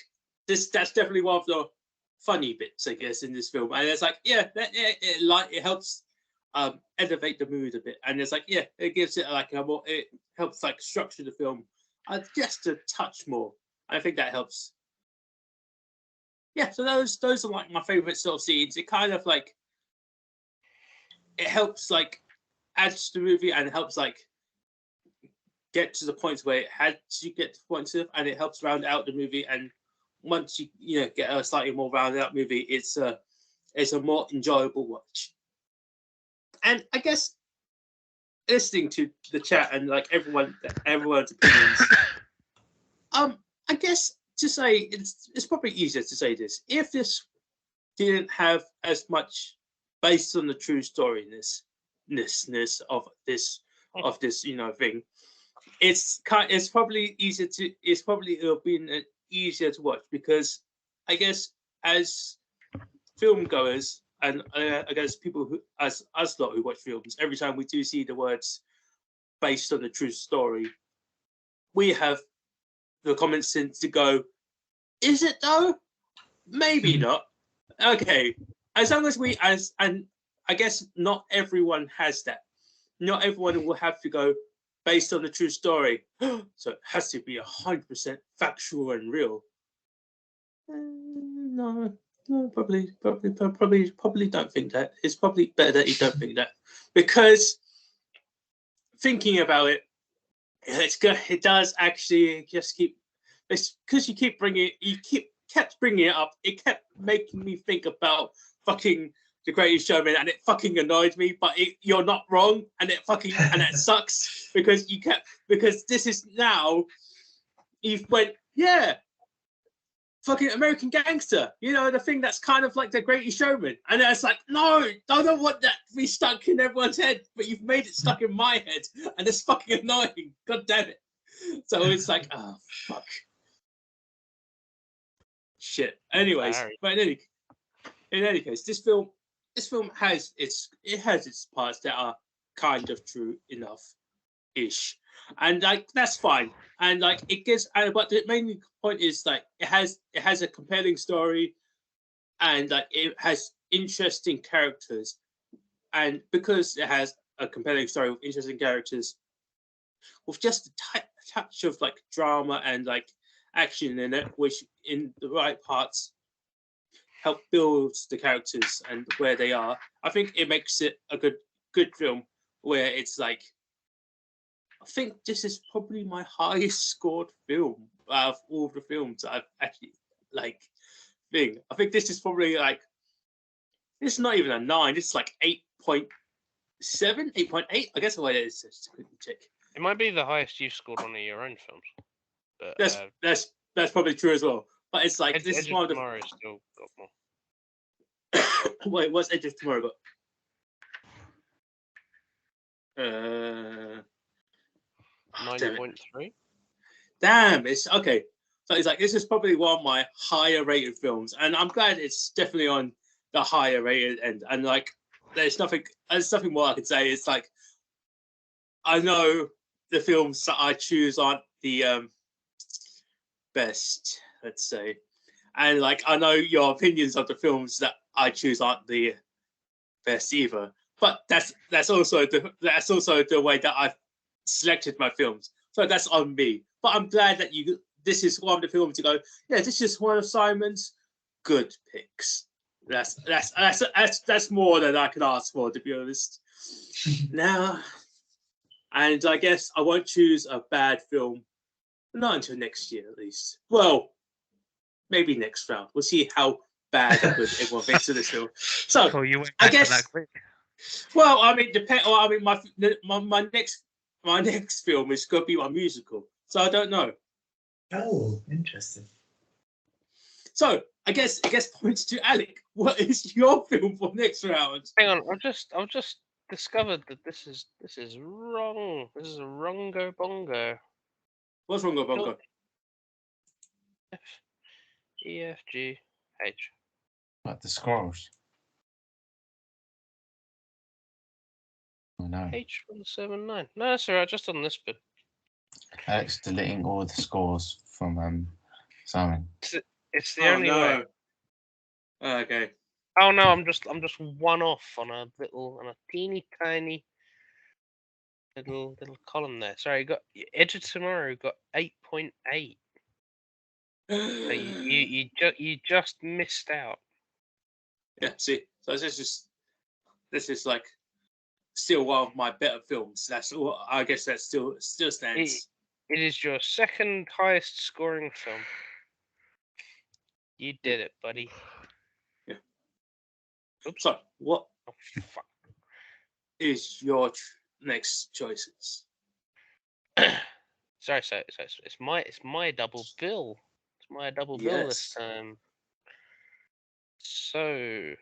that's definitely one of the funny bits, I guess, in this film. And it's like, yeah, it helps elevate the mood a bit, and it's like, yeah, it gives it like a more, it helps like structure the film just a touch more. I think that helps. Yeah, so those are like my favorite sort of scenes. It kind of like, it helps like add to the movie, and it helps like get to the points where it had to get to points of, and it helps round out the movie. And once you get a slightly more rounded out movie, it's a more enjoyable watch. And I guess listening to the chat and like everyone's opinions, I guess to say it's probably easier to say this: if this didn't have as much based on the true storyness of this thing, it's probably easier to it'll be easier to watch, because I guess as film goers and I guess people who as us lot who watch films, every time we do see the words based on the true story, we have the common sense to go, is it though? Maybe not. Okay, as long as and I guess not everyone has that. Not everyone will have to go based on the true story. So it has to be 100% factual and real. No, probably don't think that. It's probably better that you don't think that, because thinking about it, it's good. It does actually just keep. It's because you kept bringing it up. It kept making me think about fucking The Greatest Showman, and it fucking annoyed me. But you're not wrong, and that sucks, because this is now. You've went, yeah, fucking American Gangster. The thing that's kind of like The Greatest Showman, and it's like, no, I don't want that to be stuck in everyone's head, but you've made it stuck in my head, and it's fucking annoying. God damn it. So it's like, oh fuck. Shit. Anyways, but in any case, this film has its parts that are kind of true enough-ish, and like that's fine. And like it gives, but the main point is like it has a compelling story, and like it has interesting characters, and because it has a compelling story with interesting characters, with just a touch of like drama and like action in it, which in the right parts, help build the characters and where they are, I think it makes it a good film where it's like, I think this is probably my highest scored film out of all the films I've actually like thing. I think this is probably like, it's not even a 9, it's like 8.7, 8.8. I guess the way it is, just quickly check. It might be the highest you've scored on your own films. But That's probably true as well. But it's like, this Edge is one of of Tomorrow still got more. the. Wait, what's Edge of Tomorrow got? 9.3. Damn, it's okay. So it's like, this is probably one of my higher rated films, and I'm glad it's definitely on the higher rated end. And like, there's nothing more I could say. It's like, I know the films that I choose aren't the best, let's say, and like, I know your opinions of the films that I choose aren't the best either. But that's also the way that I've selected my films. So that's on me. But I'm glad that this is one of the films to go, yeah, this is one of Simon's good picks. That's more than I could ask for, to be honest. Now, and I guess I won't choose a bad film, not until next year at least. Well, maybe next round. We'll see how bad or good everyone thinks of this film. So Cool, you went I back to guess. that quick. Well, I mean, my next film is going to be my musical, so I don't know. Oh, interesting. So I guess points to Alec. What is your film for next round? Hang on, I've just discovered that this is wrong. This is a wrongo bongo. What's wrong with Bongo? F, E, F, G, H. Like the scrolls. Oh no. H179. No, that's alright, just on this bit. Alex deleting all the scores from Simon. It's the only way. Okay. Oh no, I'm just one off on a teeny tiny little column there. Sorry, Edge of Tomorrow got 8.8. So you just missed out. Yeah. See, so this is like still one of my better films. That's all. I guess that still stands. It is your second highest scoring film. You did it, buddy. Yeah. Oops. So what Oh, fuck. is your next choices? Sorry, so it's my double bill. It's my double bill this time. So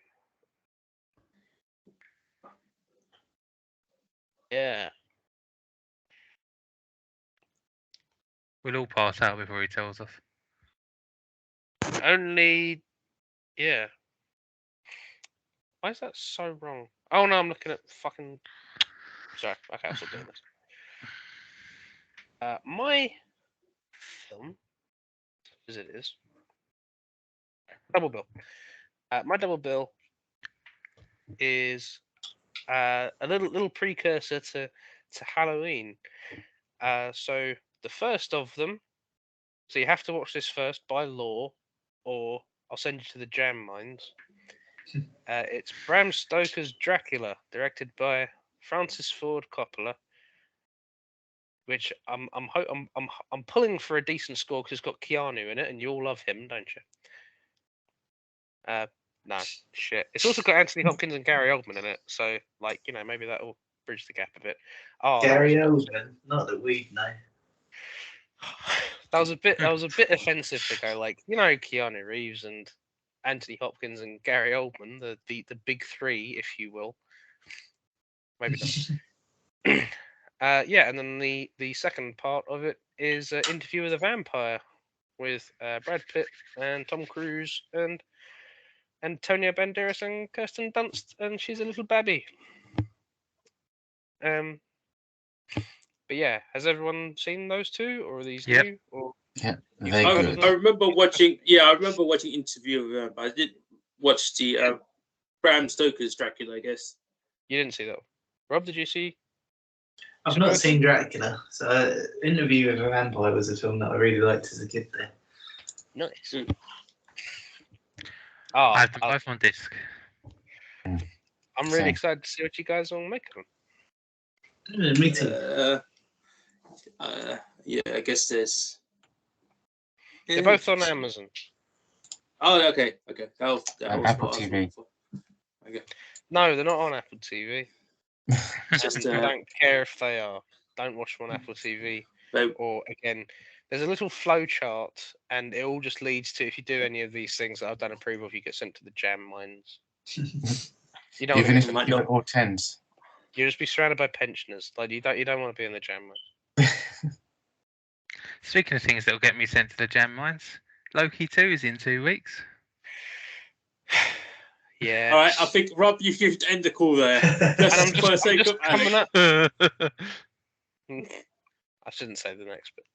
yeah. We'll all pass out before he tells us. Only yeah. Why is that so wrong? Oh no, I'm looking at fucking. Sorry, okay, I'll stop doing this. My film, as it is, double bill. My double bill is a little precursor to Halloween. So the first of them. So you have to watch this first by law, or I'll send you to the jam mines. It's Bram Stoker's Dracula, directed by Francis Ford Coppola. Which I'm pulling for a decent score because it's got Keanu in it, and you all love him, don't you? No, shit. It's also got Anthony Hopkins and Gary Oldman in it, so like, you know, maybe that will bridge the gap a bit. Oh, Gary Oldman, not that we know. That was a bit offensive to go like, you know, Keanu Reeves and Anthony Hopkins and Gary Oldman, the big three, if you will. Maybe not. Yeah, and then the second part of it is Interview with a Vampire with Brad Pitt and Tom Cruise and Antonio Banderas and Kirsten Dunst, and she's a little babby. But yeah, has everyone seen those two, or are these new? Or yeah, they're good. I remember watching. Yeah, I remember watching Interview. I didn't watch the Bram Stoker's Dracula, I guess. You didn't see that one. Rob, did you see? I've not seen Dracula, so Interview with a Vampire was a film that I really liked as a kid there. Nice. Oh, I have them both on disc. I'm really Same. excited to see what you guys will make of them. Yeah, me too. Yeah, I guess there's. They're both on Amazon. Oh, okay. That was And what Apple I was TV. looking for. Okay. No, they're not on Apple TV. Just, And I don't care if they are. Don't watch them on Apple TV. They- Or again, there's a little flow chart, and it all just leads to if you do any of these things that I don't approve of, you get sent to the jam mines. You don't Even want if to you might give not- it all tens. you just be surrounded by pensioners. Like you don't want to be in the jam mine. Speaking of things that will get me sent to the jam mines, Loki 2 is in 2 weeks. Yeah. All right, I think Rob, you should end the call there. Just And I'm for the just sake of coming Alex. up. I shouldn't say the next bit.